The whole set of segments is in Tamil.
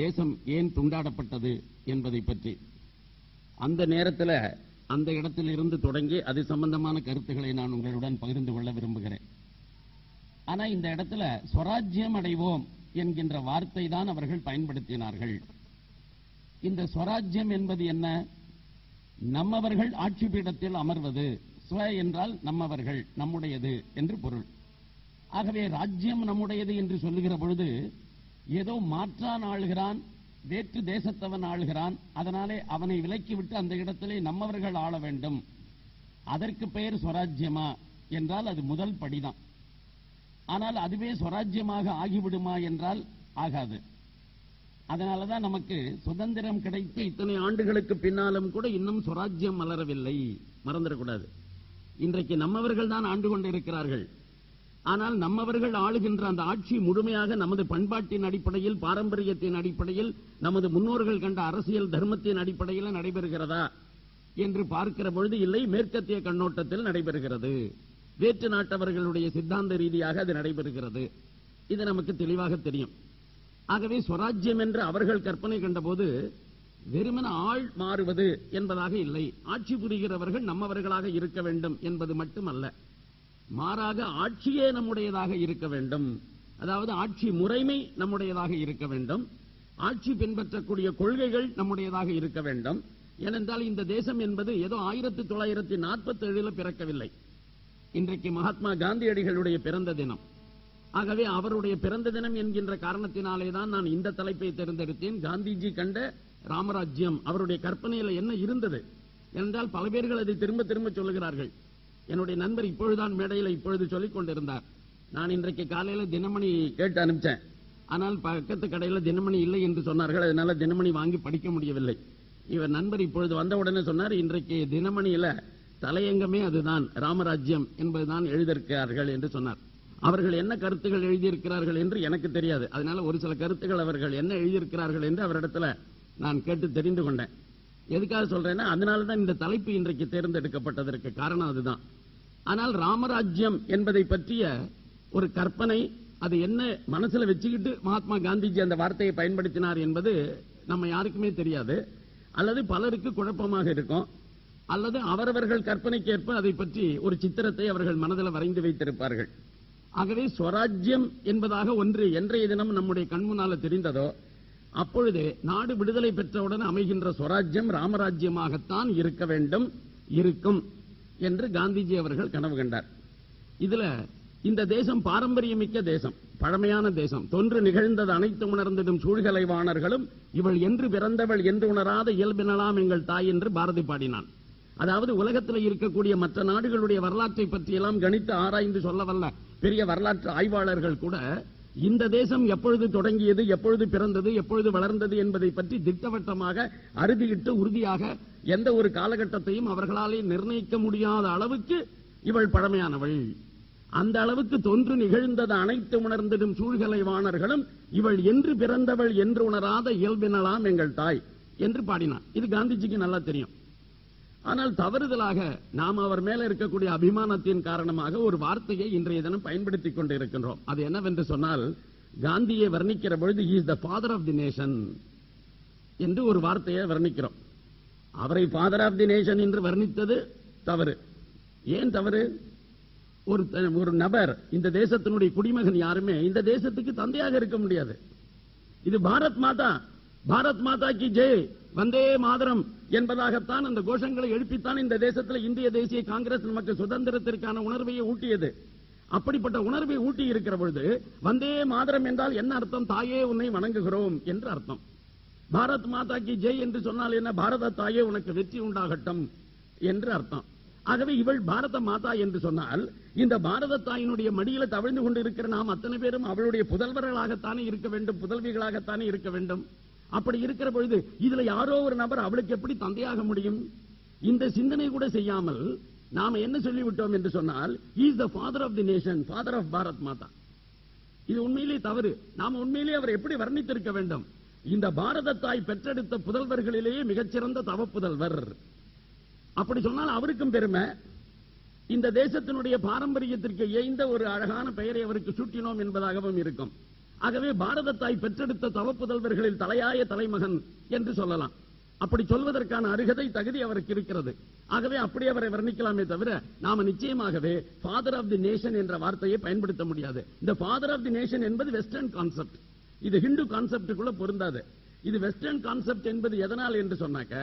தேசம் ஏன் துண்டாடப்பட்டது என்பதை பற்றி அந்த நேரத்தில் அந்த இடத்திலிருந்து தொடங்கி அது சம்பந்தமான கருத்துக்களை நான் உங்களுடன் பகிர்ந்து கொள்ள விரும்புகிறேன். ஆனா இந்த இடத்துல ஸ்வராஜ்யம் அடைவோம் என்கின்ற வார்த்தை தான் அவர்கள் பயன்படுத்தினார்கள். இந்த ஸ்வராஜ்யம் என்பது என்ன? நம்மவர்கள் ஆட்சி பீடத்தில் அமர்வது. ஸ்வ என்றால் நம்மவர்கள், நம்முடையது என்று பொருள். ஆகவே ராஜ்யம் நம்முடையது என்று சொல்லுகிற பொழுது ஏதோ மாற்றான் ஆளுகிறான், வேற்று தேசத்தவன் ஆளுகிறான், அதனாலே அவனை விலக்கிவிட்டு அந்த இடத்திலே நம்மவர்கள் ஆள வேண்டும், அதற்கு பெயர் ஸ்வராஜ்யமா என்றால் அது முதல் படிதான். ஆனால் அதுவே ஸ்வராஜ்யமாக ஆகிவிடுமா என்றால் ஆகாது. அதனாலதான் நமக்கு சுதந்திரம் கிடைத்து இத்தனை ஆண்டுகளுக்கு பின்னாலும் கூட இன்னும் ஸ்வராஜ்யம் மலரவில்லை. மறந்துடக்கூடாது. இன்றைக்கு நம்மவர்கள் தான் ஆண்டு கொண்டிருக்கிறார்கள். ஆனால் நம்மவர்கள் ஆளுகின்ற அந்த ஆட்சி முழுமையாக நமது பண்பாட்டின் அடிப்படையில், பாரம்பரியத்தின் அடிப்படையில், நமது முன்னோர்கள் கண்ட அரசியல் தர்மத்தின் அடிப்படையில் நடைபெறுகிறதா என்று பார்க்கிற பொழுது இல்லை, மேற்கத்திய கண்ணோட்டத்தில் நடைபெறுகிறது. வேற்று நாட்டவர்களுடைய சித்தாந்த ரீதியாக அது நடைபெறுகிறது. இது நமக்கு தெளிவாக தெரியும். ஆகவே ஸ்வராஜ்யம் என்று அவர்கள் கற்பனை கண்டபோது வெறுமன ஆள் மாறுவது என்பதாக இல்லை, ஆட்சி புரிகிறவர்கள் நம்மவர்களாக இருக்க வேண்டும் என்பது மட்டுமல்ல, மாறாக ஆட்சியே நம்முடையதாக இருக்க வேண்டும். அதாவது ஆட்சி முறைமை நம்முடையதாக இருக்க வேண்டும், ஆட்சி பின்பற்றக்கூடிய கொள்கைகள் நம்முடையதாக இருக்க வேண்டும். ஏனென்றால் இந்த தேசம் என்பது ஏதோ 1947 பிறக்கவில்லை. இன்றைக்கு மகாத்மா காந்தியடிகளுடைய பிறந்த தினம். ஆகவே அவருடைய பிறந்த தினம் என்கின்ற காரணத்தினாலே தான் நான் இந்த தலைப்பை தேர்ந்தெடுத்தேன். காந்திஜி கண்ட ராமராஜ்யம், அவருடைய கற்பனையில் என்ன இருந்தது என்றால் பல பேர்கள் அதை திரும்ப திரும்ப சொல்லுகிறார்கள். என்னுடைய நண்பர் இப்பொழுதுதான் மேடையில் இப்பொழுது சொல்லிக் கொண்டிருந்தார். நான் இன்றைக்கு காலையில் தினமணி கேட்டு அனுப்பிச்சேன். ஆனால் பக்கத்து கடையில் தினமணி இல்லை என்று சொன்னார்கள். அதனால தினமணி வாங்கி படிக்க முடியவில்லை. இவர் நண்பர் இப்பொழுது வந்தவுடனே சொன்னார், இன்றைக்கு தினமணியில தலையங்கமே அதுதான், ராமராஜ்யம் என்பதுதான் எழுதியிருக்கிறார்கள் என்று சொன்னார். அவர்கள் என்ன கருத்துகள் எழுதியிருக்கிறார்கள் என்று எனக்கு தெரியாது. அதனால ஒரு சில கருத்துகள் அவர்கள் என்ன எழுதியிருக்கிறார்கள் என்று அவரிடத்துல நான் கேட்டு தெரிந்து கொண்டேன். எதுக்காக சொல்றேன்னா, அதனால்தான் இந்த தலைப்பு இன்றைக்கு தேர்ந்தெடுக்கப்பட்டதற்கு காரணம் அதுதான். ஆனால் ராமராஜ்யம் என்பதை பற்றிய ஒரு கற்பனை, அது என்ன மனசுல வச்சுக்கிட்டு மகாத்மா காந்திஜி அந்த வார்த்தையை பயன்படுத்தினார் என்பது நம்ம யாருக்குமே தெரியாது. அல்லது பலருக்கு குழப்பமாக இருக்கும், அல்லது அவரவர்கள் கற்பனைக்கேற்ப அதை பற்றி ஒரு சித்திரத்தை அவர்கள் மனதில் வரைந்து வைத்திருப்பார்கள். ஆகவே ஸ்வராஜ்யம் என்பதாக ஒன்று என்றைய தினம் நம்முடைய கண்முன்னால தெரிந்ததோ, அப்பொழுது நாடு விடுதலை பெற்றவுடன் அமைகின்ற ஸ்வராஜ்யம் ராமராஜ்யமாகத்தான் இருக்க வேண்டும், இருக்கும் என்று காந்திஜி அவர்கள் கனவு கண்டார். இதுல இந்த தேசம் பாரம்பரியமிக்க தேசம், பழமையான தேசம், தொன்று நிகழ்ந்தது அனைத்து உணர்ந்திடும் சூழ்கலை வாணர்களும் இவள் என்று பிறந்தவள் என்று உணராத இயல்பினலாம் எங்கள் தாய் என்று பாரதி பாடினான். அதாவது உலகத்தில் இருக்கக்கூடிய மற்ற நாடுகளுடைய வரலாற்றை பற்றியெல்லாம் கணித்து ஆராய்ந்து சொல்ல வல்ல பெரிய வரலாற்று ஆய்வாளர்கள் கூட இந்த தேசம் எப்பொழுது தொடங்கியது, எப்பொழுது பிறந்தது, எப்பொழுது வளர்ந்தது என்பதை பற்றி திட்டவட்டமாக அறுதியிட்டு உறுதியாக எந்த ஒரு காலகட்டத்தையும் அவர்களாலே நிர்ணயிக்க முடியாத அளவுக்கு இவள் பழமையானவள். அந்த அளவுக்கு தொன்று நிகழ்ந்தது அனைத்து உணர்ந்திடும் சூழ்கலை வாணர்களும் இவள் என்று பிறந்தவள் என்று உணராத இயல்பினலாம் எங்கள் தாய் என்று பாடினார். இது காந்திஜிக்கு நல்லா தெரியும். ஆனால் தவறுதலாக நாம் அவர் மேல இருக்கக்கூடிய அபிமானத்தின் காரணமாக ஒரு வார்த்தையை இன்றைய தினம் பயன்படுத்திக் கொண்டிருக்கின்றோம். அது என்னவென்று சொன்னால், காந்தியை வர்ணிக்கிற பொழுது he is the father of the nation என்று ஒரு வார்த்தையை வர்ணிக்கிறோம். அவரை ஃபாதர் ஆஃப் தி நேஷன் என்று வர்ணித்தது தவறு. ஏன் தவறு? ஒரு நபர், இந்த தேசத்தினுடைய குடிமகன் யாருமே இந்த தேசத்துக்கு தந்தையாக இருக்க முடியாது. இது பாரத் மாதா, பாரத் மாதா கி ஜெய், வந்தே மாதரம் என்பதாகத்தான் அந்த கோஷங்களை எழுப்பித்தான் இந்த தேசத்தில் இந்திய தேசிய காங்கிரஸ் நமக்கு சுதந்திரத்திற்கான உணர்வையை ஊட்டியது. அப்படிப்பட்ட உணர்வை ஊட்டி இருக்கிற பொழுது வந்தே மாதரம் என்றால் என்ன அர்த்தம்? தாயே உன்னை வணங்குகிறோம் என்று அர்த்தம். பாரத் மாதா கி ஜெய் என்று சொன்னால் என்ன? பாரத தாயே உனக்கு வெற்றி உண்டாகட்டும் என்று அர்த்தம். ஆகவே இவள் பாரத மாதா என்று சொன்னால் இந்த பாரத தாயினுடைய மடியில தவிழ்ந்து கொண்டு இருக்கிற நாம் அத்தனை பேரும் அவளுடைய புதல்வர்களாகத்தானே இருக்க வேண்டும், புதல்விகளாகத்தானே இருக்க வேண்டும். அப்படி இருக்கிற பொழுது இதுல யாரோ ஒரு நபர் அவளுக்கு எப்படி தந்தையாக முடியும்? இந்த சிந்தனை கூட செய்யாமல் நாம என்ன சொல்லிவிட்டோம் என்று சொன்னால், he is the father of the nation, father of Bharat மாதா. இது உண்மையிலே தவறு. நாம உண்மையிலே அவர் எப்படி வர்ணித்திருக்க வேண்டும்? இந்த பாரத தாய் பெற்றெடுத்த புதல்வர்களிலேயே மிகச்சிறந்த தவ புதல்வர். அப்படி சொன்னால் அவருக்கும் பெருமை. இந்த தேசத்தினுடைய பாரம்பரியத்திற்கு ஏய்ந்த ஒரு அழகான பெயரை அவருக்கு சூட்டினோம் என்பதாகவும் இருக்கும். ஆகவே பாரத தாய் பெற்றெடுத்த தவப்புதல்வர்களில் தலையாய தலைமகன் என்று சொல்லலாம். அப்படி சொல்வதற்கான அருகதை தகுதி அவருக்கு இருக்கிறது. ஆகவே அப்படி அவரை வர்ணிக்கலாமே தவிர நாம நிச்சயமாகவே ஃபாதர் ஆஃப் தி நேஷன் என்ற வார்த்தையை பயன்படுத்த முடியாது. இந்த ஃபாதர் ஆஃப் தி நேஷன் என்பது வெஸ்டர்ன் கான்செப்ட், இது ஹிந்து கான்செப்டுக்குள்ள பொருந்தாது. இது வெஸ்டர்ன் கான்செப்ட் என்பது எதனால் என்று சொன்னாக்க,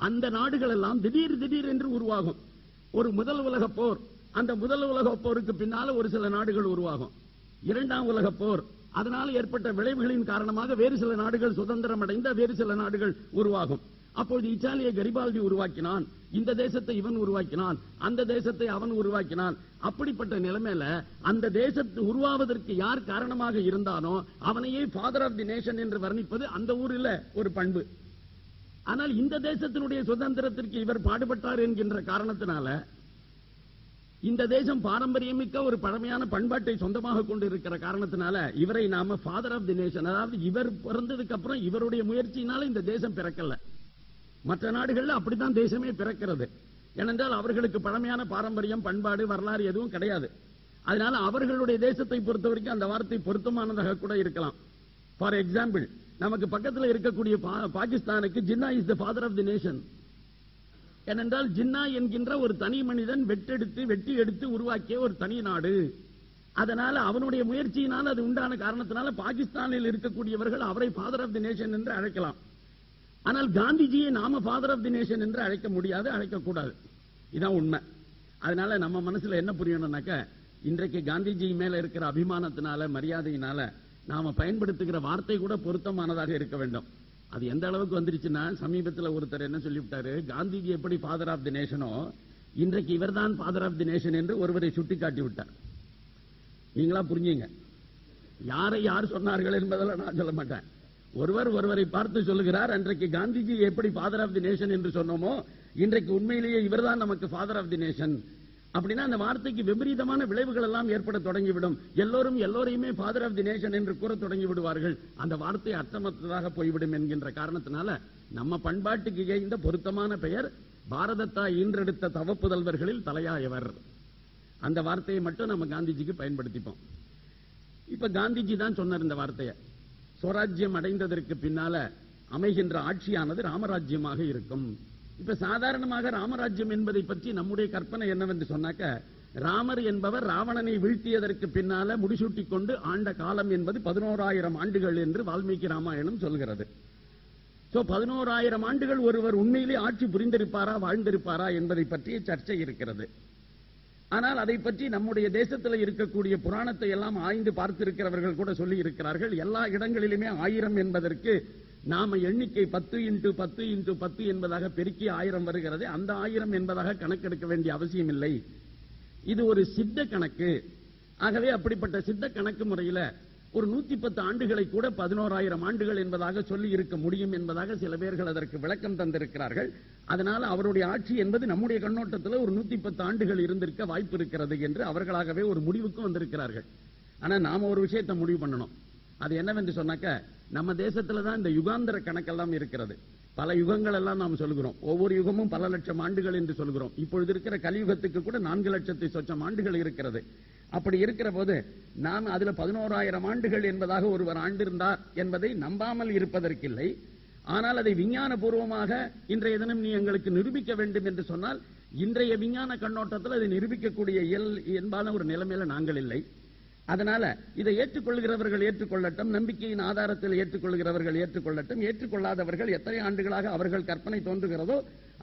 அந்த நாடுகள் எல்லாம் திடீர் என்று உருவாகும். ஒரு முதல் உலக போர், அந்த முதல் உலக போருக்கு பின்னால ஒரு சில நாடுகள் உருவாகும். இரண்டாம் உலக போர், அதனால் ஏற்பட்ட விளைவுகளின் காரணமாக வேறு சில நாடுகள் சுதந்திரம் அடைந்த வேறு சில நாடுகள் உருவாகும். அப்போது இத்தாலியை கரிபால்டி உருவாக்கினான், இந்த தேசத்தை இவன் உருவாக்கினான், அந்த தேசத்தை அவன் உருவாக்கினான். அப்படிப்பட்ட நிலைமையில அந்த தேசத்து உருவாவதற்கு யார் காரணமாக இருந்தானோ அவனையே ஃபாதர் ஆஃப் தி நேஷன் என்று வர்ணிப்பது அந்த ஊரில் ஒரு பண்பு. ஆனால் இந்த தேசத்தினுடைய சுதந்திரத்திற்கு இவர் பாடுபட்டார் என்கின்ற காரணத்தினால இந்த தேசம் பாரம்பரியமிக்க ஒரு பழமையான பண்பாட்டை சொந்தமாக கொண்டு இருக்கிற காரணத்தினால இவரை நாம ஃபாதர் ஆஃப் தி நேஷன், அதாவது இவர் பிறந்ததுக்கு அப்புறம் இவருடைய முயற்சியினால இந்த தேசம் பிறக்கல. மற்ற நாடுகள்ல அப்படித்தான் தேசமே பிறக்கிறது. ஏனென்றால் அவர்களுக்கு பழமையான பாரம்பரியம், பண்பாடு, வரலாறு எதுவும் கிடையாது. அதனால அவர்களுடைய தேசத்தை பொறுத்த வரைக்கும் அந்த வார்த்தை பொருத்தமானதாக கூட இருக்கலாம். ஃபார் எக்ஸாம்பிள், நமக்கு பக்கத்தில் இருக்கக்கூடிய பாகிஸ்தானுக்கு Jinnah is the father of the nation. ஏனென்றால் ஜின்னா என்கின்ற ஒரு தனி மனிதன் வெட்டி எடுத்து உருவாக்கிய ஒரு தனி நாடு. அதனால அவனுடைய முயற்சியினால் அது உண்டான காரணத்தினால பாகிஸ்தானில் இருக்கக்கூடியவர்கள் அவரை ஃபாதர் ஆஃப் தி நேஷன் என்று அழைக்கலாம். ஆனால் காந்திஜியை நாம ஃபாதர் ஆஃப் தி நேஷன் என்று அழைக்க முடியாது, அழைக்கக்கூடாது. இதான் உண்மை. அதனால நம்ம மனசுல என்ன புரியணும்னாக்க, இன்றைக்கு காந்திஜி மேல இருக்கிற அபிமானத்தினால, மரியாதையினால நாம பயன்படுத்துகிற வார்த்தை கூட பொருத்தமானதாக இருக்க வேண்டும். அது எந்த அளவுக்கு வந்துருச்சுன்னா, சமீபத்தில் ஒருத்தர் என்ன சொல்லிவிட்டாரு, காந்திஜி எப்படி ஃபாதர் ஆஃப் தி நேஷனோ இன்றைக்கு இவர்தான் ஃபாதர் ஆஃப் தி நேஷன் என்று ஒருவரை சுட்டி காட்டி விட்டார். நீங்களா புரிஞ்சுங்க. யாரை யார் சொன்னார்கள் என்பதெல்லாம் நான் சொல்ல மாட்டேன். ஒருவரை பார்த்து சொல்லுகிறார், அன்றைக்கு காந்திஜி எப்படி ஃபாதர் ஆஃப் தி நேஷன் என்று சொன்னோமோ இன்றைக்கு உண்மையிலேயே இவர்தான் நமக்கு ஃபாதர் ஆஃப் தி நேஷன். அப்படின்னா அந்த வார்த்தைக்கு விபரீதமான விளைவுகள் எல்லாம் ஏற்பட தொடங்கிவிடும். எல்லோரும் எல்லோரையுமே ஃபாதர் ஆஃப் தி நேஷன் என்று கூற தொடங்கி விடுவார்கள். அந்த வார்த்தை அர்த்தமற்றதாக போய்விடும் என்கின்ற காரணத்தினால நம்ம பண்பாட்டுக்கு இந்த பொருத்தமான பெயர் பாரதத்தா ஈன்றெடுத்த தவப்புதல்வர்களில் தலையாயவர். அந்த வார்த்தையை மட்டும் நம்ம காந்திஜிக்கு பயன்படுத்திப்போம். இப்ப காந்திஜி தான் சொன்னார் இந்த வார்த்தையை. சுவராஜ்யம் அடைந்ததற்கு பின்னால அமைகின்ற ஆட்சியானது ராமராஜ்யமாக இருக்கும். இப்ப சாதாரணமாக ராமராஜ்யம் என்பதை பற்றி நம்முடைய கற்பனை என்னவென்று சொன்னாக்க, ராமர் என்பவர் ராவணனை வீழ்த்தியதற்கு பின்னால முடிசூட்டிக் கொண்டு ஆண்ட காலம் என்பது 11,000 ஆண்டுகள் என்று வால்மீகி ராமாயணம் சொல்கிறது. 11,000 ஆண்டுகள் ஒருவர் உண்மையிலே ஆட்சி புரிந்திருப்பாரா, வாழ்ந்திருப்பாரா என்பதை பற்றிய சர்ச்சை இருக்கிறது. ஆனால் அதை பற்றி நம்முடைய தேசத்தில் இருக்கக்கூடிய புராணத்தை எல்லாம் ஆய்ந்து பார்த்திருக்கிறவர்கள் கூட சொல்லி இருக்கிறார்கள். எல்லா இடங்களிலுமே 1000 என்பதற்கு நாம எண்ணிக்கை 10x10x10 என்பதாக பெருக்கி 1000 வருகிறது. அந்த 1000 என்பதாக கணக்கெடுக்க வேண்டிய அவசியம் இல்லை. இது ஒரு சித்த கணக்கு. ஆகவே அப்படிப்பட்ட சித்த கணக்கு முறையில ஒரு 110 ஆண்டுகளை கூட 11,000 ஆண்டுகள் என்பதாக சொல்லி இருக்க முடியும் என்பதாக சில பேர்கள் அதற்கு விளக்கம் தந்திருக்கிறார்கள். அதனால அவருடைய ஆட்சி என்பது நம்முடைய கண்ணோட்டத்தில் ஒரு 110 ஆண்டுகள் இருந்திருக்க வாய்ப்பு இருக்கிறது என்று அவர்களாகவே ஒரு முடிவுக்கு வந்திருக்கிறார்கள். ஆனா நாம ஒரு விஷயத்தை முடிவு பண்ணணும். அது என்னவென்று சொன்னாக்க, நம்ம தேசத்துல தான் இந்த யுகாந்தர கணக்கெல்லாம் இருக்கிறது. பல யுகங்கள் எல்லாம் நாம் சொல்கிறோம். ஒவ்வொரு யுகமும் பல லட்சம் ஆண்டுகள் என்று சொல்கிறோம். இப்பொழுது இருக்கிற கலியுகத்துக்கு கூட 4 லட்சத்தை சொச்சம் ஆண்டுகள் இருக்கிறது. அப்படி இருக்கிற போது நாம் அதுல 11,000 ஆண்டுகள் என்பதாக ஒருவர் ஆண்டிருந்தார் என்பதை நம்பாமல் இருப்பதற்கில்லை. ஆனால் அதை விஞ்ஞான பூர்வமாக இன்றைய தினம் நீ எங்களுக்கு நிரூபிக்க வேண்டும் என்று சொன்னால், இன்றைய விஞ்ஞான கண்ணோட்டத்தில் அதை நிரூபிக்கக்கூடிய என்பான ஒரு நிலைமையில நாங்கள் இல்லை. அதனால இதை ஏற்றுக்கொள்கிறவர்கள் ஏற்றுக்கொள்ளட்டும், நம்பிக்கையின் ஆதாரத்தில் ஏற்றுக்கொள்கிறவர்கள் ஏற்றுக்கொள்ளட்டும். ஏற்றுக்கொள்ளாதவர்கள் எத்தனை ஆண்டுகளாக அவர்கள் கற்பனை தோன்றுகிறதோ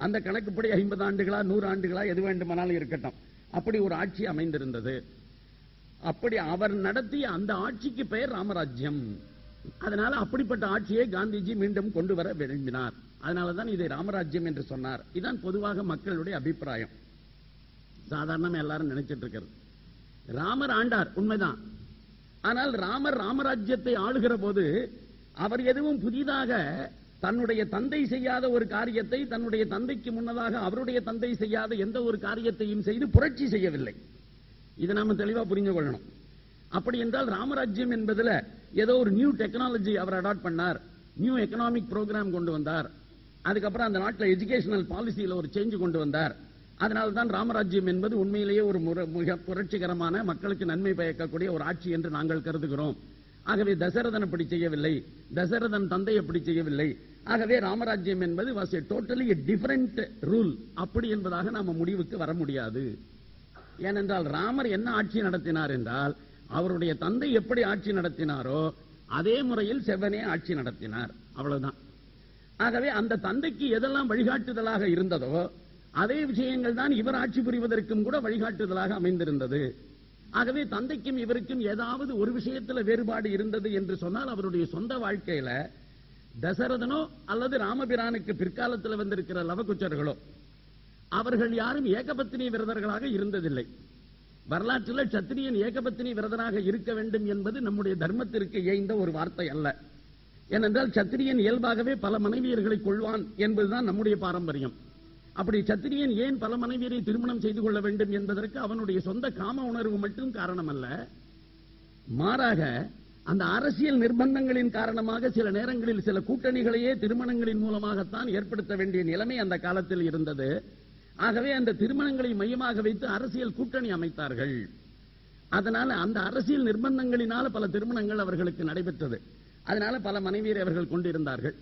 அந்த கணக்குப்படி 50 ஆண்டுகளா 100 ஆண்டுகளா எது வேண்டுமானாலும் இருக்கட்டும். அப்படி ஒரு ஆட்சி அமைந்திருந்தது. அப்படி அவர் நடத்திய அந்த ஆட்சிக்கு பெயர் ராமராஜ்யம். அதனால அப்படிப்பட்ட ஆட்சியை காந்திஜி மீண்டும் கொண்டு வர விரும்பினார். அதனாலதான் இதை ராமராஜ்யம் என்று சொன்னார். இதுதான் பொதுவாக மக்களுடைய அபிப்பிராயம். சாதாரணமா எல்லாரும் நினைச்சிட்டு இருக்கிறது. ராமர் ஆண்டார், உண்மைதான். ஆனால் ராமர் ராமராஜ்யத்தை ஆளுகிற போது அவர் எதுவும் புதிதாக தன்னுடைய தந்தை செய்யாத ஒரு காரியத்தை, தன்னுடைய தந்தைக்கு முன்னதாக அவருடைய தந்தை செய்யாத எந்த ஒரு காரியத்தையும் செய்து புரட்சி செய்யவில்லை. இதை நாம தெளிவா புரிந்து கொள்ளணும். அப்படி என்றால் ராமராஜ்யம் என்பதுல ஏதோ ஒரு நியூ டெக்னாலஜி அவர் அடாப்ட் பண்ணார், நியூ எக்கனாமிக் ப்ரோக்ராம் கொண்டு வந்தார், அதுக்கப்புறம் அந்த நாட்டில் எஜுகேஷனல் பாலிசியில ஒரு சேஞ்ச் கொண்டு வந்தார். அதனால்தான் ராமராஜ்யம் என்பது உண்மையிலேயே ஒரு மிக புரட்சிகரமான மக்களுக்கு நன்மை பயக்கக்கூடிய ஒரு ஆட்சி என்று நாங்கள் கருதுகிறோம். ஆகவே தசரதன் அப்படி செய்யவில்லை, தசரதன் தந்தை அப்படி செய்யவில்லை. ஆகவே ராமராஜ்யம் என்பது was a totally different rule அப்படி என்பதாக நாம முடிவுக்கு வர முடியாது. ஏனென்றால் ராமர் என்ன ஆட்சி நடத்தினார் என்றால் அவருடைய தந்தை எப்படி ஆட்சி நடத்தினாரோ அதே முறையில் செவ்வனே ஆட்சி நடத்தினார், அவ்வளவுதான். ஆகவே அந்த தந்தைக்கு எதெல்லாம் வழிகாட்டுதலாக இருந்ததோ அதே விஷயங்கள் தான் இவர் ஆட்சி புரிவதற்கும் கூட வழிகாட்டுதலாக அமைந்திருந்தது. ஆகவே தந்தைக்கும் இவருக்கும் ஏதாவது ஒரு விஷயத்தில் வேறுபாடு இருந்தது என்று சொன்னால் அவருடைய சொந்த வாழ்க்கையில தசரதனோ அல்லது ராமபிரானுக்கு பிற்காலத்தில் வந்திருக்கிற லவகுச்சர்களோ அவர்கள் யாரும் ஏகபத்தினி விரதர்களாக இருந்ததில்லை. வரலாற்றில் சத்திரியன் ஏகபத்தினி விரதனாக இருக்க வேண்டும் என்பது நம்முடைய தர்மத்திற்கு ஏய்ந்த ஒரு வார்த்தை அல்ல. ஏனென்றால் சத்திரியன் இயல்பாகவே பல மனைவியர்களை கொள்வான் என்பதுதான் நம்முடைய பாரம்பரியம். அப்படி சத்திரியன் ஏன் பல மனைவியரை திருமணம் செய்து கொள்ள வேண்டும் என்பதற்கு அவனுடைய சொந்த காம உணர்வு மட்டும் காரணம் அல்ல, மாறாக அந்த அரசியல் நிர்பந்தங்களின் காரணமாக சில நேரங்களில் சில கூட்டணிகளையே திருமணங்களின் மூலமாகத்தான் ஏற்படுத்த வேண்டிய நிலைமை அந்த காலத்தில் இருந்தது. ஆகவே அந்த திருமணங்களை மையமாக வைத்து அரசியல் கூட்டணி அமைத்தார்கள். அதனால அந்த அரசியல் நிர்பந்தங்களினால பல திருமணங்கள் அவர்களுக்கு நடைபெற்றது. அதனால பல மனைவியரை அவர்கள் கொண்டிருந்தார்கள்.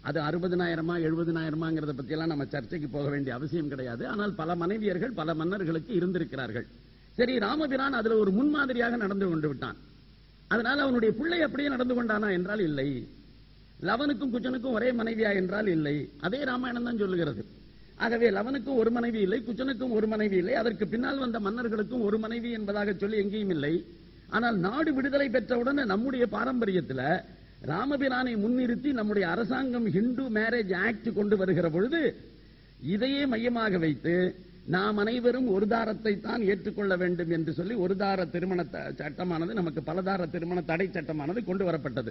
அது 60,000 70,000 பத்தி எல்லாம் நம்ம சர்ச்சைக்கு போக வேண்டிய அவசியம் கிடையாது. ஆனால் பல மனைவியர்கள் பல மன்னர்களுக்கு இருந்திருக்கிறார்கள். சரி, ராமபிரான் அதுல ஒரு முன்மாதிரியாக நடந்து கொண்டு விட்டான். அதனால அவனுடைய பிள்ளை அப்படியே நடந்து கொண்டானா என்றால் இல்லை. லவனுக்கும் குச்சனுக்கும் ஒரே மனைவியா என்றால் இல்லை. அதே ராமாயணம் தான் சொல்லுகிறது. ஆகவே லவனுக்கும் ஒரு மனைவி இல்லை, குச்சனுக்கும் ஒரு மனைவி இல்லை, அதற்கு பின்னால் வந்த மன்னர்களுக்கும் ஒரு மனைவி என்பதாக சொல்லி எங்கேயும் இல்லை. ஆனால் நாடு விடுதலை பெற்றவுடன் நம்முடைய பாரம்பரியத்தில் ராமபிரானை முன்னிறுத்தி நம்முடைய அரசாங்கம் ஹிந்து மேரேஜ் ஆக்ட் கொண்டு வருகிற பொழுது இதையே மையமாக வைத்து நாம் அனைவரும் ஒரு தாரத்தை தான் ஏற்றுக்கொள்ள வேண்டும் என்று சொல்லி ஒரு தார திருமண சட்டமானது நமக்கு பலதார திருமண தடை சட்டமானது கொண்டு வரப்பட்டது.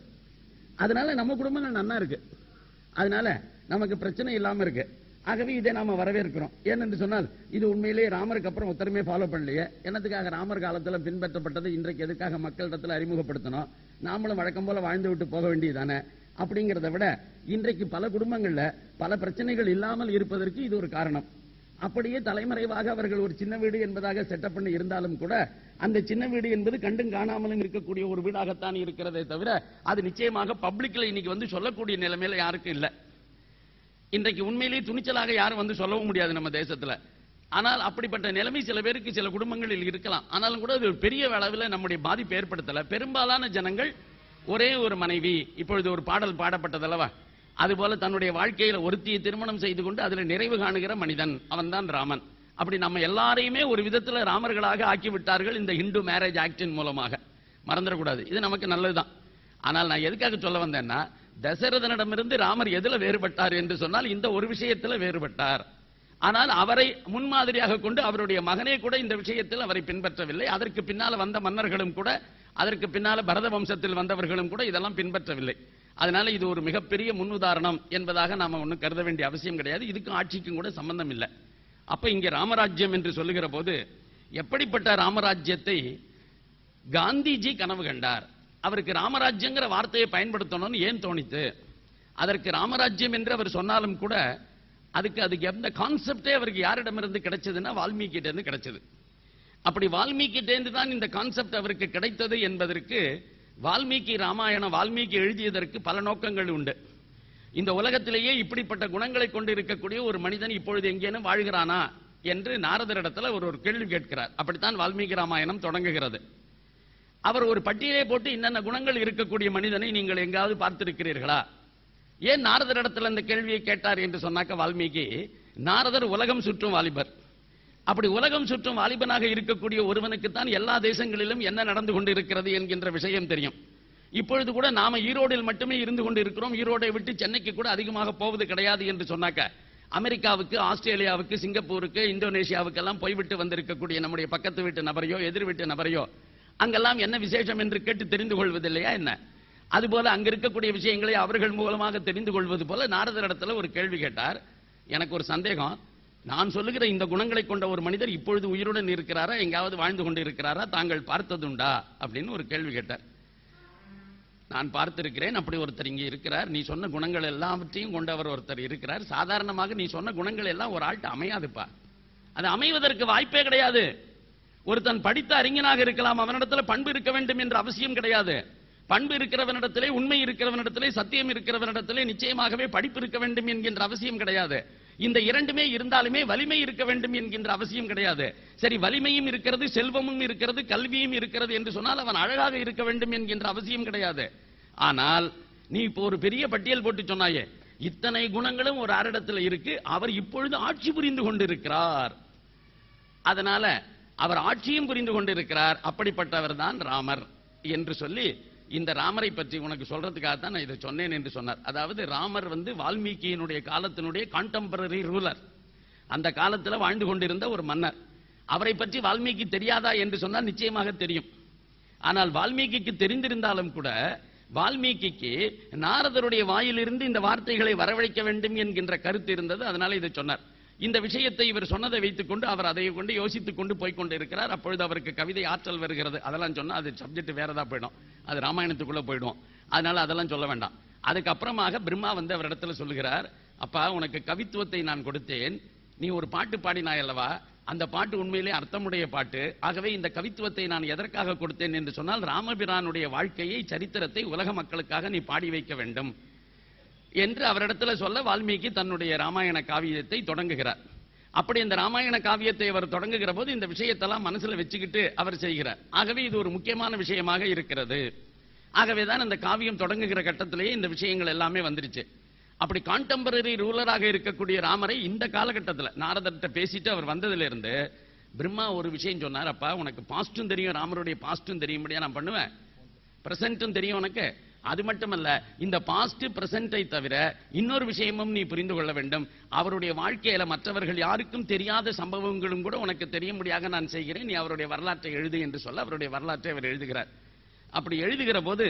அதனால நம்ம குடும்பங்கள் நன்னா இருக்கு, அதனால நமக்கு பிரச்சனை இல்லாம இருக்கு. ஆகவே இதை நாம வரவேற்கிறோம். ஏனென்று சொன்னால் இது உண்மையிலேயே ராமருக்கு அப்புறம் ஒருத்தருமே ஃபாலோ பண்ணலையே. என்னத்துக்காக ராமர் காலத்தில் பின்பற்றப்பட்டது இன்றைக்கு எதுக்காக மக்களிடத்தில் அறிமுகப்படுத்தணும்? நாமளும் வழக்கம் போல வாழ்ந்து விட்டு போக வேண்டியதானே அப்படிங்கிறத விட இன்றைக்கு பல குடும்பங்கள்ல பல பிரச்சனைகள் இல்லாமல் இருப்பதற்கு இது ஒரு காரணம். அப்படியே தலைமறைவாக அவர்கள் ஒரு சின்ன வீடு என்பதாக செட்டப் பண்ணி இருந்தாலும் கூட அந்த சின்ன வீடு என்பது கண்டும் காணாமலும் இருக்கக்கூடிய ஒரு வீடாகத்தான் இருக்கிறதே தவிர அது நிச்சயமாக பப்ளிக்ல இன்னைக்கு வந்து சொல்லக்கூடிய நிலைமையில யாருக்கும் இல்லை. இன்றைக்கு உண்மையிலேயே துணிச்சலாக யாரும் வந்து சொல்லவும் முடியாது நம்ம தேசத்துல. ஆனால் அப்படிப்பட்ட நிலைமை சில பேருக்கு சில குடும்பங்களில் இருக்கலாம். ஆனாலும் கூட அது பெரிய அளவில் நம்முடைய பாதிப்பு ஏற்படுத்தல. பெரும்பாலான ஜனங்கள் ஒரே ஒரு மனைவி, இப்பொழுது ஒரு பாடல் பாடப்பட்டதல்லவா, அதுபோல தன்னுடைய வாழ்க்கையில ஒருத்தியை திருமணம் செய்து கொண்டு அதுல நிறைவு காணுகிற மனிதன் அவன் தான் ராமன். அப்படி நம்ம எல்லாரையுமே ஒரு விதத்தில் ராமர்களாக ஆக்கி விட்டார்கள் இந்த ஹிந்து மேரேஜ் ஆக்டின் மூலமாக. மறந்துடக்கூடாது, இது நமக்கு நல்லதுதான். ஆனால் நான் எதுக்காக சொல்ல வந்தேன்னா, தசரதனிடமிருந்து ராமர் எதுல வேறுபட்டார் என்று சொன்னால் இந்த ஒரு விஷயத்தில் வேறுபட்டார். ஆனால் அவரை முன்மாதிரியாக கொண்டு அவருடைய மகனே கூட இந்த விஷயத்தில் அவரை பின்பற்றவில்லை. அதற்கு பின்னால வந்த மன்னர்களும் கூட, அதற்கு பின்னால பரத வம்சத்தில் வந்தவர்களும் கூட இதெல்லாம் பின்பற்றவில்லை. அதனால இது ஒரு மிகப்பெரிய முன்னுதாரணம் என்பதாக நாம ஒன்றும் கருத வேண்டிய அவசியம் கிடையாது. இதுக்கும் ஆட்சிக்கும் கூட சம்பந்தம் இல்லை. அப்ப இங்கே ராமராஜ்யம் என்று சொல்லுகிற போது எப்படிப்பட்ட ராமராஜ்யத்தை காந்திஜி கனவு கண்டார்? அவருக்கு ராமராஜ்யங்கிற வார்த்தையை பயன்படுத்தணும்னு ஏன் தோணித்து? அதற்கு ராமராஜ்யம் என்று அவர் சொன்னாலும் கூட அதுக்கு எந்த கான்செப்டே அவருக்கு யாரிடமிருந்து கிடைச்சதுன்னா வால்மீகிட்ட இருந்து கிடைச்சது. அப்படி வால்மீகிட்ட இருந்து தான் இந்த கான்செப்ட் அவருக்கு கிடைத்தது என்பதற்கு வால்மீகி ராமாயணம் வால்மீகி எழுதியதற்கு பல நோக்கங்கள் உண்டு. இந்த உலகத்திலேயே இப்படிப்பட்ட குணங்களை கொண்டு இருக்கக்கூடிய ஒரு மனிதன் இப்பொழுது எங்கேனும் வாழ்கிறானா என்று நாரதரிடத்தில் ஒரு கேள்வி கேட்கிறார். அப்படித்தான் வால்மீகி ராமாயணம் தொடங்குகிறது. அவர் ஒரு பட்டியலை போட்டு இன்னென்ன குணங்கள் இருக்கக்கூடிய மனிதனை நீங்கள் எங்காவது பார்த்திருக்கிறீர்களா? ஏன் நாரதரிடத்தில் அந்த கேள்வியை கேட்டார் என்று சொன்னாக்க, வால்மீகி நாரதர் உலகம் சுற்றும் வாலிபர். அப்படி உலகம் சுற்றும் வாலிபனாக இருக்கக்கூடிய ஒருவனுக்குத்தான் எல்லா தேசங்களிலும் என்ன நடந்து கொண்டு இருக்கிறது என்கின்ற விஷயம் தெரியும். இப்பொழுது கூட நாம ஈரோடில் மட்டுமே இருந்து கொண்டு இருக்கிறோம். ஈரோடை விட்டு சென்னைக்கு கூட அதிகமாக போவது கிடையாது என்று சொன்னாக்க, அமெரிக்காவுக்கு, ஆஸ்திரேலியாவுக்கு, சிங்கப்பூருக்கு, இந்தோனேஷியாவுக்கு எல்லாம் போய்விட்டு வந்திருக்கக்கூடிய நம்முடைய பக்கத்து வீட்டு நபரையோ எதிர் வீட்டு நபரையோ அங்கெல்லாம் என்ன விசேஷம் என்று கேட்டு தெரிந்து கொள்வதில்லையா என்ன? அதுபோல அங்க இருக்கக்கூடிய விஷயங்களை அவர்கள் மூலமாக தெரிந்து கொள்வது போல நாரதரிடத்துல ஒரு கேள்வி கேட்டார். எனக்கு ஒரு சந்தேகம், நான் சொல்லுகிற இந்த குணங்களை கொண்ட ஒரு மனிதர் இப்பொழுது உயிருடன் இருக்கிறாரா, எங்காவது வாழ்ந்து கொண்டு இருக்கிறாரா, தாங்கள் பார்த்ததுண்டா அப்படின்னு ஒரு கேள்வி கேட்டார். நான் பார்த்திருக்கிறேன், அப்படி ஒருத்தர் இங்கே இருக்கிறார், நீ சொன்ன குணங்கள் எல்லாவற்றையும் கொண்டவர் ஒருத்தர் இருக்கிறார். சாதாரணமாக நீ சொன்ன குணங்கள் எல்லாம் ஒரு ஆள்கிட்ட அமையாதுப்பா, அது அமைவதற்கு வாய்ப்பே கிடையாது. ஒருத்தன் படித்த அறிஞனாக இருக்கலாம், அவனிடத்துல பண்பு இருக்க வேண்டும் என்ற அவசியம் கிடையாது. பண்பு இருக்கிறவனிடத்திலே, உண்மை இருக்கிறவனிடத்திலே, சத்தியம் இருக்கிறவனிடத்திலே நிச்சயமாகவே படிப்பு இருக்க வேண்டும் என்கின்ற அவசியம் கிடையாது. இந்த இரண்டுமே இருந்தாலுமே வலிமை இருக்க வேண்டும் என்கின்ற அவசியம் கிடையாது. சரி, வலிமையும் இருக்கிறது, செல்வமும் இருக்கிறது, கல்வியும் இருக்கிறது என்று சொன்னால் அவன் அழகாக இருக்க வேண்டும் என்கின்ற அவசியம் கிடையாது. ஆனால் நீ இப்போ ஒரு பெரிய பட்டியல் போட்டு சொன்னாயே, இத்தனை குணங்களும் ஒரு ஆரிடத்தில் இருக்கு, அவர் இப்பொழுது ஆட்சி புரிந்து கொண்டிருக்கிறார், அதனால அவர் ஆட்சியும் புரிந்து கொண்டிருக்கிறார், அப்படிப்பட்டவர் தான் ராமர் என்று சொல்லி, இந்த ராமரை பற்றி உனக்கு சொல்றதுக்காகத்தான் நான் இதை சொன்னேன் என்று சொன்னார். அதாவது ராமர் வால்மீகியினுடைய காலத்தினுடைய கான்டெம்பரரி ரூலர், அந்த காலத்தில் வாழ்ந்து கொண்டிருந்த ஒரு மன்னர். அவரை பற்றி வால்மீகி தெரியாதா என்று சொன்னால் நிச்சயமாக தெரியும். ஆனால் வால்மீகிக்கு தெரிந்திருந்தாலும் கூட வால்மீகிக்கு நாரதருடைய வாயிலிருந்து இந்த வார்த்தைகளை வரவழைக்க வேண்டும் என்கின்ற கருத்து இருந்தது. அதனால இதை சொன்னார். இந்த விஷயத்தை இவர் சொன்னதை வைத்துக் கொண்டு அவர் அதை கொண்டு யோசித்துக் கொண்டு போய்கொண்டு இருக்கிறார். அப்பொழுது அவருக்கு கவிதை ஆற்றல் வருகிறது. அதெல்லாம் சொன்னா அது சப்ஜெக்ட் வேறதா போயிடும், அது ராமாயணத்துக்குள்ள போயிடும். அதனால அதெல்லாம் சொல்ல வேண்டாம். அதுக்கப்புறமாக பிரம்மா அவரிடத்துல சொல்லுகிறார், அப்பா உனக்கு கவித்துவத்தை நான் கொடுத்தேன், நீ ஒரு பாட்டு பாடினாய் அல்லவா, அந்த பாட்டு உண்மையிலே அர்த்தமுடைய பாட்டு. ஆகவே இந்த கவித்துவத்தை நான் எதற்காக கொடுத்தேன் என்று சொன்னால், ராமபிரானுடைய வாழ்க்கையை, சரித்திரத்தை உலக மக்களுக்காக நீ பாடி வைக்க வேண்டும் என்று அவரிடத்துல சொல்ல வால்மீகி தன்னுடைய ராமாயண காவியத்தை தொடங்குகிறார். அப்படி இந்த ராமாயண காவியத்தை அவர் தொடங்குகிற போது இந்த விஷயத்தெல்லாம் மனசுல வச்சுக்கிட்டு அவர் செய்கிறார். ஆகவே இது ஒரு முக்கியமான விஷயமாக இருக்கிறது. ஆகவேதான் இந்த காவியம் தொடங்குகிற கட்டத்திலேயே இந்த விஷயங்கள் எல்லாமே வந்துருச்சு. அப்படி கான்டெம்பரரி ரூலராக இருக்கக்கூடிய ராமரை இந்த காலகட்டத்தில் நாரதர்கிட்ட பேசிட்டு அவர் வந்ததிலிருந்து பிரம்மா ஒரு விஷயம் சொன்னார், அப்பா உனக்கு பாஸ்டும் தெரியும், ராமருடைய பாஸ்டும் தெரியும்படியா நான் பண்ணுவேன், பிரசன்ட்டும் தெரியும் உனக்கு. அது மட்டுமல்ல, இந்த பாஸ்ட் பிரசன்டை தவிர இன்னொரு விஷயமும் நீ புரிந்து கொள்ள வேண்டும். அவருடைய வாழ்க்கையில மற்றவர்கள் யாருக்கும் தெரியாத சம்பவங்களும் கூட உனக்கு தெரியும்படியாக நான் செய்கிறேன், நீ அவருடைய வரலாற்றை எழுது என்று சொல்ல அவருடைய வரலாற்றை அவர் எழுதுகிறார். அப்படி எழுதுகிற போது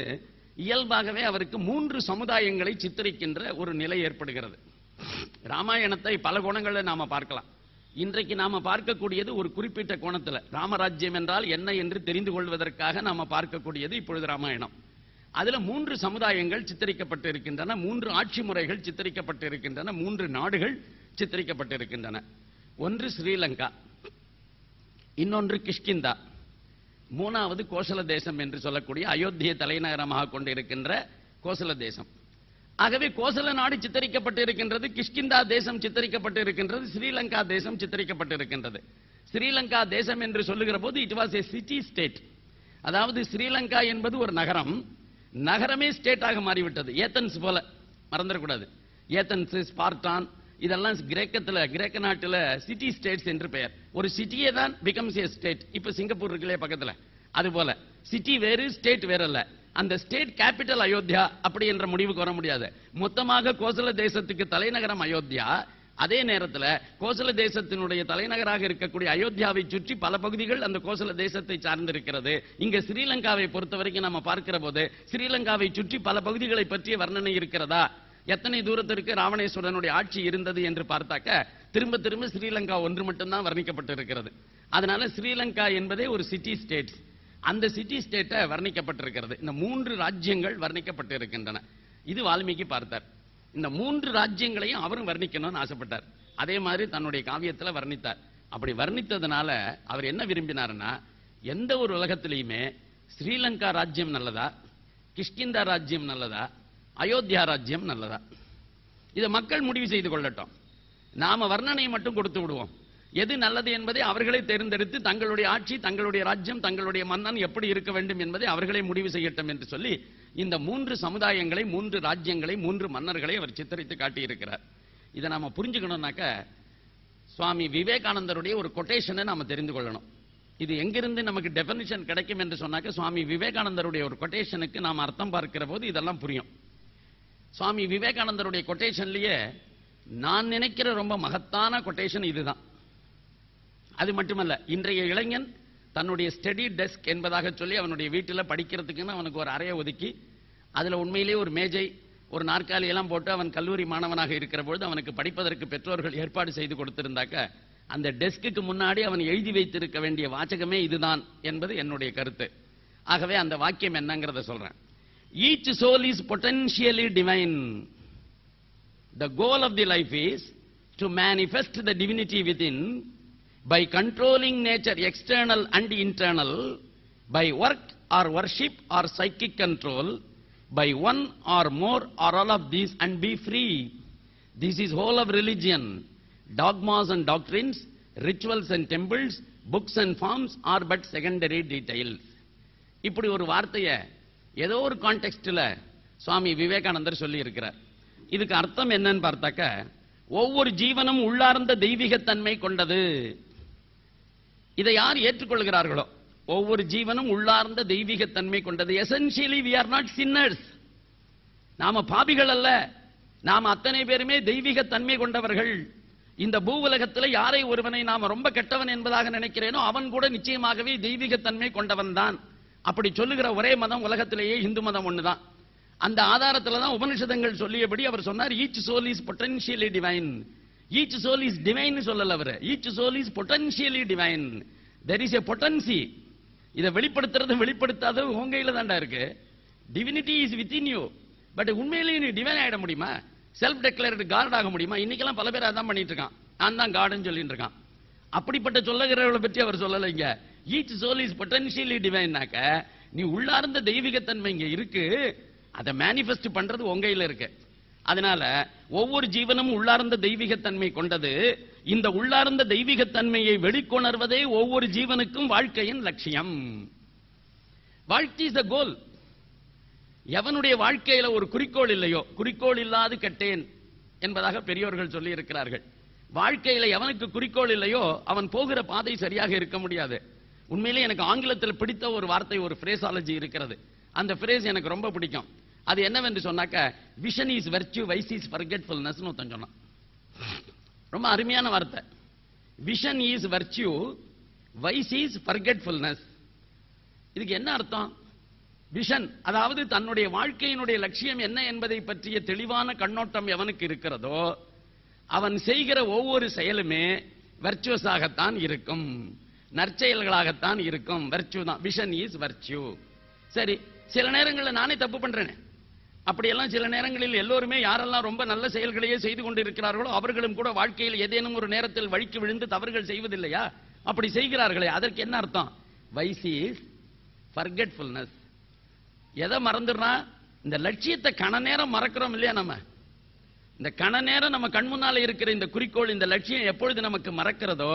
இயல்பாகவே அவருக்கு 3 சமுதாயங்களை சித்தரிக்கின்ற ஒரு நிலை ஏற்படுகிறது. ராமாயணத்தை பல கோணங்களில் நாம பார்க்கலாம். இன்றைக்கு நாம பார்க்கக்கூடியது ஒரு குறிப்பிட்ட கோணத்தில், ராமராஜ்யம் என்றால் என்ன என்று தெரிந்து கொள்வதற்காக நாம பார்க்கக்கூடியது இப்பொழுது ராமாயணம். அதுல 3 சமுதாயங்கள் சித்தரிக்கப்பட்டு இருக்கின்றன, 3 ஆட்சி முறைகள் சித்தரிக்கப்பட்டு இருக்கின்றன, 3 நாடுகள் சித்தரிக்கப்பட்டு இருக்கின்றன. ஒன்று ஸ்ரீலங்கா, இன்னொன்று கிஷ்கிந்தா, மூணாவது கோசல தேசம் என்று சொல்லக்கூடிய அயோத்தியை தலைநகரமாக கொண்டிருக்கின்ற கோசல தேசம். ஆகவே கோசல நாடு சித்தரிக்கப்பட்டு இருக்கின்றது, கிஷ்கிந்தா தேசம் சித்தரிக்கப்பட்டு இருக்கின்றது, ஸ்ரீலங்கா தேசம் சித்தரிக்கப்பட்டு இருக்கின்றது. ஸ்ரீலங்கா தேசம் என்று சொல்லுகிற போது it was a city state. அதாவது ஸ்ரீலங்கா என்பது ஒரு நகரம், நகரமே ஸ்டேட்டாக மாறிவிட்டது. ஏத்தன்ஸ் போல மறந்துடக்கூடாது. ஏத்தன்ஸ், ஸ்பார்டான் இதெல்லாம் கிரேக்க நாட்டில் சிட்டி ஸ்டேட்ஸ் என்று பெயர். ஒரு சிட்டியே தான் பிகம்ஸ் ஏ ஸ்டேட். இப்ப சிங்கப்பூர் இருக்குல்ல பக்கத்துல, அது போல சிட்டி வேறு ஸ்டேட் வேற அல்ல. அந்த ஸ்டேட் கேபிட்டல் அயோத்தியா அப்படி என்ற முடிவுக்கு வர முடியாது. மொத்தமாக கோசல தேசத்துக்கு தலைநகரம் அயோத்தியா. அதே நேரத்தில் கோசல தேசத்தினுடைய தலைநகராக இருக்கக்கூடிய அயோத்தியாவை சுற்றி பல பகுதிகள் அந்த கோசல தேசத்தை சார்ந்திருக்கிறது. இங்க ஸ்ரீலங்காவை பொறுத்தவரைக்கும் நம்ம பார்க்கிற போது ஸ்ரீலங்காவை சுற்றி பல பகுதிகளை பற்றிய வர்ணனை இருக்கிறதா, எத்தனை தூரத்திற்கு ராவணேஸ்வரனுடைய ஆட்சி இருந்தது என்று பார்த்தாக்க திரும்ப திரும்ப ஸ்ரீலங்கா ஒன்று மட்டும்தான் வர்ணிக்கப்பட்டு இருக்கிறது. அதனால ஸ்ரீலங்கா என்பதே ஒரு சிட்டி ஸ்டேட். அந்த சிட்டி ஸ்டேட்டை வர்ணிக்கப்பட்டிருக்கிறது. இந்த 3 ராஜ்யங்கள் வர்ணிக்கப்பட்டு இருக்கின்றன. இது வால்மீகி பார்த்தார். இந்த 3 ராஜ்யங்களையும் அவரும் வர்ணிக்கணும்னு ஆசைப்பட்டார். அதே மாதிரி தன்னுடைய காவியத்தில் வர்ணித்தார். அப்படி வர்ணித்ததுனால அவர் என்ன விரும்பினார்னா, எந்த ஒரு உலகத்திலையுமே ஸ்ரீலங்கா ராஜ்யம் நல்லதா, கிஷ்கிந்தா ராஜ்யம் நல்லதா, அயோத்தியா ராஜ்யம் நல்லதா, இதை மக்கள் முடிவு செய்து கொள்ளட்டும். நாம வர்ணனையை மட்டும் கொடுத்து விடுவோம். எது நல்லது என்பதை அவர்களே தேர்ந்தெடுத்து தங்களுடைய ஆட்சி, தங்களுடைய ராஜ்யம், தங்களுடைய மன்னன் எப்படி இருக்க வேண்டும் என்பதை அவர்களே முடிவு செய்யட்டும் என்று சொல்லி இந்த 3 சமுதாயங்களை, 3 ராஜ்யங்களை, 3 மன்னர்களை அவர் சித்தரித்து காட்டியிருக்கிறார். இதை நாம புரிஞ்சுக்கணும்னாக்க சுவாமி விவேகானந்தருடைய ஒரு கொட்டேஷனை நாம தெரிந்து கொள்ளணும். இது எங்கிருந்து நமக்கு டெபினிஷன் கிடைக்கும் என்று சொன்னாக்க சுவாமி விவேகானந்தருடைய ஒரு கொட்டேஷனுக்கு நாம் அர்த்தம் பார்க்கிற போது இதெல்லாம் புரியும். சுவாமி விவேகானந்தருடைய கொட்டேஷன்லயே நான் நினைக்கிற ரொம்ப மகத்தான கொட்டேஷன் இதுதான். அது மட்டுமல்ல, இன்றைய இளைஞன் தன்னுடைய ஸ்டடி டெஸ்க் என்பதாக சொல்லி அவனுடைய வீட்டில் படிக்கிறதுக்குன்னு அவனுக்கு ஒரு அறையை ஒதுக்கி அதுல உண்மையிலேயே ஒரு மேஜை, ஒரு நாற்காலி எல்லாம் போட்டு அவன் கல்லூரி மாணவனாக இருக்கிற பொழுது அவனுக்கு படிப்பதற்கு பெற்றோர்கள் ஏற்பாடு செய்து கொடுத்திருந்தாக்க அந்த டெஸ்க்கு முன்னாடி அவன் எழுதி வைத்திருக்க வேண்டிய வாசகமே இதுதான் என்பது என்னுடைய கருத்து. ஆகவே அந்த வாக்கியம் என்னங்கிறத சொல்றேன். Each soul is potentially divine. The goal of the life is to manifest the divinity within by controlling nature, external and internal, by work or worship or psychic control by one or more or all of these and be free. This is whole of religion. Dogmas and doctrines, rituals and temples, books and forms are but secondary details. இப்படி ஒரு வார்த்தையை ஏதோ ஒரு கான்டெக்ஸ்ட்ல சுவாமி விவேகானந்தர் சொல்லி இருக்கிறார். இதுக்கு அர்த்தம் என்னன்னு பார்த்தாக்க, ஒவ்வொரு ஜீவனும் உள்ளார்ந்த தெய்வீகத்தன்மை கொண்டது. இதை யார் ஏற்றுக்கொள்கிறார்களோ, ஒவ்வொரு ஜீவனும் உள்ளார்ந்த தெய்வீகத்தன்மை கொண்டது. Essentially we are not sinners. நாம பாபிகள் அல்ல, நாம் அத்தனை பேருமே தெய்வீகத்தன்மை கொண்டவர்கள். இந்த பூவுலகத்தில் யாரை ஒருவனை நாம் ரொம்ப கெட்டவன் என்பதாக நினைக்கிறேனோ அவன் கூட நிச்சயமாகவே தெய்வீகத்தன்மை கொண்டவன் தான். அப்படி சொல்லுகிற ஒரே மதம் உலகத்திலேயே இந்து மதம் ஒண்ணுதான். அந்த ஆதாரத்தில் தான் உபனிஷதங்கள் சொல்லியபடி அவர் சொன்னார், each soul is potentially divine. Each soul is divine சொல்லல அவர், each soul is potentially divine. There is a potency. இதை வெளிப்படுத்துறது வெளிப்படுத்தாத உங்க கையில தான்டா இருக்கு. Divinity is within you. But உண்மையிலேயே நீ டிவைன் ஆயிட முடியுமா? செல்ஃப் டெக்ளேர்டு காட் ஆக முடியுமா? இன்னைக்கெல்லாம் பல பேர் அதான் பண்ணிட்டு இருக்கான், நான் தான் காடுன்னு சொல்லிட்டு இருக்கான். அப்படிப்பட்ட சொல்லுகிறவர்களை பற்றி அவர் சொல்லலைங்க. ஈச் சோல் இஸ் பொட்டன்ஷியலி டிவைன்னாக்க நீ உள்ளார்ந்த தெய்வீகத்தன்மை இங்க இருக்கு, அதை மேனிஃபெஸ்ட் பண்றது உங்க கையில இருக்கு. அதனால ஒவ்வொரு ஜீவனும் உள்ளார்ந்த தெய்வீகத்தன்மை கொண்டது. இந்த உள்ளார்ந்த தெய்வீகத்தன்மையை வெளிக்கொணர்வதே ஒவ்வொரு ஜீவனுக்கும் வாழ்க்கையின் லட்சியம். வாழ்க்கை இஸ் த கோல். எவனுடைய வாழ்க்கையில ஒரு குறிக்கோள் இல்லையோ, குறிக்கோள் இல்லாது கெட்டேன் என்பதாக பெரியோர்கள் சொல்லி இருக்கிறார்கள். வாழ்க்கையில எவனுக்கு குறிக்கோள் இல்லையோ அவன் போகிற பாதை சரியாக இருக்க முடியாது. உண்மையிலே எனக்கு ஆங்கிலத்தில் பிடித்த ஒரு வார்த்தை, ஒரு பிரேசாலஜி இருக்கிறது. அந்த பிரேஸ் எனக்கு ரொம்ப பிடிக்கும். அது என்னவென்று சொன்னாக்க, vision is virtue, vice is forgetfulness ஒருத்தன் சொன்னான். ரொம்ப அருமையான வார்த்தை. Vision is virtue, vice is forgetfulness. இதுக்கு என்ன அர்த்தம்? விஷன் அதாவது தன்னுடைய வாழ்க்கையினுடைய லட்சியம் என்ன என்பதை பற்றிய தெளிவான கண்ணோட்டம் எவனுக்கு இருக்கிறதோ அவன் செய்கிற ஒவ்வொரு செயலுமே வர்ச்சுவஸாகத்தான் இருக்கும், நற்செயல்களாகத்தான் இருக்கும். வர்ச்சு தான், விஷன் இஸ் வர்ச்சு. சரி, சில நேரங்களில் நானே தப்பு பண்றேன். அப்படியெல்லாம் சில நேரங்களில் எல்லோருமே யாரெல்லாம் ரொம்ப நல்ல செயல்களையே செய்து கொண்டிருக்கிறார்களோ அவர்களும் கூட வாழ்க்கையில் ஏதேனும் ஒரு நேரத்தில் வழிக்கு விழுந்து தவறுகள் செய்வதில்லையா? அப்படி செய்கிறார்களே, அதற்கு என்ன அர்த்தம்? Vice is forgetfulness. எதை மறந்துடுறா? இந்த லட்சியத்தை கண நேரம் மறக்கிறோம் இல்லையா? நம்ம இந்த கண நேரம் நம்ம கண் முன்னால இருக்கிற இந்த குறிக்கோள், இந்த லட்சியம் எப்பொழுது நமக்கு மறக்கிறதோ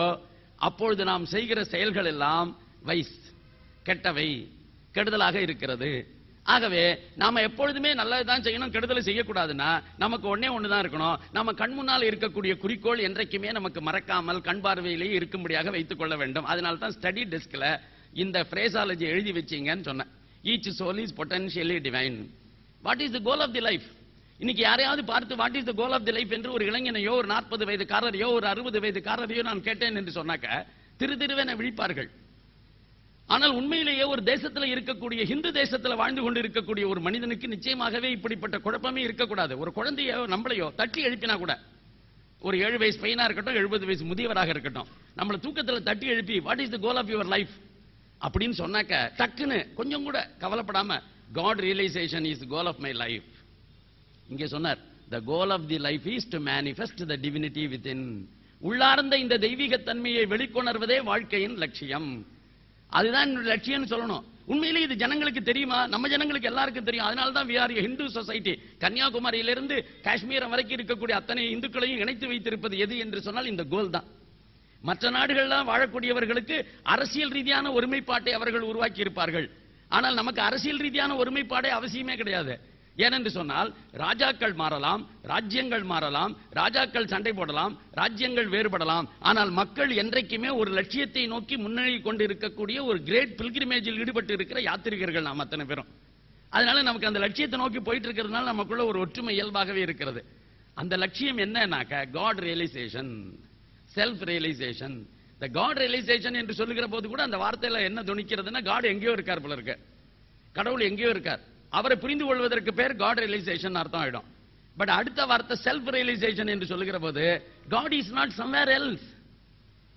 அப்பொழுது நாம் செய்கிற செயல்கள் எல்லாம் வைஸ், கெட்டவை, கெடுதலாக இருக்கிறது. ஆகவே நாம எப்பொழுதுமே நல்லதுதான் செய்யணும், கெடுதலை செய்யக்கூடாதுன்னா நமக்கு ஒண்ணுதான் இருக்கணும். நம்ம கண் முன்னால் இருக்கக்கூடிய குறிக்கோள் என்றைக்குமே நமக்கு மறக்காமல் கண் பார்வையிலேயே இருக்கும்படியாக வைத்துக் கொள்ள வேண்டும். அதனால தான் ஸ்டடி டெஸ்க்ல இந்த பிரேசாலஜி எழுதி வச்சீங்கன்னு சொன்னேன். Each soul is potentially divine. What is the goal of the life? இன்னைக்கு யாரையாவது பார்த்து what is the goal of the life என்று ஒரு இளைஞனையோ, ஒரு 40 வயதுக்காரரையோ, ஒரு 60 வயதுக்காரரையோ நான் கேட்டேன் என்று சொன்னாக்க திருவென விழிப்பார்கள். ஆனால் உண்மையிலேயே ஒரு தேசத்தில் இருக்கக்கூடிய, ஹிந்து தேசத்தில் வாழ்ந்து கொண்டு இருக்கக்கூடிய ஒரு மனிதனுக்கு நிச்சயமாகவே இப்படிப்பட்ட குழப்பமே இருக்கக்கூடாது. ஒரு குழந்தையோ நம்மளையோ தட்டி எழுப்பினா கூட, ஒரு 7 வயசு பையனா இருக்கட்டும், 70 வயசு முதியவராக இருக்கட்டும், நம்மளை தூக்கத்தில் தட்டி எழுப்பி what is the goal of your life அப்படின்னு சொன்னாக்க டக்குன்னு கொஞ்சம் கூட கவலைப்படாம God realization is the goal of my life. இங்கே சொன்னார், the goal of the life is to manifest the divinity within. உள்ளார்ந்த இந்த தெய்வீகத்தன்மையை வெளிக்கொணர்வதே வாழ்க்கையின் லட்சியம். அதுதான் லட்சியம் சொல்லணும். உண்மையிலேயே இது ஜனங்களுக்கு தெரியுமா? நம்ம ஜனங்களுக்கு எல்லாருக்கும் தெரியும். அதனால தான் we are a Hindu society. கன்னியாகுமரியிலிருந்து காஷ்மீரம் வரைக்கும் இருக்கக்கூடிய அத்தனை இந்துக்களையும் இணைத்து வைத்திருப்பது எது என்று சொன்னால் இந்த கோல் தான். மற்ற நாடுகள்லாம் வாழக்கூடியவர்களுக்கு அரசியல் ரீதியான ஒருமைப்பாட்டை அவர்கள் உருவாக்கி இருப்பார்கள். ஆனால் நமக்கு அரசியல் ரீதியான ஒருமைப்பாடே அவசியமே கிடையாது. ஏனென்று சொன்னால் ராஜாக்கள் மாறலாம், ராஜ்யங்கள் மாறலாம், ராஜாக்கள் சண்டை போடலாம், ராஜ்யங்கள் வேறுபடலாம். ஆனால் மக்கள் என்றைக்குமே ஒரு லட்சியத்தை நோக்கி முன்னேறி கொண்டு இருக்கக்கூடிய ஒரு கிரேட் பில்கிரிமேஜில் ஈடுபட்டு இருக்கிற யாத்திரிகர்கள் நாம் அத்தனை பேரும். அதனால நமக்கு அந்த லட்சியத்தை நோக்கி போயிட்டு இருக்கிறதுனால நமக்குள்ள ஒரு ஒற்றுமை இயல்பாகவே இருக்கிறது. அந்த லட்சியம் என்னன்னாக்க காட் ரியலைசேஷன், செல்ஃப் ரியலைசேஷன். இந்த காட் ரியலைசேஷன் என்று சொல்லுகிற போது கூட அந்த வார்த்தையில என்ன துணிக்கிறதுன்னா, காட் எங்கேயோ இருக்கார் போல இருக்கு, கடவுள் எங்கேயோ இருக்கார், அவரை புரிந்து கொள்வதற்கு பேர் காட் ரியலைசேஷன் அர்த்தம் ஆயிடும். பட் அடுத்த வார்த்தை செல்ஃப் ரியலைசேஷன் என்று சொல்லுகிற போது God is not somewhere else.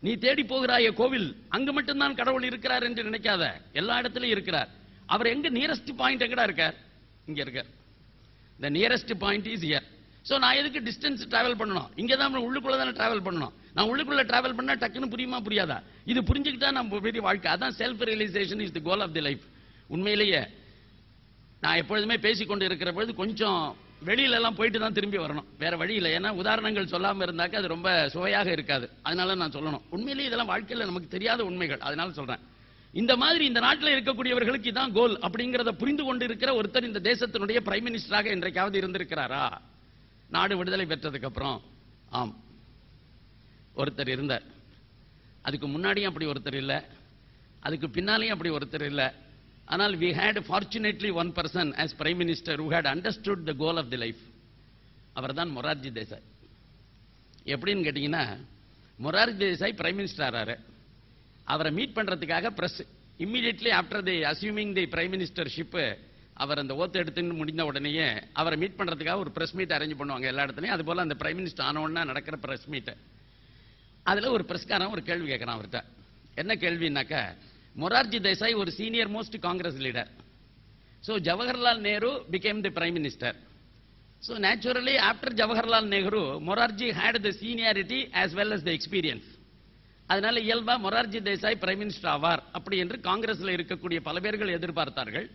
நீ தேடி போகிறாய கோவில், அங்கு மட்டும்தான் கடவுள் இருக்கிறார் என்று நினைக்காத, எல்லா இடத்திலும் இருக்கிறார். அவர் எங்க நியரஸ்ட் பாயிண்ட் எங்கடா இருக்கார்? இங்க இருக்கார். the nearest point is here. So நான் எதுக்கு டிஸ்டன்ஸ் டிராவல் பண்ணணும்? இங்க தான் உள்ளுக்குள்ள தான டிராவல் பண்ணணும். நான் உள்ளுக்குள்ள டிராவல் பண்ணா டக்குன்னு புரியுமா புரியாதா? இது புரிஞ்சுக்கிட்டா நம்ம பெரிய வாழ்க்கை. அதான் self realisation is the goal of the life. உண்மையிலேயே நான் எப்பொழுதுமே பேசிக்கொண்டு இருக்கிற பொழுது கொஞ்சம் வெளியில எல்லாம் போயிட்டு தான் திரும்பி வரணும், வேற வழி இல்லை. ஏன்னா உதாரணங்கள் சொல்லாம இருந்தாக்க அது ரொம்ப சுவையாக இருக்காது. அதனால நான் சொல்லணும். உண்மையிலேயே இதெல்லாம் வாழ்க்கையில நமக்கு தெரியாத உண்மைகள், அதனால சொல்றேன். இந்த மாதிரி இந்த நாட்டில் இருக்கக்கூடியவர்களுக்கு இதான் கோல் அப்படிங்கறத புரிந்து கொண்டு இருக்கிற ஒருத்தர் இந்த தேசத்தினுடைய பிரைம் மினிஸ்டராக இன்றைக்காவது இருந்திருக்கிறாரா? நாடு விடுதலை பெற்றதுக்கு அப்புறம் ஆம், ஒருத்தர் இருந்தார். அதுக்கு முன்னாடியும் அப்படி ஒருத்தர் இல்லை, அதுக்கு பின்னாலேயும் அப்படி ஒருத்தர் இல்லை. ஆனால் we had fortunately one person as prime minister who had understood the goal of the life. அவர்தான் மொரார்ஜி தேசாய். எப்படின்னு கேட்டீங்கன்னா, மொரார்ஜி தேசாய் பிரைம் மினிஸ்டர் ஆறாரு. அவரை மீட் பண்றதுக்காக press immediately after the assuming the prime மினிஸ்டர்ஷிப், அவர் அந்த ஓத்து எடுத்து முடிந்த உடனேயே அவரை மீட் பண்றதுக்காக ஒரு பிரஸ் மீட் அரேஞ்ச் பண்ணுவாங்க எல்லா இடத்துலையும். அது போல அந்த பிரைம் மினிஸ்டர் ஆன உடனே நடக்கிற பிரஸ் மீட், அதுல ஒரு பிரஸ்காரன் ஒரு கேள்வி கேட்கறான் அவர்கிட்ட. என்ன கேள்வினாக்கா, மொரார்ஜி தேசாய் ஒரு senior most Congress leader. So Jawaharlal Nehru became the prime minister. So naturally after Jawaharlal Nehru, Morarji had the seniority as well as the experience. அதனால இயல்பா மொரார்ஜி தேசாய் பிரைம் மினிஸ்டர் ஆவார் அப்படி என்று காங்கிரஸ்ல இருக்கக்கூடிய பல பேர்கள் எதிர்பார்த்தார்கள்.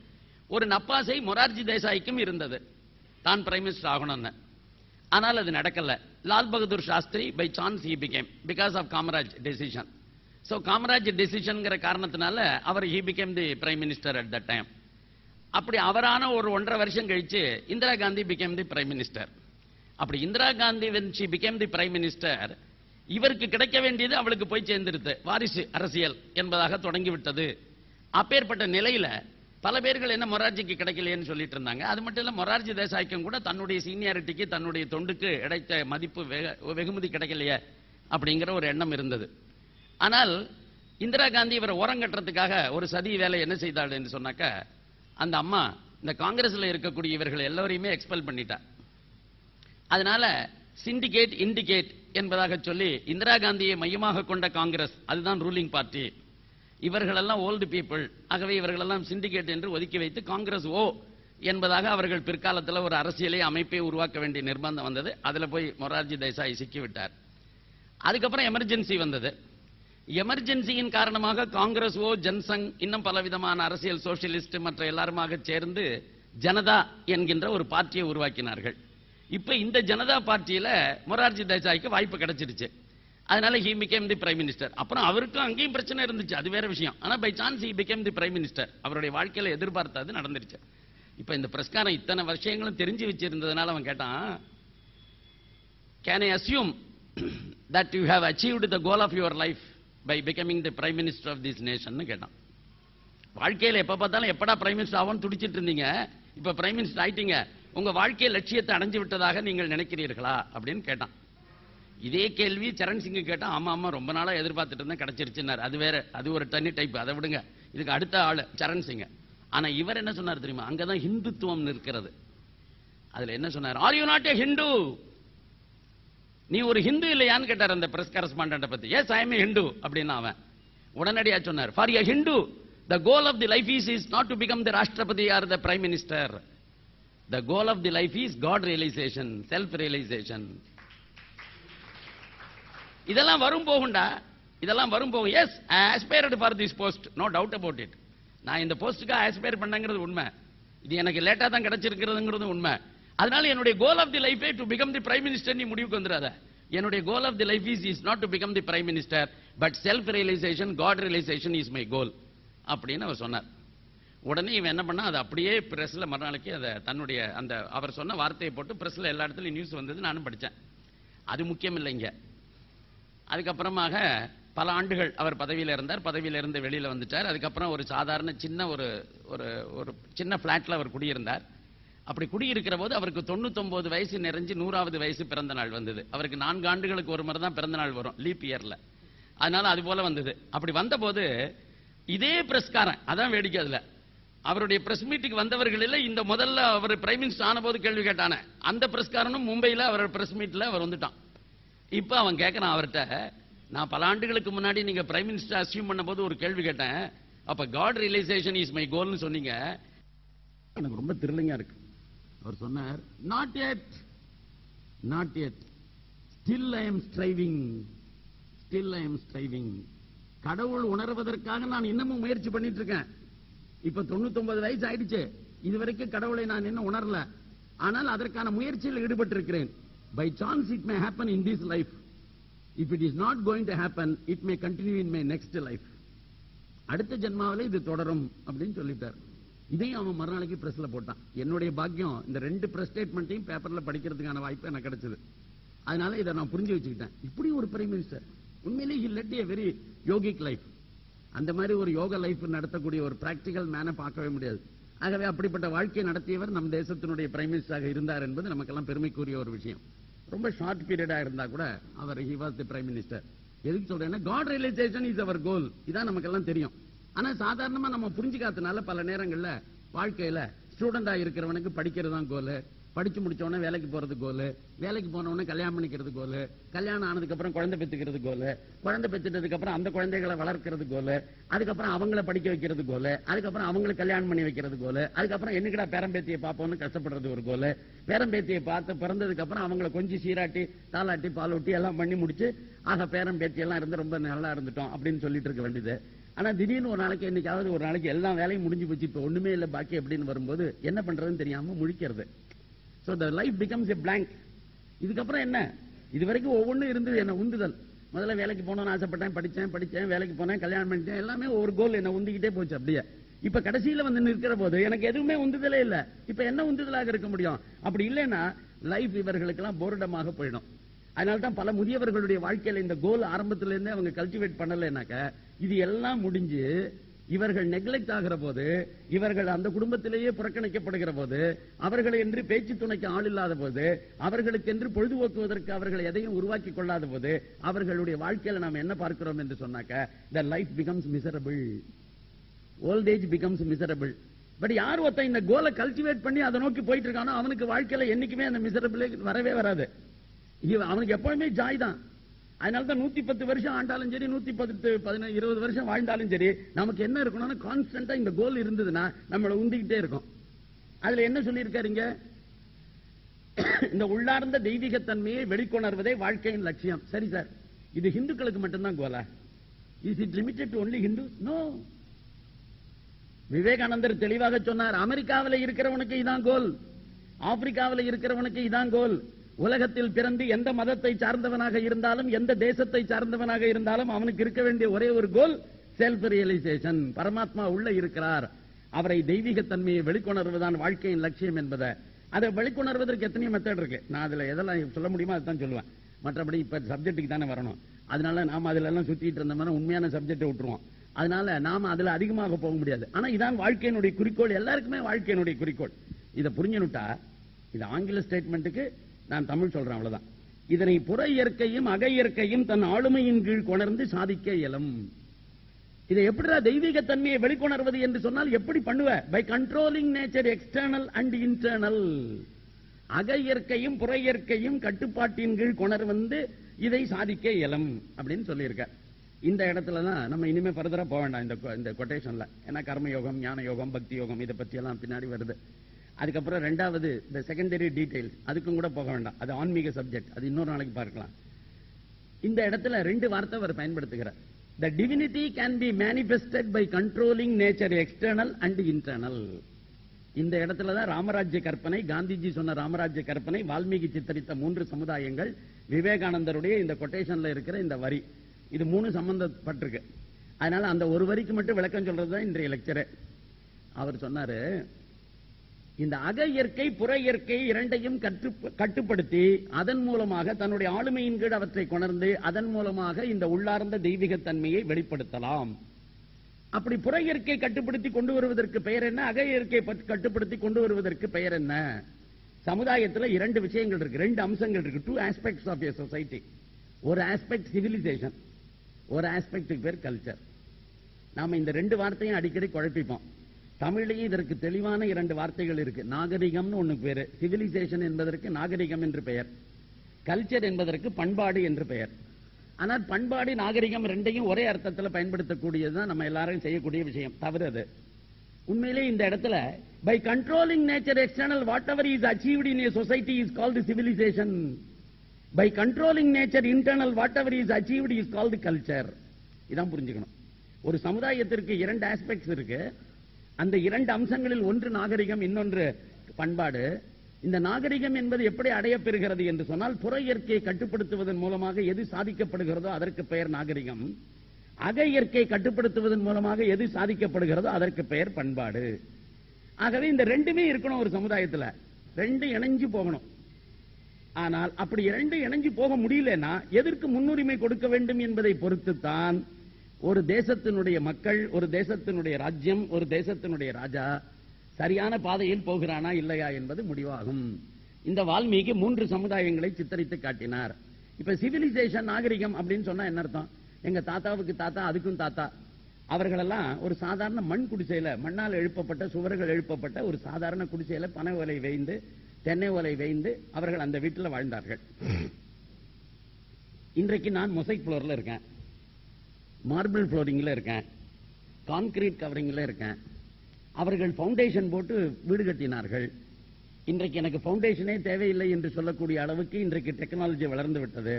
ஒரு நப்பாசை மொரார்ஜி தேசாய்க்கும் இருந்தது, தான் பிரைம் மினிஸ்டர் ஆகணும்னு. ஆனால் அது நடக்கல. Lal Bahadur Shastri by chance he became because of Kamaraj decision. So Kamaraj டெசிஷன்ங்கிற காரணத்தினால அவர் he became the prime minister at that time. அப்படி அவரான ஒரு 1.5 வருஷம் கழிச்சு Indira Gandhi became the prime minister. அப்படி Indira Gandhi when she became the prime minister, இவருக்கு கிடைக்க வேண்டியது அவளுக்கு போய் சேர்ந்திருது, வாரிசு அரசியல் என்பதாக தொடங்கிவிட்டது. அப்பேற்பட்ட நிலையில பல பேர்கள் என்ன மொரார்ஜிக்கு கிடைக்கலையேன்னு சொல்லிட்டு இருந்தாங்க. அது மட்டும் இல்ல, மொரார்ஜி தேசாய்க்கும் கூட தன்னுடைய சீனியாரிட்டிக்கு தன்னுடைய தொண்டுக்கு கிடைத்த மதிப்பு வெகுமதி கிடைக்கலையே அப்படிங்கிற ஒரு எண்ணம் இருந்தது. ஆனால் இந்திரா காந்தி இவரை ஓரங்கட்டுறதுக்காக ஒரு சதி வேலை என்ன செய்தாள் என்று சொன்னாக்க, அந்த அம்மா இந்த காங்கிரஸ்ல இருக்கக்கூடிய இவர்கள் எல்லோரையுமே எக்ஸ்பெல் பண்ணிட்டா. அதனால சிண்டிகேட் இண்டிகேட் என்பதாக சொல்லி இந்திரா காந்தியை மையமாக கொண்ட காங்கிரஸ், அதுதான் ரூலிங் பார்ட்டி, இவர்களெல்லாம் ஓல்டு பீப்புள், ஆகவே இவர்களெல்லாம் சிண்டிகேட் என்று ஒதுக்கி வைத்து காங்கிரஸ் ஓ என்பதாக அவர்கள் பிற்காலத்தில் ஒரு அரசியலை அமைப்பை உருவாக்க வேண்டிய நிர்பந்தம் வந்தது. அதுல போய் மொரார்ஜி தேசாய் சிக்கிவிட்டார். அதுக்கப்புறம் எமர்ஜென்சி வந்தது. எமர்ஜென்சியின் காரணமாக காங்கிரஸ் ஓ, ஜன்சங், இன்னும் பலவிதமான அரசியல் சோசியலிஸ்ட் மற்ற எல்லாருமாக சேர்ந்து ஜனதா என்கின்ற ஒரு பார்ட்டியை உருவாக்கினார்கள். இப்ப இந்த ஜனதா பார்ட்டியில மொரார்ஜி தேசாய்க்கு வாய்ப்பு கிடைச்சிருச்சு. அதனால he became the prime minister. அப்புறம் அவருக்கும் அங்கேயும் பிரச்சனை இருந்துச்சு, அது வேற விஷயம். ஆனா by chance he became the prime minister. அவருடைய வாழ்க்கையில எதிர்பார்த்தது நடந்துருச்சு. இப்ப இந்த பிரஸ்காரம் இத்தனை வருஷங்களும் தெரிஞ்சு வச்சிருந்ததுனால அவன் கேட்டான், can I assume that you have achieved the goal of your life by becoming the prime minister of this nation னு கேட்டான். வாழ்க்கையில எப்ப பார்த்தாலும் எப்படா பிரைம் மினிஸ்டர் ஆகும்னு துடிச்சிட்டு இருந்தீங்க, இப்ப பிரைம் மினிஸ்டர் ஆயிட்டீங்க, உங்க வாழ்க்கை லட்சியத்தை அடைஞ்சு விட்டதாக நீங்கள் நினைக்கிறீர்களா அப்படின்னு கேட்டான். இதே கேள்வி சரண் சிங் கேட்டான். ஆமா ஆமா, ரொம்ப நாளா எதிர்பார்த்துட்டு இருந்தேன், கிடைச்சிருச்சுன்னார். அது வேற, அது ஒரு தனி டைப், அதை விடுங்க. இதுக்கு அடுத்த ஆளு சரண் சிங். ஆனா இவர் என்ன சொன்னார் தெரியுமா? அங்கதான் ஹிந்துத்துவம் இருக்கிறது. அதுல என்ன சொன்னார்? Are you not a Hindu? நீ ஒரு ஹிந்து இல்லையான்னு கேட்டார் அந்த பிரஸ் கரஸ்பாண்டன்ட் பத்தி. Yes I am a Hindu அப்படின்னா அவன் உடனடியா சொன்னார், for a Hindu the goal of the life is not to become the Rashtrapati or the prime minister. The goal of the life is God realization, self realization. இதெல்லாம் வரும் போகுண்டா, இதெல்லாம் வரும் போகும். Yes I aspired for this post, no doubt about it. நான் இந்த போஸ்டுக்கு ஆஸ்பயர் பண்ணங்கிறது உண்மை, இது எனக்கு லேட்டா தான் கிடைச்சிருக்கிறதுங்கிறது உண்மை. அதனால என்னுடைய கோல் ஆஃப் தி லைஃபே to become the prime minister நீ முடிவுக்கு வந்துடாத. என்னுடைய goal of the life is not to become the prime minister, but self realisation, God realisation is my goal அப்படின்னு அவர் சொன்னார். உடனே இவன் என்ன பண்ணா, அது அப்படியே பிரஸ்ல மறுநாளைக்கு அதை தன்னுடைய அந்த அவர் சொன்ன வார்த்தையை போட்டு பிரஸ்ல எல்லா இடத்துலையும் நியூஸ் வந்தது, நானும் படித்தேன். அது முக்கியம் இல்லைங்க. அதுக்கப்புறமாக பல ஆண்டுகள் அவர் பதவியில் இருந்தார். பதவியில் இருந்து வெளியில வந்துட்டார். அதுக்கப்புறம் ஒரு சாதாரண சின்ன ஒரு சின்ன பிளாட்ல அவர் குடியிருந்தார். அப்படி குடியிருக்கிற போது அவருக்கு 99 வயசு நிறைஞ்சு 100வது வயசு பிறந்த நாள் வந்தது. அவருக்கு 4 ஆண்டுகளுக்கு ஒரு முறை தான் பிறந்த நாள் வரும், லீப் இயர்ல. அதனால அது போல வந்தது. அப்படி வந்தபோது இதே பிரஸ்காரன், அதான் வேடிக்கை, அதுல அவருடைய பிரஸ் மீட்டுக்கு வந்தவர்கள் இல்ல, இந்த முதல்ல அவர் பிரைம் மினிஸ்டர் ஆன போது கேள்வி கேட்டானே அந்த பிரஸ்காரனும் மும்பையில அவர் பிரஸ் மீட்ல அவர் வந்துட்டான். இப்ப அவன் கேட்கறான் அவர்கிட்ட, நான் பல ஆண்டுகளுக்கு முன்னாடி நீங்க பிரைம் மினிஸ்டர் அசியூம் பண்ண போது ஒரு கேள்வி கேட்டேன், அப்ப காட் ரியலைசேஷன் இஸ் மை கோல்னு சொன்னீங்க, எனக்கு ரொம்ப த்ரில்லிங்கா இருக்கு. அவர் சொன்னார், not yet, not yet, still I am striving, still I am striving. கடவுள் உணர்வதற்காக நான் இன்னமும் முயற்சி பண்ணிட்டு இருக்கேன். இப்ப 99 வயசு ஆயிடுச்சு, இதுவரைக்கும் கடவுளை நான் என்ன உணரல. ஆனால் அதற்கான முயற்சியில் ஈடுபட்டிருக்கிறேன். By chance it may happen in this life. If it is not going to happen, it may continue in my next life. அடுத்த ஜென்மாவிலே இது தொடரும் அப்படின்னு சொல்லிட்டார். இதையும் அவன் மறுநாளைக்கு பிரஸ்ல போட்டான். என்னுடைய பாக்கியம் இந்த 2 பிரஸ் ஸ்டேட்மெண்ட்டையும் பேப்பர்ல படிக்கிறதுக்கான வாய்ப்பு எனக்கு கிடைச்சது. அதனால இதை நான் புரிஞ்சு வச்சுக்கிட்டேன். இப்படி ஒரு பிரைம் மினிஸ்டர் உண்மையிலே he led a very yogic life. அந்த மாதிரி ஒரு யோக லைஃப் நடத்தக்கூடிய ஒரு பிராக்டிகல் மேனை பார்க்கவே முடியாது. ஆகவே அப்படிப்பட்ட வாழ்க்கையை நடத்தியவர் நம் தேசத்தினுடைய பிரைம் மினிஸ்டராக இருந்தார் என்பது நமக்கெல்லாம் பெருமைக்குரிய ஒரு விஷயம். ரொம்ப ஷார்ட் பீரியடா இருந்தா கூட அவர் he was the prime minister. எதுக்கு சொல்றேன்னா God realization is our goal. இதான் நமக்கெல்லாம் தெரியும். ஆனா சாதாரணமா நம்ம புரிஞ்சுக்காதனால பல நேரங்கள்ல வாழ்க்கையில ஸ்டூடெண்டா இருக்கிறவனுக்கு படிக்கிறது தான் கோல், படிச்சு முடிச்ச உடனே வேலைக்கு போறது கோல், வேலைக்கு போன உடனே கல்யாணம் பண்ணிக்கிறது கோல், கல்யாணம் ஆனதுக்கு அப்புறம் குழந்தை பெற்றுக்கிறது கோல், குழந்தை பெற்றுட்டதுக்கு அப்புறம் அந்த குழந்தைகளை வளர்க்கிறது கோல், அதுக்கப்புறம் அவங்கள படிக்க வைக்கிறது கோல், அதுக்கப்புறம் அவங்களை கல்யாணம் பண்ணி வைக்கிறது கோல், அதுக்கப்புறம் என்னைக்குடா பேரம்பேத்தியை பார்ப்போம்னு கஷ்டப்படுறது ஒரு கோல், பேரம்பேத்தியை பார்த்து பிறந்ததுக்கு அப்புறம் அவங்களை கொஞ்சம் சீராட்டி தாளாட்டி பாலூட்டி எல்லாம் பண்ணி முடிச்சு ஆக பேரம்பேத்தி எல்லாம் இருந்து ரொம்ப நல்லா இருந்துட்டோம் அப்படின்னு சொல்லிட்டு இருக்க வேண்டியது. ஆனா திடீர்னு ஒரு நாளைக்கு என்னைக்காவது ஒரு நாளைக்கு எல்லா வேலையும் முடிஞ்சு போச்சு, இப்ப ஒண்ணுமே இல்ல பாக்கி அப்படின்னு வரும்போது என்ன பண்றதுன்னு தெரியாம முழிக்கிறது. So the life becomes a blank. இதுக்கப்புறம் என்ன? இது வரைக்கும் ஒவ்வொன்றும் இருந்தது என்ன உந்துதல். முதல்ல வேலைக்கு போனோம்னு ஆசைப்பட்டேன், படிச்சேன், வேலைக்கு போனேன், கல்யாணம் பண்ணிட்டேன், எல்லாமே ஒரு கோல் என்ன உந்திக்கிட்டே போச்சு. அப்படியே இப்ப கடைசியில வந்து நிற்கிற போது எனக்கு எதுவுமே உந்துதலே இல்ல. இப்ப என்ன உந்துதலாக இருக்க முடியும்? அப்படி இல்லைன்னா லைஃப் இவர்களுக்கெல்லாம் போரிடமாக போயிடும். அதனால்தான் பல முதியவர்களுடைய வாழ்க்கையில இந்த கோல் ஆரம்பத்தில இருந்தே அவங்க கல்டிவேட் பண்ணலைனாக்க இது எல்லாம் முடிஞ்சு இவர்கள் நெக்லெக்ட் ஆகிற போது, இவர்கள் அந்த குடும்பத்திலேயே புறக்கணிக்கப்படுகிற போது, அவர்களை என்று பேச்சு துணைக்கு ஆள் இல்லாத போது, அவர்களுக்கு என்று பொழுதுபோக்குவதற்கு அவர்கள் எதையும் உருவாக்கி கொள்ளாத போது, அவர்களுடைய வாழ்க்கையில நாம் என்ன பார்க்கிறோம் என்று சொன்னாக்க the life becomes miserable. Old age becomes miserable. But யார் ஒருத்தன் இந்த கோலை கல்டிவேட் பண்ணி அதை நோக்கி போயிட்டு இருக்கானோ அவனுக்கு வாழ்க்கையில என்னைக்குமே அந்த மிசரபிளே வரவே வராது. அவனுக்கு எப்பவுமே ஜாய் தான். அதனாலதான் 110 வருஷம் ஆண்டாலும் சரி, 110, 15, 20 வருஷம் வாழ்ந்தாலும் சரி, நமக்கு என்ன இருக்கணும்னா கான்ஸ்டன்டா இந்த கோல் இருந்ததுன்னா நம்மளை உந்திக்கிட்டே இருக்கும். அதுல என்ன சொல்லியிருக்காருங்க? இந்த உள்ளார்ந்த தெய்வீகத்தன்மையை வெளிக்கொணர்வதே வாழ்க்கையின் லட்சியம். சரி சார், இது ஹிந்துக்களுக்கு மட்டும்தான் கோலா? Is it limited to only Hindu? No. விவேகானந்தர் தெளிவாக சொன்னார், அமெரிக்காவில் இருக்கிறவனுக்கு இதான் கோல், ஆப்பிரிக்காவில் இருக்கிறவனுக்கு இதான் கோல். உலகத்தில் பிறந்து எந்த மதத்தை சார்ந்தவனாக இருந்தாலும், எந்த தேசத்தை சார்ந்தவனாக இருந்தாலும் அவனுக்கு இருக்க வேண்டிய ஒரே ஒரு கோல் செல்ஃப் ரியலைசேஷன். பரமாத்மா உள்ள இருக்கிறார், அவரை தெய்வீகத்தன்மையை வெளிக்கொணர்வதுதான் வாழ்க்கையின் லட்சியம் என்பதை. அதை வெளிக்கொணர்வதற்கு எத்தனையோ மெத்தட் இருக்கு. நான் அதுல எதெல்லாம் சொல்ல முடியுமோ அதுதான் சொல்லுவேன். மற்றபடி இப்ப சப்ஜெக்டுக்கு தானே வரணும். அதனால நாம அதுல எல்லாம் சுத்திட்டு இருந்தோம்னா உண்மையான சப்ஜெக்டை விட்டுருவோம். அதனால நாம அதுல அதிகமாக போக முடியாது. ஆனா இதான் வாழ்க்கையினுடைய குறிக்கோள், எல்லாருக்குமே வாழ்க்கையினுடைய குறிக்கோள். இதை புரிஞ்சுனுட்டா, இது ஆங்கில ஸ்டேட்மெண்ட்டுக்கு நான் தமிழ் சொல்றேன், அவ்வளவுதான். இதனை புற இயற்கையும் அக இயற்கையும் தன் ஆளுமையின் கீழ் கொணர்ந்து சாதிக்க இயலும். இதை எப்படிடா தெய்வீகத்தன்மையை வெளிக்கொணர்வது என்று சொன்னால் எப்படி பண்ணுவ? By controlling nature external and internal. அக இயற்கையும் புற இயற்கையும் கட்டுப்பாட்டின் கீழ் கொணர் வந்து இதை சாதிக்க இயலும் அப்படின்னு சொல்லியிருக்க. இந்த இடத்துலதான் நம்ம இனிமே ஃபர்தரா போக வேண்டாம் இந்த கொட்டேஷன்ல. ஏன்னா கர்மயோகம், ஞான யோகம், பக்தி யோகம் இதை பத்தி எல்லாம் பின்னாடி வருது. அதுக்கப்புறம் ரெண்டாவது இந்த செகண்டரி டீடைல்ஸ், அதுக்கும் கூட போக வேண்டாம். அது ஆன்மீக சப்ஜெக்ட், அது இன்னொரு நாளைக்கு பார்க்கலாம். இந்த இடத்துல 2 வார்த்தை அவர் பயன்படுத்துகிறார். The divinity can be manifested by controlling nature external and internal. இந்த இடத்துல தான் ராமராஜ்ய கற்பனை, காந்திஜி சொன்ன ராமராஜ்ய கற்பனை, வால்மீகி சித்தரித்த 3 சமுதாயங்கள், விவேகானந்தருடைய இந்த கொட்டேஷன்ல இருக்கிற இந்த வரி, இது 3 சம்பந்தப்பட்டிருக்கு. அதனால அந்த ஒரு வரிக்கு மட்டும் விளக்கம் சொல்றதுதான் இன்றைய லெக்சரே. அவர் சொன்னாரு, இந்த அக இயற்கை புற இயற்கை இரண்டையும் கட்டுப்படுத்தி அதன் மூலமாக தன்னுடைய ஆளுமையின் கீழ் அவற்றை கொணர்ந்து அதன் மூலமாக இந்த உள்ளார்ந்த தெய்வீகத்தன்மையை வெளிப்படுத்தலாம். அப்படி புற இயற்கை கட்டுப்படுத்தி கொண்டு வருவதற்கு பெயர் என்ன? அக இயற்கை கட்டுப்படுத்தி கொண்டு வருவதற்கு பெயர் என்ன? சமுதாயத்தில் 2 விஷயங்கள் இருக்கு, 2 அம்சங்கள் இருக்கு. 2 aspects of a society. ஒரு ஆஸ்பெக்ட் சிவிலைசேஷன், ஒரு ஆஸ்பெக்ட் பேர் கல்ச்சர். நாம இந்த 2 வார்த்தையும் அடிக்கடி குழப்பிப்போம். தமிழிலேயே இதற்கு தெளிவான 2 வார்த்தைகள் இருக்கு. நாகரிகம்னு ஒண்ணு பேரு, சிவிலைசேஷன் என்பதற்கு நாகரிகம் என்று பெயர், கல்ச்சர் என்பதற்கு பண்பாடு என்று பெயர். ஆனால் பண்பாடு நாகரிகம் 2ஐயும் ஒரே அர்த்தத்தில் பயன்படுத்தக்கூடியதுதான் நம்ம எல்லாரும் செய்யக்கூடிய விஷயம். தவறு அது. உண்மையிலே இந்த இடத்துல by controlling nature external whatever is achieved in a society is called civilization. By controlling nature internal whatever is achieved is called culture. இதான் புரிஞ்சுக்கணும். ஒரு சமுதாயத்திற்கு 2 ஆஸ்பெக்ட்ஸ் இருக்கு. அந்த இரண்டு அம்சங்களில் ஒன்று நாகரிகம், இன்னொன்று பண்பாடு. இந்த நாகரிகம் என்பது எப்படி அடையப்பெறுகிறது என்று சொன்னால், புற இயற்கையை கட்டுப்படுத்துவதன் மூலமாக எது சாதிக்கப்படுகிறதோ அதற்கு பெயர் நாகரிகம். அக இயற்கையை கட்டுப்படுத்துவதன் மூலமாக எது சாதிக்கப்படுகிறதோ அதற்கு பெயர் பண்பாடு. ஆகவே இந்த ரெண்டுமே இருக்கணும் ஒரு சமுதாயத்தில், ரெண்டு இணைஞ்சு போகணும். ஆனால் அப்படி இரண்டு இணைஞ்சு போக முடியலன்னா எதற்கு முன்னுரிமை கொடுக்க வேண்டும் என்பதை பொறுத்துத்தான் ஒரு தேசத்தினுடைய மக்கள், ஒரு தேசத்தினுடைய ராஜ்யம், ஒரு தேசத்தினுடைய ராஜா சரியான பாதையில் போகிறானா இல்லையா என்பது முடிவாகும். இந்த வால்மீகி 3 சமுதாயங்களை சித்தரித்து காட்டினார். இப்ப சிவிலைசேஷன், நாகரிகம் அப்படின்னு சொன்னா என்ன அர்த்தம்? எங்க தாத்தாவுக்கு தாத்தா, அதுக்கும் தாத்தா, அவர்களெல்லாம் ஒரு சாதாரண மண் குடிசையில, மண்ணால் எழுப்பப்பட்ட சுவர்கள் எழுப்பப்பட்ட ஒரு சாதாரண குடிசையில பனை ஓலை வைந்து, தென்னை ஓலை வைந்து அவர்கள் அந்த வீட்டில் வாழ்ந்தார்கள். இன்றைக்கு நான் மொசைக் ஃப்ளோர்ல இருக்கேன், மார்பிள் ஃப்ளோரிங்ல இருக்கேன், கான்கிரீட் கவரிங்ல இருக்கேன். அவர்கள் பவுண்டேஷன் போட்டு வீடு கட்டினார்கள். இன்றைக்கு எனக்கு பவுண்டேஷனே தேவையில்லை என்று சொல்லக்கூடிய அளவுக்கு இன்றைக்கு டெக்னாலஜி வளர்ந்து விட்டது.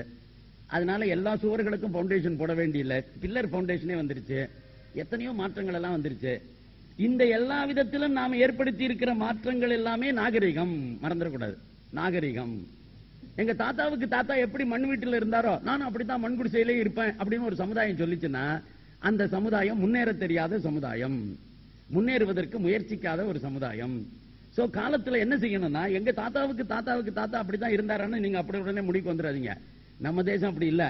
அதனால எல்லா சுவர்களுக்கும் பவுண்டேஷன் போட வேண்டியில்லை, பில்லர் பவுண்டேஷனே வந்துருச்சு. எத்தனையோ மாற்றங்கள் எல்லாம் வந்துருச்சு. இந்த எல்லா விதத்திலும் நாம் ஏற்படுத்தி இருக்கிற மாற்றங்கள் எல்லாமே நாகரிகம், மறந்துடக்கூடாது. நாகரிகம். எங்க தாத்தாவுக்கு தாத்தா எப்படி மண் வீட்டில் இருந்தாரோ நானும் அப்படித்தான் மண் குடிசையிலே இருப்பேன் அப்படின்னு ஒரு சமுதாயம் சொல்லிச்சுன்னா அந்த சமுதாயம் முன்னேற தெரியாத சமுதாயம், முன்னேறுவதற்கு முயற்சிக்காத ஒரு சமுதாயம். சோ காலத்துல என்ன செய்யணும்னா, எங்க தாத்தாவுக்கு தாத்தா அப்படித்தான் இருந்தாரான்னு நீங்க அப்படி உடனே முடிவுக்கு வந்துடாதீங்க. நம்ம தேசம் அப்படி இல்ல.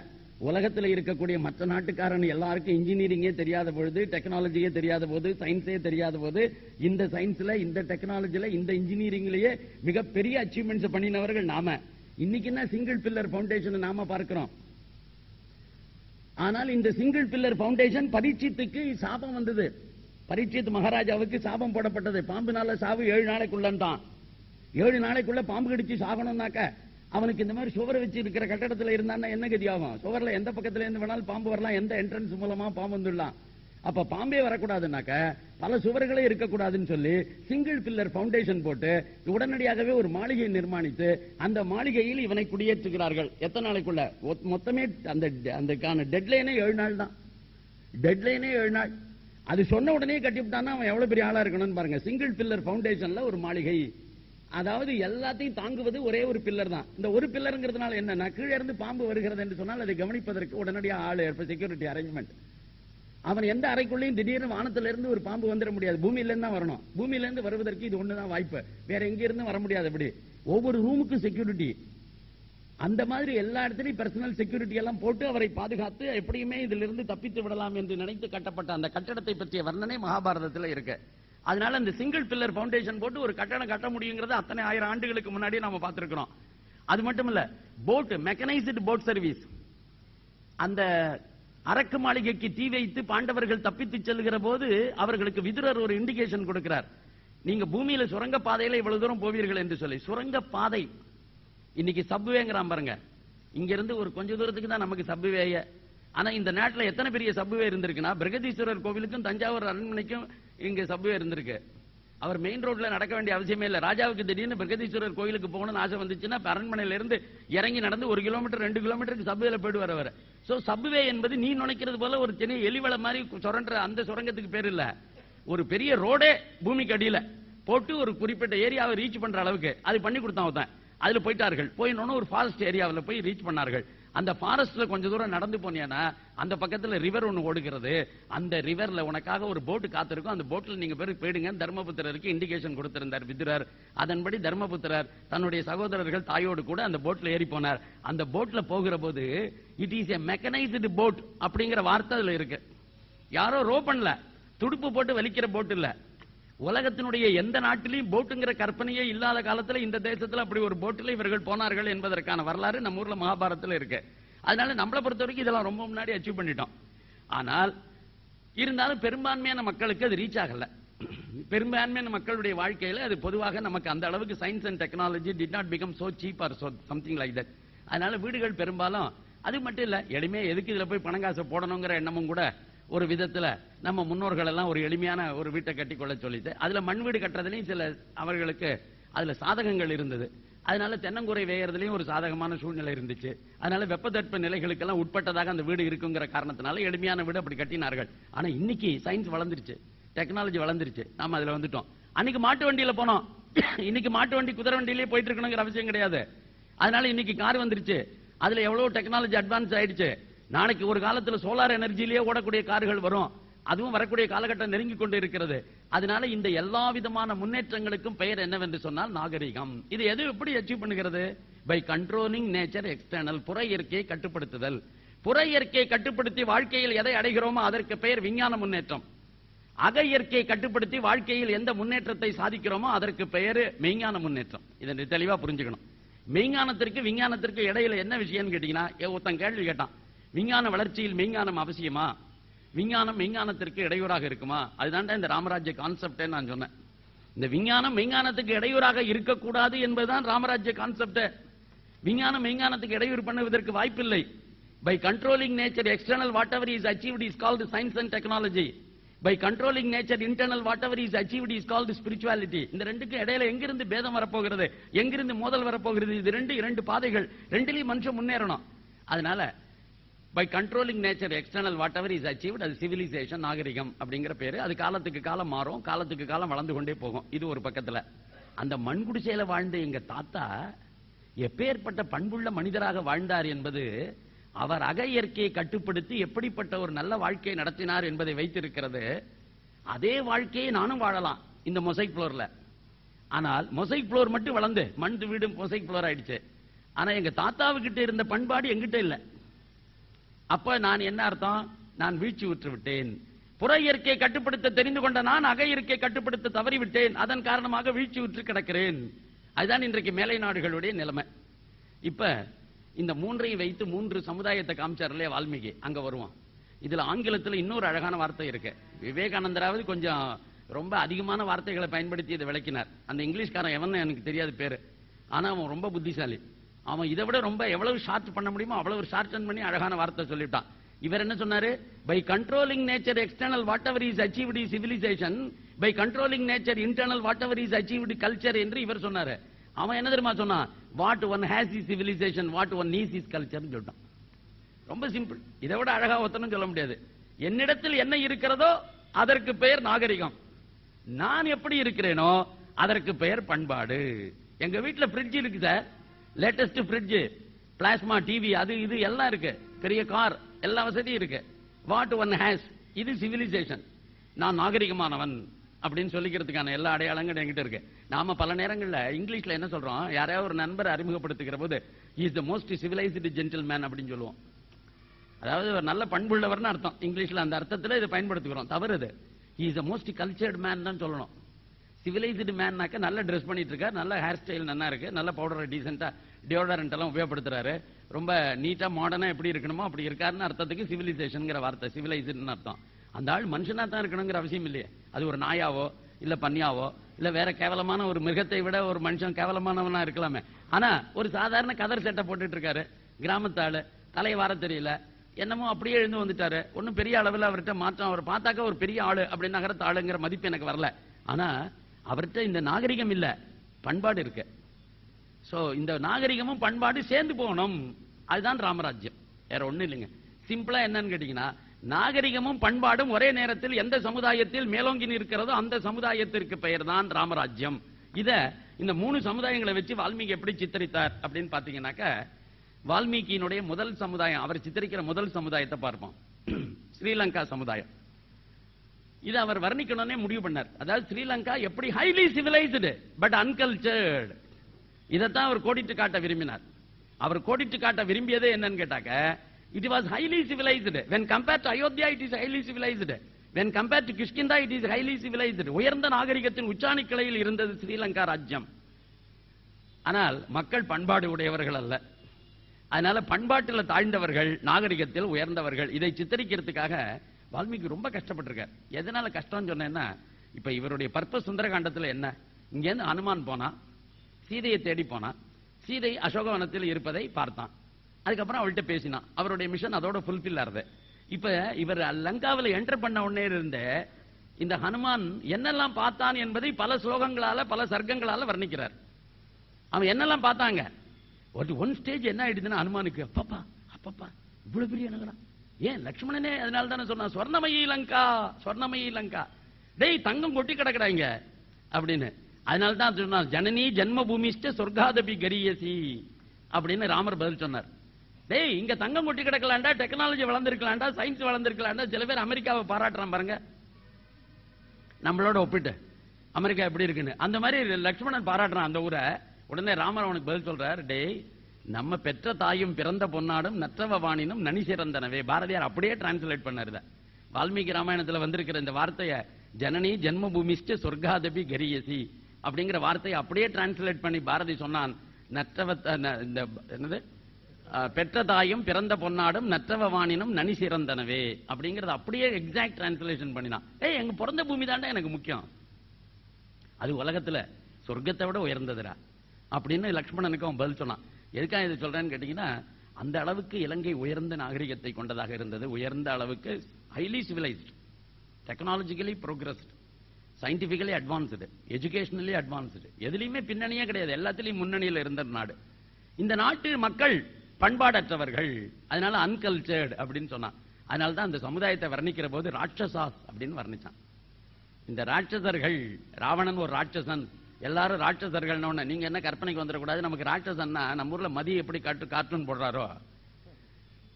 உலகத்தில் இருக்கக்கூடிய மற்ற நாட்டுக்காரன் எல்லாருக்கும் இன்ஜினியரிங்கே தெரியாத பொழுது, டெக்னாலஜியே தெரியாத போது, சயின்ஸே தெரியாத போது, இந்த சயின்ஸ்ல, இந்த டெக்னாலஜில, இந்த இன்ஜினியரிங்லயே மிகப்பெரிய அச்சீவ்மெண்ட்ஸ் பண்ணினவர்கள் நாம. இன்னைக்கு என்ன சிங்கிள் பில்லர் பவுண்டேஷன் நாம பார்க்கிறோம். ஆனால் இந்த சிங்கிள் பில்லர் பவுண்டேஷன் பரீட்சித்துக்கு சாபம் வந்தது. பரீட்சித் மகாராஜாவுக்கு சாபம் போடப்பட்டது. பாம்புனால சாவு 7 நாளைக்குள்ளன்றான். 7 நாளைக்குள்ள பாம்பு கடிச்சு சாகணும்னாக்க அவனுக்கு இந்த மாதிரி சுவர் வச்சு இருக்கிற கட்டடத்தில் இருந்தான்னா என்ன கதி ஆகும்? சுவர்ல எந்த பக்கத்துல இருந்து வேணாலும் பாம்பு வரலாம், எந்த என்ட்ரன்ஸ் மூலமா பாம்பு வந்துடலாம். அப்ப பாம்பே வரக்கூடாதுனாக்க பல சுவர்களே இருக்கக்கூடாதுன்னு சொல்லி சிங்கிள் பில்லர் பவுண்டேஷன் போட்டு உடனடியாகவே ஒரு மாளிகையை நிர்மாணித்து அந்த மாளிகையில் இவனை குடியேற்றுகிறார்கள். எத்தனை நாளைக்குள்ள? மொத்தமே அந்த டெட்லைனே 7 நாள் தான். டெட்லைனே 7 நாள். அது சொன்ன உடனே கட்டிவிட்டான்னா அவன் எவ்வளவு பெரிய ஆளா இருக்கணும்னு பாருங்க. சிங்கிள் பில்லர் பவுண்டேஷன்ல ஒரு மாளிகை, அதாவது எல்லாத்தையும் தாங்குவது ஒரே ஒரு பில்லர் தான். இந்த ஒரு பில்லர்ங்கிறதுனால என்னன்னா, கீழே இருந்து பாம்பு வருகிறது என்று சொன்னால் அதை கவனிப்பதற்கு உடனடியாக ஆளு, செக்யூரிட்டி அரேஞ்ச்மெண்ட். அவன் எந்த அறைக்குள்ளேயும் திடீர்னு வானத்துல இருந்து ஒரு பாம்பு வந்துட முடியாது, பூமியில இருந்து தான் வரணும். பூமியில இருந்து வருவதற்கு இது ஒண்ணுதான் வாய்ப்பு, வேற எங்க இருந்து வர முடியாது. அப்படி ஒவ்வொரு ரூமுக்கும் செக்யூரிட்டி. அந்த மாதிரி எல்லா இடத்துலையும் பர்சனல் செக்யூரிட்டி எல்லாம் போட்டு அவரை பாதுகாத்து எப்படியுமே இதிலிருந்து தப்பித்து விடலாம் என்று நினைத்து கட்டப்பட்ட அந்த கட்டடத்தை பற்றிய வர்ணனை மகாபாரதத்தில் இருக்கு. அதனால இந்த சிங்கிள் பில்லர் பவுண்டேஷன் போட்டு ஒரு கட்டடம் கட்ட முடியுங்கிறது அத்தனை 1000 ஆண்டுகளுக்கு முன்னாடி நாம பார்த்திருக்கிறோம். அது மட்டும் இல்ல, போட், மெக்கனைஸ்டு போட் சர்வீஸ். அந்த அரக்கு மாளிகைக்கு தீ வைத்து பாண்டவர்கள் தப்பித்து செல்கிற போது அவர்களுக்கு விதுரர் ஒரு இண்டிகேஷன் கொடுக்கிறார். நீங்க பூமியில சுரங்க பாதையில இவ்வளவு தூரம் போவீர்கள் என்று சொல்லி. சுரங்க பாதை இன்னைக்கு சப்வேங்கிறான் பாருங்க. இங்க இருந்து ஒரு கொஞ்ச தூரத்துக்கு தான் நமக்கு சப்வேய. ஆனா இந்த நாட்டில் எத்தனை பெரிய சப்வே இருந்திருக்குன்னா, பிரகதீஸ்வரர் கோவிலுக்கும் தஞ்சாவூர் அரண்மனைக்கும் இங்க சப்வே இருந்திருக்கு. அவர் மெயின் ரோட்ல நடக்க வேண்டிய அவசியமே இல்லை. ராஜாவுக்கு திடீர்னு பிரகதீஸ்வரர் கோயிலுக்கு போகணும்னு ஆசை வந்துச்சுன்னா அரண்மனையில இருந்து இறங்கி நடந்து 1 கிலோமீட்டர் 2 கிலோமீட்டருக்கு சப்வேல போயிடுவார் அவர். சோ சப்வே என்பது நீ நினைக்கிறது போல ஒரு சின்ன எலிவள மாதிரி சுரண்ட அந்த சுரங்கத்துக்கு பேர் இல்ல. ஒரு பெரிய ரோடே பூமிக்கு அடியில போட்டு ஒரு குறிப்பிட்ட ஏரியாவை ரீச் பண்ற அளவுக்கு அது பண்ணி கொடுத்தான். அதுல போயிட்டார்கள். போயினோன்னு ஒரு ஃபாரஸ்ட் ஏரியாவில் போய் ரீச் பண்ணார்கள். அந்த ஃபாரஸ்ட்ல கொஞ்ச தூரம் நடந்து போனீங்கன்னா அந்த பக்கத்துல ரிவர் ஒன்னு ஓடுகிறது. அந்த ரிவர்ல உனக்காக ஒரு போட்டு காத்திருக்கும். அந்த போட்ல நீங்க போயிடுங்க. தர்மபுத்திரருக்கு இண்டிகேஷன் கொடுத்திருந்தார் விதுரர். அதன்படி தர்மபுத்திரர் தன்னுடைய சகோதரர்கள் தாயோடு கூட அந்த போட்ல ஏறி போனார். அந்த போட்ல போகிற போது it is a mechanised boat அப்படிங்கிற வார்த்தை அதுல இருக்கு. யாரோ ரோ பண்ணல, துடுப்பு போட்டு வலிக்கிற போட் இல்ல. உலகத்தினுடைய எந்த நாட்டிலையும் போட்டுங்கிற கற்பனையே இல்லாத காலத்துல இந்த தேசத்துல அப்படி ஒரு போட்டில் இவர்கள் போனார்கள் என்பதற்கான வரலாறு நம்ம ஊர்ல மகாபாரதத்துல இருக்கு. அதனால நம்மளை பொறுத்த வரைக்கும் இதெல்லாம் ரொம்ப முன்னாடி அச்சீவ் பண்ணிட்டோம். ஆனால் இருந்தாலும் பெரும்பான்மையான மக்களுக்கு அது ரீச் ஆகல. பெரும்பான்மையான மக்களுடைய வாழ்க்கையில அது பொதுவாக நமக்கு அந்த அளவுக்கு science and technology did not become so cheap or something like that. அதனால வீடுகள் பெரும்பாலும் அது மட்டும் இல்ல, எளிமையா எதுக்கு இதுல போய் பணங்காசை போடணுங்கிற எண்ணமும் கூட ஒரு விதத்துல நம்ம முன்னோர்கள் எல்லாம் ஒரு எளிமையான ஒரு வீட்டை கட்டி கொள்ள சொல்லிட்டு அதுல மண் வீடு கட்டுறதுலயும் சில அவர்களுக்கு அதுல சாதகங்கள் இருந்தது. அதனால தென்னங்குறை வேயறதுலயும் ஒரு சாதகமான சூழ்நிலை இருந்துச்சு. அதனால வெப்பத்தட்ப நிலைகளுக்கெல்லாம் உட்பட்டதாக அந்த வீடு இருக்குங்கிற காரணத்தினால எளிமையான வீடு அப்படி கட்டினார்கள். ஆனா இன்னைக்கு சயின்ஸ் வளர்ந்துருச்சு, டெக்னாலஜி வளர்ந்துருச்சு, நாம அதுல வந்துட்டோம். அன்னைக்கு மாட்டு வண்டியில போனோம், இன்னைக்கு மாட்டு வண்டி குதிரை வண்டியிலேயே போயிட்டு இருக்கணுங்கிற அவசியம் கிடையாது. அதனால இன்னைக்கு கார் வந்துருச்சு, அதுல எவ்வளவு டெக்னாலஜி அட்வான்ஸ் ஆயிடுச்சு. நாளைக்கு ஒரு காலத்துல சோலார் எனர்ஜிலேயே ஓடக்கூடிய கார்கள் வரும், அதுவும் வரக்கூடிய காலகட்டம் நெருங்கி கொண்டு இருக்கிறது. அதனால இந்த எல்லா விதமான முன்னேற்றங்களுக்கும் பெயர் என்னவென்று சொன்னால் நாகரிகம். இது எது எப்படி அச்சீவ் பண்ணுகிறது? பை கண்ட்ரோலிங் நேச்சர் எக்ஸ்டர்னல், புற இயற்கையை கட்டுப்படுத்துதல். புற இயற்கையை கட்டுப்படுத்தி வாழ்க்கையில் எதை அடைகிறோமோ அதற்கு பெயர் விஞ்ஞான முன்னேற்றம். அக இயற்கையை கட்டுப்படுத்தி வாழ்க்கையில் எந்த முன்னேற்றத்தை சாதிக்கிறோமோ அதற்கு பெயர் மெய்ஞான முன்னேற்றம். இதை தெளிவா புரிஞ்சுக்கணும். மெய்ஞானத்திற்கு விஞ்ஞானத்திற்கு இடையில என்ன விஷயம்னு கேட்டீங்கன்னா, ஒருத்தன் கேள்வி கேட்டான், விஞ்ஞான வளர்ச்சியில் மெய்ஞானம் அவசியமா, விஞ்ஞானம் மெய்ஞானத்திற்கு இடையூறாக இருக்குமா? அதுதான் இந்த ராமராஜ்ய கான்செப்ட் நான் சொன்னேன். இந்த விஞ்ஞானம் மெய்ஞானத்துக்கு இடையூறாக இருக்கக்கூடாது என்பதுதான் ராமராஜ்ய கான்செப்ட். விஞ்ஞானம் மெய்ஞானத்துக்கு இடையூறு பண்ணுவதற்கு வாய்ப்பில்லை. By controlling nature external whatever is achieved is called science and technology. By controlling nature internal whatever is achieved is called spirituality. இந்த ரெண்டுக்கும் இடையில எங்கிருந்து பேதம் வரப்போகிறது, எங்கிருந்து மோதல் வரப்போகிறது? இது இரண்டு பாதைகள், ரெண்டிலையும் மனுஷன் முன்னேறணும். அதனால by controlling nature external whatever is achieved, அது சிவிலைசேஷன், நாகரிகம் அப்படிங்கிற பேரு. அது காலத்துக்கு காலம் மாறும், காலத்துக்கு காலம் வளர்ந்து கொண்டே போகும். இது ஒரு பக்கத்துல. அந்த மண்குடிசையில வாழ்ந்த எங்க தாத்தா எப்பேற்பட்ட பண்புள்ள மனிதராக வாழ்ந்தார் என்பது அவர் அக இயற்கையை கட்டுப்படுத்தி எப்படிப்பட்ட ஒரு நல்ல வாழ்க்கையை நடத்தினார் என்பதை வைத்திருக்கிறது. அதே வாழ்க்கையை நானும் வாழலாம் இந்த மொசைக் புளோர்ல. ஆனால் மொசைக் புளோர் மட்டும் வளர்ந்து மண் வீடு மொசைக் புளோர் ஆயிடுச்சு. ஆனா எங்க தாத்தாவுக்கிட்ட இருந்த பண்பாடு எங்கிட்ட இல்ல. அப்ப நான் என்ன அர்த்தம்? நான் வீழ்ச்சி உற்று விட்டேன். புற இயற்கையை கட்டுப்படுத்த தெரிந்து கொண்ட நான் அக இயற்கையை கட்டுப்படுத்த தவறிவிட்டேன். அதன் காரணமாக வீழ்ச்சி உற்று கிடக்கிறேன். அதுதான் இன்றைக்கு மேலை நாடுகளுடைய நிலைமை. இப்ப இந்த மூன்றையும் வைத்து 3 சமுதாயத்தை காமிச்சார்ல வால்மீகி, அங்க வருவான். இதுல ஆங்கிலத்தில் இன்னொரு அழகான வார்த்தை இருக்கு. விவேகானந்தராவது கொஞ்சம் ரொம்ப அதிகமான வார்த்தைகளை பயன்படுத்தி இதை விளக்கினார். அந்த இங்கிலீஷ்காரன் எவன்னு எனக்கு தெரியாது பேரு, ஆனா அவன் ரொம்ப புத்திசாலி. அவன் இதை விட ரொம்ப எவ்வளவு ஷார்ட் பண்ண முடியுமோ அவ்வளவு ஷார்டன் பண்ணி அழகான வார்த்தை சொல்லிட்டான். இவர் என்ன சொன்னாரு? By controlling nature external whatever is achieved is civilisation, by controlling nature internal whatever is achieved culture என்று இவர் சொன்னாரு. அவன் என்ன தெரியுமா சொன்னான்? What one has is civilisation, what one needs is culture சொல்லிட்டான். ரொம்ப சிம்பிள். இதை விட அழகா ஒத்தனும் சொல்ல முடியாது. என்னிடத்தில் என்ன இருக்கிறதோ அதற்கு பெயர் நாகரிகம், நான் எப்படி இருக்கிறேனோ அதற்கு பெயர் பண்பாடு. எங்க வீட்டுல பிரிட்ஜ் இருக்கு sir, latest fridge, plasma TV, அது இது எல்லாம் இருக்கு, பெரிய கார், எல்லா வசதியும் இருக்கு. வாட் ஒன் ஹேஸ், இது சிவிலைசேஷன். நான் நாகரிகமானவன் அப்படின்னு சொல்லிக்கிறதுக்கான எல்லா அடையாளங்களும் என்கிட்ட இருக்கு. நாம பல நேரங்கள்ல இங்கிலீஷ்ல என்ன சொல்றோம், யாரையாவது ஒரு நண்பரை அறிமுகப்படுத்துகிற போது is the most civilised gentleman அப்படின்னு சொல்லுவோம். அதாவது ஒரு நல்ல பண்புள்ளவர்னு அர்த்தம். இங்கிலீஷ்ல அந்த அர்த்தத்துல இதை பயன்படுத்துகிறோம், தவறு அது. Is the most cultured man தான் சொல்லணும். சிவிலைஸ்டு மேன்னாக்க நல்ல ட்ரெஸ் பண்ணிட்டு இருக்காரு, நல்ல ஹேர் ஸ்டைல் நல்லா இருக்கு, நல்ல பவுடர் டீசென்டா டியோடரண்ட் எல்லாம் உபயோகப்படுத்துறாரு, ரொம்ப நீட்டா மாடர்னா எப்படி இருக்கணுமோ அப்படி இருக்காருன்னு அர்த்தத்துக்கு சிவிலைசேஷன்ங்கிற வார்த்தை, சிவிலைஸ்டுன்னு அர்த்தம். அந்த ஆள் மனுஷனா தான் இருக்கணுங்கிற அவசியம் இல்லையே. அது ஒரு நாயாவோ இல்ல பன்னியாவோ இல்ல வேற கேவலமான ஒரு மிருகத்தை விட ஒரு மனுஷன் கேவலமானவனா இருக்கலாமே. ஆனா ஒரு சாதாரண கதர் சட்டை போட்டுட்டு இருக்காரு, கிராமத்தாளு, தலையை வார தெரியல, என்னமோ அப்படியே எழுந்து வந்துட்டாரு. ஒன்னும் பெரிய அளவில் அவர்கிட்ட மாற்றம், அவர் பார்த்தாக்க ஒரு பெரிய ஆளு அப்படி நகரத்து ஆளுங்கிற மதிப்பு எனக்கு வரல. ஆனா அவர்கிட்ட இந்த நாகரிகம் இல்ல, பண்பாடு இருக்கு. சோ இந்த நாகரிகமும் பண்பாடு சேர்ந்து போகணும். அதுதான் ராமராஜ்யம், வேற ஒண்ணும் இல்லைங்க. சிம்பிளா என்னன்னு கேட்டீங்கன்னா, நாகரிகமும் பண்பாடும் ஒரே நேரத்தில் எந்த சமுதாயத்தில் மேலோங்கி நிற்கிறதோ அந்த சமுதாயத்திற்கு பெயர் தான் ராமராஜ்யம். இத இந்த 3 சமுதாயங்களை வச்சு வால்மீகி எப்படி சித்தரித்தார் அப்படின்னு பாத்தீங்கன்னாக்க, வால்மீகியினுடைய முதல் சமுதாயம், அவர் சித்தரிக்கிற முதல் சமுதாயத்தை பார்ப்போம், ஸ்ரீலங்கா சமுதாயம். இதை அவர் வர்ணிக்கணும்னே முடிவு பண்ணார். அதாவது ஸ்ரீலங்கா எப்படி ஹைலி சிவிலைஸ்டு பட் அன்கல்ச்சர்டு, இதைத்தான் அவர் கோடிட்டு காட்ட விரும்பினார். அவர் கோடிட்டு காட்ட விரும்பியதே என்னன்னு கேட்டாக்க, it was highly civilized. When compared to Ayodhya, it is highly civilized. When compared to Kishkinda, it is highly civilized. உயர்ந்த நாகரிகத்தின் உச்சாணி கிளையில் இருந்தது ஸ்ரீலங்கா ராஜ்யம். ஆனால் மக்கள் பண்பாடு உடையவர்கள் அல்ல. அதனால பண்பாட்டில் தாழ்ந்தவர்கள், நாகரிகத்தில் உயர்ந்தவர்கள். இதை சித்தரிக்கிறதுக்காக வால்மீகி ரொம்ப கஷ்டப்பட்டிருக்கார். எதனால கஷ்டம் சொன்னேன்னா, இப்ப இவருடைய பர்பஸ் சுந்தரகாண்டத்தில் என்ன, இங்கேருந்து ஹனுமான் போனா, சீதையை தேடி போனா, சீதை அசோகவனத்தில் இருப்பதை பார்த்தான், அதுக்கப்புறம் அவள்கிட்ட பேசினான். அவருடைய மிஷன் அதோட ஃபுல்ஃபில் ஆகுது. இப்ப இவர் லங்காவில் என்டர் பண்ண உடனே இருந்த இந்த ஹனுமான் என்னெல்லாம் பார்த்தான் என்பதை பல ஸ்லோகங்களால பல சர்க்கங்களால வர்ணிக்கிறார். அவன் என்னெல்லாம் பார்த்தாங்க. ஒன் ஸ்டேஜ் என்ன ஆயிடுதுன்னா, ஹனுமானுக்கு அப்பப்பா அப்பப்பா இவ்வளவு பெரிய நகரம், ஏன் லட்சுமணனே அதனால தானே சொன்னான், ஸ்வர்ணமயி லங்கா, ஸ்வர்ணமயி லங்கா. டேய் தங்கம் கொட்டி கிடக்குறாங்க அப்படின்னு. அதனால தான் சொன்னார், ஜனனி ஜென்ம பூமிஷ்ட சொர்க்காதபி கரியசி அப்படின்னு ராமர் பதில் சொன்னார். டேய் இங்க தங்கம் கொட்டி கிடக்கலாண்டா, டெக்னாலஜி வளர்ந்துருக்கலாண்டா, சயின்ஸ் வளர்ந்துருக்கலாண்டா. சில பேர் அமெரிக்காவை பாராட்டுறான் பாருங்க, நம்மளோட ஒப்பிட்டு அமெரிக்கா எப்படி இருக்குன்னு. அந்த மாதிரி லட்சுமணன் பாராட்டுறான் அந்த ஊரை. உடனே ராமர் அவனுக்கு பதில் சொல்றார், டேய் நம்ம பெற்ற தாயும் பிறந்த பொன்னாடும் நற்றவ வாணினும் நனி சிறந்தனவே. பாரதியார் அப்படியே டிரான்ஸ்லேட் பண்ணாரு. வால்மீகி ராமாயணத்துல வந்திருக்கிற இந்த வார்த்தையை ஜனனி ஜென்ம பூமிஷ்ட சொர்க்காதபி கரியசி அப்படிங்கிற வார்த்தையை அப்படியே டிரான்ஸ்லேட் பண்ணி பாரதி சொன்னான், நற்றவ என்னது பெற்ற தாயும் பிறந்த பொன்னாடும் நற்றவ வாணினும் நனி சிறந்தனவே அப்படிங்கறது அப்படியே எக்ஸாக்ட் டிரான்ஸ்லேஷன் பண்ணினான். ஏய் எங்க பிறந்த பூமி தாண்டா எனக்கு முக்கியம், அது உலகத்துல சொர்க்கத்தை விட உயர்ந்ததுடா அப்படின்னு லக்ஷ்மணனுக்கு அவன் பதில் சொன்னான். எதுக்காக இதை சொல்றேன்னு கேட்டீங்கன்னா, அந்த அளவுக்கு இலங்கை உயர்ந்த நாகரிகத்தை கொண்டதாக இருந்தது. உயர்ந்த அளவுக்கு highly civilised, technologically progressed, scientifically advanced, educationally advanced, எதுலையுமே பின்னணியே கிடையாது, எல்லாத்திலையும் முன்னணியில் இருந்த நாடு. இந்த நாட்டு மக்கள் பண்பாடற்றவர்கள், அதனால அன்கல்ச்சர்டு அப்படின்னு சொன்னான். அதனால தான் அந்த சமுதாயத்தை வர்ணிக்கிற போது ராட்சசாஸ் அப்படின்னு வர்ணிச்சான். இந்த ராட்சசர்கள், ராவணன் ஒரு ராட்சசன், எல்லாரும் ராட்சசர்கள். நீங்க என்ன கற்பனைக்கு வந்துடக்கூடாது. நமக்கு ராட்சசன்னா நம்ம ஊர்ல மதி எப்படி கார்ட்டூன் போடுறாரோ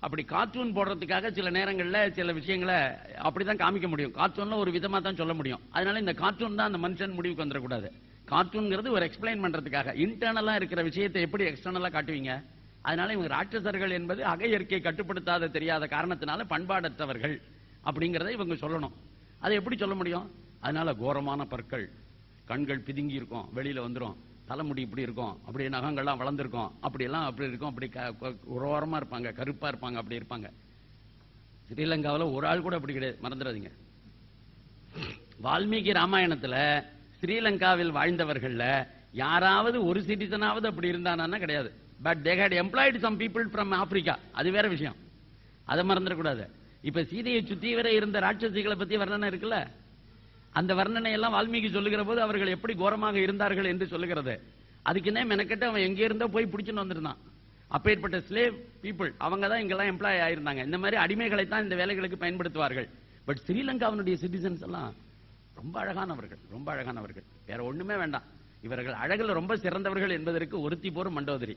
அப்படி கார்ட்டூன் போடுறதுக்காக சில நேரங்களில் சில விஷயங்களை அப்படிதான் காமிக்க முடியும். கார்ட்டூன்ல ஒரு விதமா தான் சொல்ல முடியும். அதனால இந்த கார்ட்டூன் தான் அந்த மனுஷன் முடிவுக்கு வந்துடக்கூடாது. கார்ட்டூன்ங்கிறது ஒரு எக்ஸ்பிளைன் பண்றதுக்காக. இன்டர்னலா இருக்கிற விஷயத்தை எப்படி எக்ஸ்டர்னலா காட்டுவீங்க? அதனால இவங்க ராட்சசர்கள் என்பது அக இயற்கையை கட்டுப்படுத்தாத தெரியாத காரணத்தினால பண்பாடற்றவர்கள் அப்படிங்கிறத இவங்க சொல்லணும். அதை எப்படி சொல்ல முடியும்? அதனால கோரமான பற்கள், கண்கள் பிதுங்கி இருக்கும், வெளியில வந்துடும், தலைமுடி இப்படி இருக்கும், அப்படி நகங்கள்லாம் வளர்ந்துருக்கும், அப்படியெல்லாம் அப்படி இருக்கும், அப்படி உரோரமா இருப்பாங்க, கருப்பா இருப்பாங்க, அப்படி இருப்பாங்க. ஸ்ரீலங்காவில் ஒரு ஆள் கூட அப்படி கிடையாது, மறந்துடாதீங்க. வால்மீகி ராமாயணத்துல ஸ்ரீலங்காவில் வாழ்ந்தவர்கள்ல யாராவது ஒரு சிட்டிசனாவது அப்படி இருந்தானா கிடையாது. But they had employed some people from Africa, அது வேற விஷயம், அதை மறந்துடக்கூடாது. இப்ப சீதையை சுத்தி வரை இருந்த ராட்சசிகளை பத்தி வர்ணனை இருக்குல்ல, அந்த வர்ணனை எல்லாம் வால்மீகி சொல்லுகிற போது அவர்கள் எப்படி கோரமாக இருந்தார்கள் என்று சொல்லுகிறது. அதுக்குன்னே மெனக்கெட்டு அவன் எங்கே இருந்தோ போய் பிடிச்சுன்னு வந்திருந்தான். அப்பேற்பட்ட ஸ்லேவ் பீப்புள் அவங்க தான் இங்கெல்லாம் எம்ப்ளாய் ஆயிருந்தாங்க. இந்த மாதிரி அடிமைகளை தான் இந்த வேலைகளுக்கு பயன்படுத்துவார்கள். பட் ஸ்ரீலங்காவினுடைய சிட்டிசன்ஸ் எல்லாம் ரொம்ப அழகானவர்கள், ரொம்ப அழகானவர்கள். வேற ஒண்ணுமே வேண்டாம். இவர்கள் அழகுல ரொம்ப சிறந்தவர்கள் என்பதற்கு ஒருத்தி போரும் மண்டோதரி.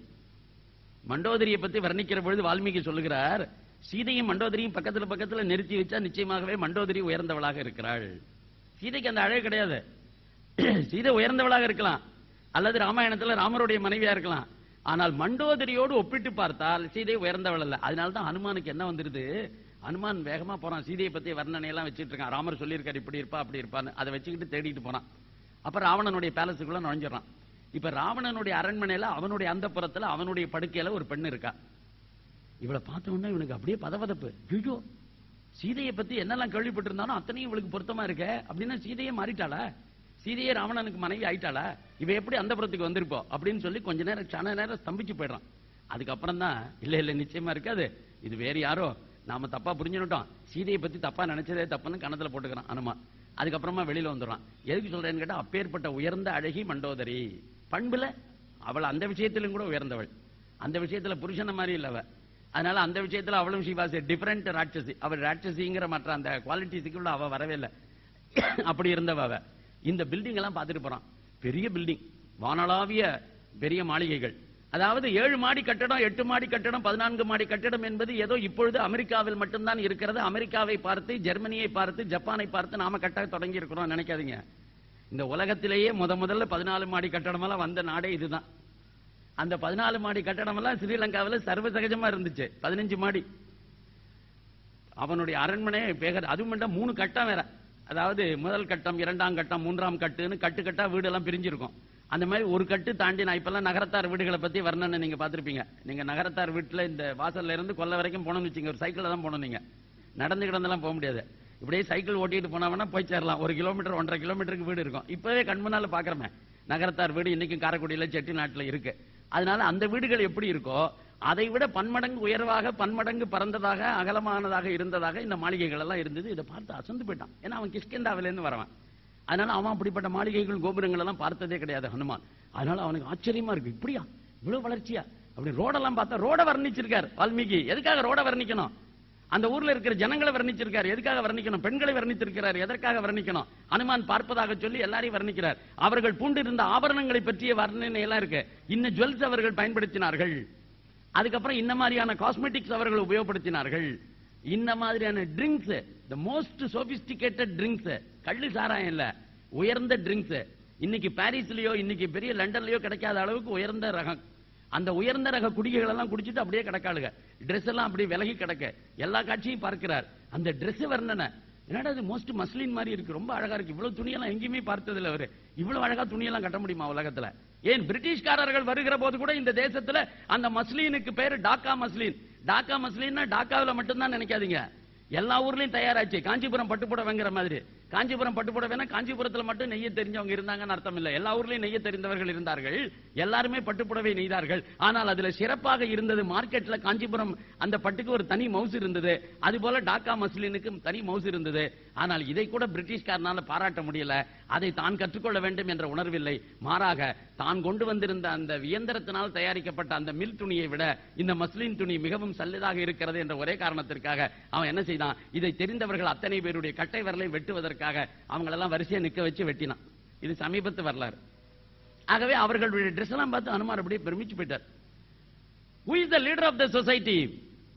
மண்டோதரியை பத்தி வர்ணிக்கிற பொழுது வால்மீகி சொல்லுகிறார், சீதையும் மண்டோதரியும் பக்கத்துல பக்கத்துல நிறுத்தி வச்சா நிச்சயமாகவே மண்டோதரி உயர்ந்தவளாக இருக்கிறாள். சீதைக்கு அந்த அழகு கிடையாது. சீதை உயர்ந்தவளாக இருக்கலாம், அல்லது ராமாயணத்துல ராமருடைய மனைவியா இருக்கலாம். ஆனால் மண்டோதரியோடு ஒப்பிட்டு பார்த்தால் சீதை உயர்ந்தவள் அல்ல. அதனால்தான் ஹனுமானுக்கு என்ன வந்துருது, ஹனுமான் வேகமா போறான், சீதையை பத்தி வர்ணனை எல்லாம் வச்சுட்டு இருக்கான். ராமர் சொல்லியிருக்காரு இப்படி இருப்பா அப்படி இருப்பான்னு, அதை வச்சுக்கிட்டு தேடிட்டு போனான். அப்ப ராவணனுடைய பேலஸுக்குள்ள நுழைஞ்சிடறான். இப்ப ராவணனுடைய அரண்மனையில அவனுடைய அந்தப்புறத்துல அவனுடைய படுக்கையில ஒரு பெண் இருக்கா. இவளை பார்த்த உடனே இவனுக்கு அப்படியே பதபதப்பு. ஐயோ, சீதையை பத்தி என்னெல்லாம் கேள்விப்பட்டிருந்தாலும் அத்தனையும் இவளுக்கு பொருத்தமா இருக்க அப்படின்னா சீதையே மாறிட்டாளா, சீதையே ராவணனுக்கு மனைவி ஆயிட்டாளா, இவ எப்படி அந்தப்புறத்துக்கு வந்திருப்போம் அப்படின்னு சொல்லி கொஞ்ச நேரம் சன நேரம் ஸ்தம்பிச்சு போயிடுறான். அதுக்கப்புறம் தான் இல்ல நிச்சயமா இருக்காது, இது வேற யாரோ, நாம தப்பா புரிஞ்சுட்டோம், சீதையை பத்தி தப்பா நினைச்சதே தப்புன்னு கணத்துல போட்டுக்கிறான் அனுமான். அதுக்கப்புறமா வெளியில வந்துடுறான். எதுக்கு சொல்றேன்னு கேட்டா, அப்பேற்பட்ட உயர்ந்த அழகி மண்டோதரி. பண்புல அவள் அந்த விஷயத்திலும் கூட உயர்ந்தவள். அந்த விஷயத்துல புருஷன மாதிரி இல்ல அவ. அதனால அந்த விஷயத்துல அவளும் ஷிவாசி டிஃபரெண்ட் ராட்சசி. அவள் ராட்சசிங்கிற மற்ற அந்த குவாலிட்டிஸுக்குள்ள அவ வரவே இல்லை. அப்படி இருந்தவ அவ. இந்த பில்டிங் எல்லாம் பார்த்துட்டு போறான். பெரிய பில்டிங், வானளாவிய பெரிய மாளிகைகள். அதாவது 7 மாடி கட்டடம், 8 மாடி கட்டடம், 14 மாடி கட்டடம் என்பது ஏதோ இப்பொழுது அமெரிக்காவில் மட்டும்தான் இருக்கிறது. அமெரிக்காவை பார்த்து, ஜெர்மனியை பார்த்து, ஜப்பானை பார்த்து நாம கட்ட தொடங்கி இருக்கிறோம் நினைக்காதீங்க. இந்த உலகத்திலேயே முதல்ல 14 மாடி கட்டடம் எல்லாம் வந்த நாடே இதுதான். அந்த 14 மாடி கட்டடம் எல்லாம் ஸ்ரீலங்காவில் சர்வசகஜமா இருந்துச்சு. 15 மாடி அவனுடைய அரண்மனை. அதுவும் 3 கட்டம் வேற. அதாவது முதல் கட்டம், 2ஆம் கட்டம், 3ஆம் கட்டுன்னு கட்டா வீடு எல்லாம் பிரிஞ்சிருக்கும். அந்த மாதிரி ஒரு கட்டு தாண்டி நான் இப்பெல்லாம் நகரத்தார் வீடுகளை பத்தி வர்ணனை நீங்க பாத்திருப்பீங்க. நீங்க நகரத்தார் வீட்டுல இந்த வாசல்ல இருந்து கொல்லை வரைக்கும் போனோம்னு வச்சுங்க, ஒரு சைக்கிள் தான் போனோம். நீங்க நடந்து கிடந்தெல்லாம் போக முடியாது. இப்படியே சைக்கிள் ஓட்டிட்டு போனா போய் சேரலாம். 1 கிலோமீட்டர் 1.5 கிலோமீட்டருக்கு வீடு இருக்கும். இப்பவே கண்முன்னால பாக்குறமே நகரத்தார் வீடு இன்னைக்கும் காரைக்குடியில செட்டிநாட்டுல இருக்கு. அதனால அந்த வீடுகள் எப்படி இருக்கோ அதை விட பன்மடங்கு உயர்வாக, பன்மடங்கு பறந்ததாக, அகலமானதாக இருந்ததாக இந்த மாளிகைகள் எல்லாம் இருந்தது. இதை பார்த்து அசந்து போயிட்டான். ஏன்னா அவன் கிஷ்கிந்தாவில இருந்து வரவன். அதனால அவன் அப்படிப்பட்ட மாளிகைகள், கோபுரங்கள் எல்லாம் பார்த்ததே கிடையாது ஹனுமான். அதனால அவனுக்கு ஆச்சரியமா இருக்கு, இப்படியா இவ்வளவு வளர்ச்சியா. அப்படி ரோடெல்லாம் பார்த்தா ரோட வர்ணிச்சிருக்காரு வால்மீகி. எதுக்காக ரோட வர்ணிக்கணும்? அந்த ஊர்ல இருக்கிற ஜனங்களை வர்ணிச்சிருக்காரு. எதுக்காக வர்ணிக்கணும்? பெண்களை வர்ணித்திருக்கிறார். எதற்காக வர்ணிக்கணும்? அனுமான் பார்ப்பதாக சொல்லி எல்லாரையும் வர்ணிக்கிறார். அவர்கள் பூண்டிருந்த ஆபரணங்களை பற்றிய வர்ணனை எல்லாம் இருக்கு. இன்ன ஜுவல்ஸ் அவர்கள் பயன்படுத்தினார்கள். அதுக்கப்புறம் இந்த மாதிரியான காஸ்மெட்டிக்ஸ் அவர்கள் உபயோகப்படுத்தினார்கள். இந்த மாதிரியான drinks, the most sophisticated drinks, கள்ளு சாராயம் இல்ல, உயர்ந்த ட்ரிங்க்ஸ். இன்னைக்கு பாரிஸ்லயோ இன்னைக்கு பெரிய லண்டன்லயோ கிடைக்காத அளவுக்கு உயர்ந்த ரகம். அந்த உயர்ந்த ரக குடிகைகள் எல்லாம் குடிச்சிட்டு அப்படியே கிடக்காளுங்க. ட்ரெஸ் எல்லாம் அப்படியே விலகி கிடக்க. எல்லா காட்சியும் பார்க்கிறார். அந்த ட்ரெஸ் வர்ணனை, என்னடா இது மோஸ்ட் மஸ்லின் மாதிரி இருக்கு, ரொம்ப அழகா இருக்கு. இவ்வளவு துணியெல்லாம் எங்கேயுமே பார்த்ததில்ல அவரு. இவ்வளவு அழகா துணியெல்லாம் கட்ட முடியுமா உலகத்துல? ஏன் பிரிட்டிஷ்காரர்கள் வருகிற போது கூட இந்த தேசத்துல அந்த மஸ்லினுக்கு பேரு டாக்கா மஸ்லின். டாக்கா மஸ்லின்னா டாக்காவில மட்டும்தான் நினைக்காதீங்க, எல்லா ஊர்லயும் தயாராச்சு. காஞ்சிபுரம் பட்டுப்புடவைங்கிற மாதிரி. காஞ்சிபுரம் பட்டுப்புடவைனா காஞ்சிபுரத்தில் மட்டும் நெய்ய தெரிஞ்சவங்க இருந்தாங்கன்னு அர்த்தம் இல்லை. எல்லா ஊர்லயும் நெய்ய தெரிந்தவர்கள் இருந்தார்கள். எல்லாருமே பட்டுப்புடவை நெய்தார்கள். ஆனால் அதுல சிறப்பாக இருந்தது மார்க்கெட்ல காஞ்சிபுரம் அந்த பட்டுக்கு ஒரு தனி மவுசு இருந்தது. அது போல டாக்கா மஸ்லினுக்கு தனி மவுசு இருந்தது. ஆனால் இதை கூட பிரிட்டிஷ்காரனால பாராட்ட முடியல. அதை தான் கற்றுக்கொள்ள வேண்டும் என்ற உணர்வில்லை. மாறாக தான் கொண்டு வந்திருந்த அந்த இயந்திரத்தினால் தயாரிக்கப்பட்ட அந்த மில் துணியை விட இந்த மஸ்லின் துணி மிகவும் சல்லதாக இருக்கிறது என்ற ஒரே காரணத்திற்காக அவன் என்ன செய்தான்? இதை தெரிந்தவர்கள் அத்தனை பேருடைய கட்டை விரலை வெட்டுவதற்காக அவங்களெல்லாம் வரிசையா நிக்க வச்சு வெட்டினான். இது சமீபத்து வரலாறு. ஆகவே அவர்களுடைய ட்ரெஸ் எல்லாம் பார்த்து அனுமார் அப்படியே பிரமிச்சு போயிட்டார். Who is the leader of the society?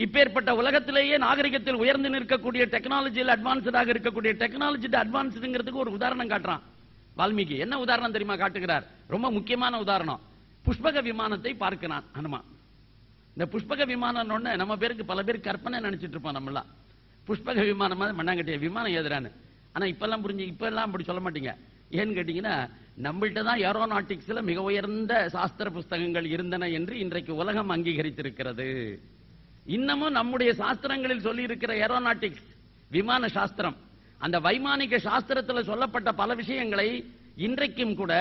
இப்பேற்பட்ட உலகத்திலேயே நாகரிகத்தில் உயர்ந்து நிற்கக்கூடிய டெக்னாலஜியில் அட்வான்ஸ்டாக இருக்கக்கூடிய டெக்னாலஜி அட்வான்ஸ்ங்கிறதுக்கு ஒரு உதாரணம் காட்டுறான் வால்மீகி. என்ன உதாரணம் தெரியுமா காட்டுகிறார்? ரொம்ப முக்கியமான உதாரணம். புஷ்பக விமானத்தை பார்க்கிறான் ஹனுமான். இந்த புஷ்பக விமானம் நம்ம பேருக்கு பல பேர் கற்பனை நினைச்சிட்டு இருப்போம். நம்மளாம் புஷ்பக விமானம் மண்ணாங்கட்டிய விமானம் ஏதுறான்னு. ஆனா இப்பெல்லாம் புரிஞ்சு இப்பெல்லாம் அப்படி சொல்ல மாட்டீங்க. ஏன்னு கேட்டீங்கன்னா, நம்மள்கிட்ட தான் ஏரோநாட்டிக்ஸ்ல மிக உயர்ந்த சாஸ்திர புஸ்தகங்கள் இருந்தன என்று இன்றைக்கு உலகம் அங்கீகரித்திருக்கிறது. இன்னமும் நம்முடைய சாஸ்திரங்களில் சொல்லி இருக்கிற ஏரோநாட்டிக்ஸ் விமான சாஸ்திரம், அந்த வைமானிக சாஸ்திரத்தில் சொல்லப்பட்ட பல விஷயங்களை இன்றைக்கும் கூட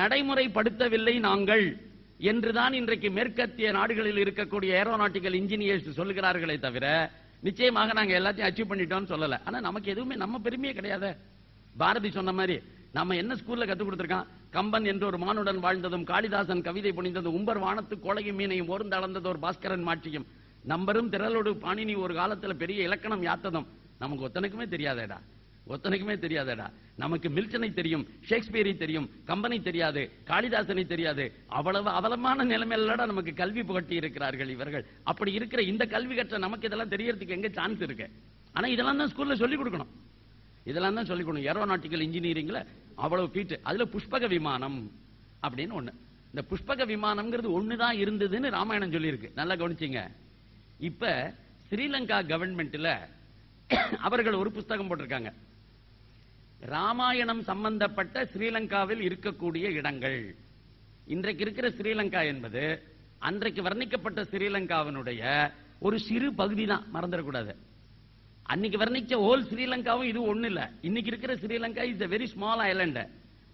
நடைமுறைப்படுத்தவில்லை நாங்கள் என்றுதான் இன்றைக்கு மேற்கத்திய நாடுகளில் இருக்கக்கூடிய ஏரோநாட்டிக்கல் இன்ஜினியர்ஸ் சொல்லுகிறார்களே தவிர நிச்சயமாக நாங்க எல்லாத்தையும் அச்சீவ் பண்ணிட்டோம்னு சொல்லல. ஆனா நமக்கு எதுவுமே நம்ம பெருமையே கிடையாது. பாரதி சொன்ன மாதிரி நம்ம என்ன ஸ்கூல்ல கத்துக் கொடுத்திருக்கான்? கம்பன் என்று ஒரு மானுடன் வாழ்ந்ததும், காளிதாசன் கவிதை புனிந்ததும், உம்பர் வானத்து கோளையும் மீனையும் ஓர்ந்து அளந்தது ஒரு பாஸ்கரன் மாட்சியும், நம்பரும் திரளோடு பாணினி ஒரு காலத்துல பெரிய இலக்கணம் யாத்ததும் நமக்கு ஒத்தனுக்குமே தெரியாதேடா, ஒத்தனைக்குமே தெரியாதடா. நமக்கு மில்டனை தெரியும், ஷேக்ஸ்பியரை தெரியும், கம்பனை தெரியாது, காளிதாசனை தெரியாது. அவ்வளவு அவலமான நிலைமையிலடா நமக்கு கல்வி புகட்டி இருக்கிறார்கள் இவர்கள். அப்படி இருக்கிற இந்த கல்வி கற்ற நமக்கு இதெல்லாம் தெரியறதுக்கு எங்க சான்ஸ் இருக்கு? ஆனா இதெல்லாம் தான் ஸ்கூல்ல சொல்லிக் கொடுக்கணும். இதெல்லாம் தான் சொல்லிக் கொடுக்கணும். ஏரோநாட்டிக்கல் இன்ஜினியரிங்ல அவ்வளவு ஃபீட். அதுல புஷ்பக விமானம் அப்படின்னு ஒண்ணு. இந்த புஷ்பக விமானம்ங்கிறது ஒண்ணுதான் இருந்ததுன்னு ராமாயணம் சொல்லியிருக்கு. நல்லா கவனிச்சிங்க. இப்ப ஸ்ரீலங்கா கவர்மெண்ட்ல அவர்கள் ஒரு புஸ்தகம் போட்டிருக்காங்க, ராமாயணம் சம்பந்தப்பட்ட ஸ்ரீலங்காவில் இருக்கக்கூடிய இடங்கள். இன்றைக்கு இருக்கிற ஸ்ரீலங்கா என்பது அன்றைக்கு வர்ணிக்கப்பட்ட ஸ்ரீலங்காவினுடைய ஒரு சிறு பகுதி தான், மறந்துடக்கூடாது. அன்னைக்கு வர்ணிச்ச ஹோல் ஸ்ரீலங்காவும் இது ஒண்ணு இல்ல. இன்னைக்கு இருக்கிற Sri Lanka is a very small island.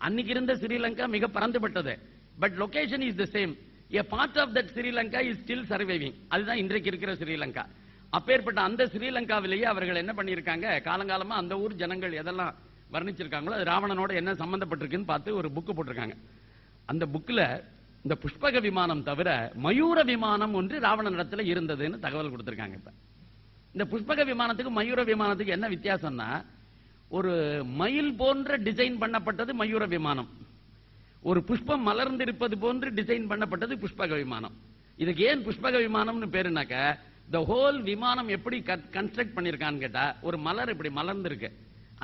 அன்னைக்கு இருந்த ஸ்ரீலங்கா மிக பரந்துபட்டது. But location is the same. a part of that Sri Lanka is still surviving. அதுதான் இன்றைக்கு இருக்கிற ஸ்ரீலங்கா. அப்பேற்பட்ட அந்த ஸ்ரீலங்காவிலேயே அவர்கள் என்ன பண்ணியிருக்காங்க, காலங்காலமா அந்த ஊர் ஜனங்கள் எதெல்லாம் வர்ணிச்சிருக்காங்களோ அது ராவணனோட என்ன சம்பந்தப்பட்டிருக்குன்னு பார்த்து ஒரு புக்கு போட்டிருக்காங்க. அந்த புக்ல இந்த புஷ்பக விமானம் தவிர மயூர விமானம் ஒன்று ராவணனிடத்துல இருந்ததுன்னு தகவல் கொடுத்திருக்காங்க. இப்ப இந்த புஷ்பக விமானத்துக்கு மயூர விமானத்துக்கு என்ன வித்தியாசம்னா, ஒரு மயில் போன்ற டிசைன் பண்ணப்பட்டது மயூர விமானம், ஒரு புஷ்பம் மலர்ந்திருப்பது போன்று டிசைன் பண்ணப்பட்டது புஷ்பக விமானம். இதுக்கு ஏன் புஷ்பக விமானம்னு பேருனாக்க, the whole விமானம் எப்படி கன்ஸ்ட்ரக்ட் பண்ணிருக்கான்னு கேட்டா, ஒரு மலர் இப்படி மலர்ந்திருக்கு,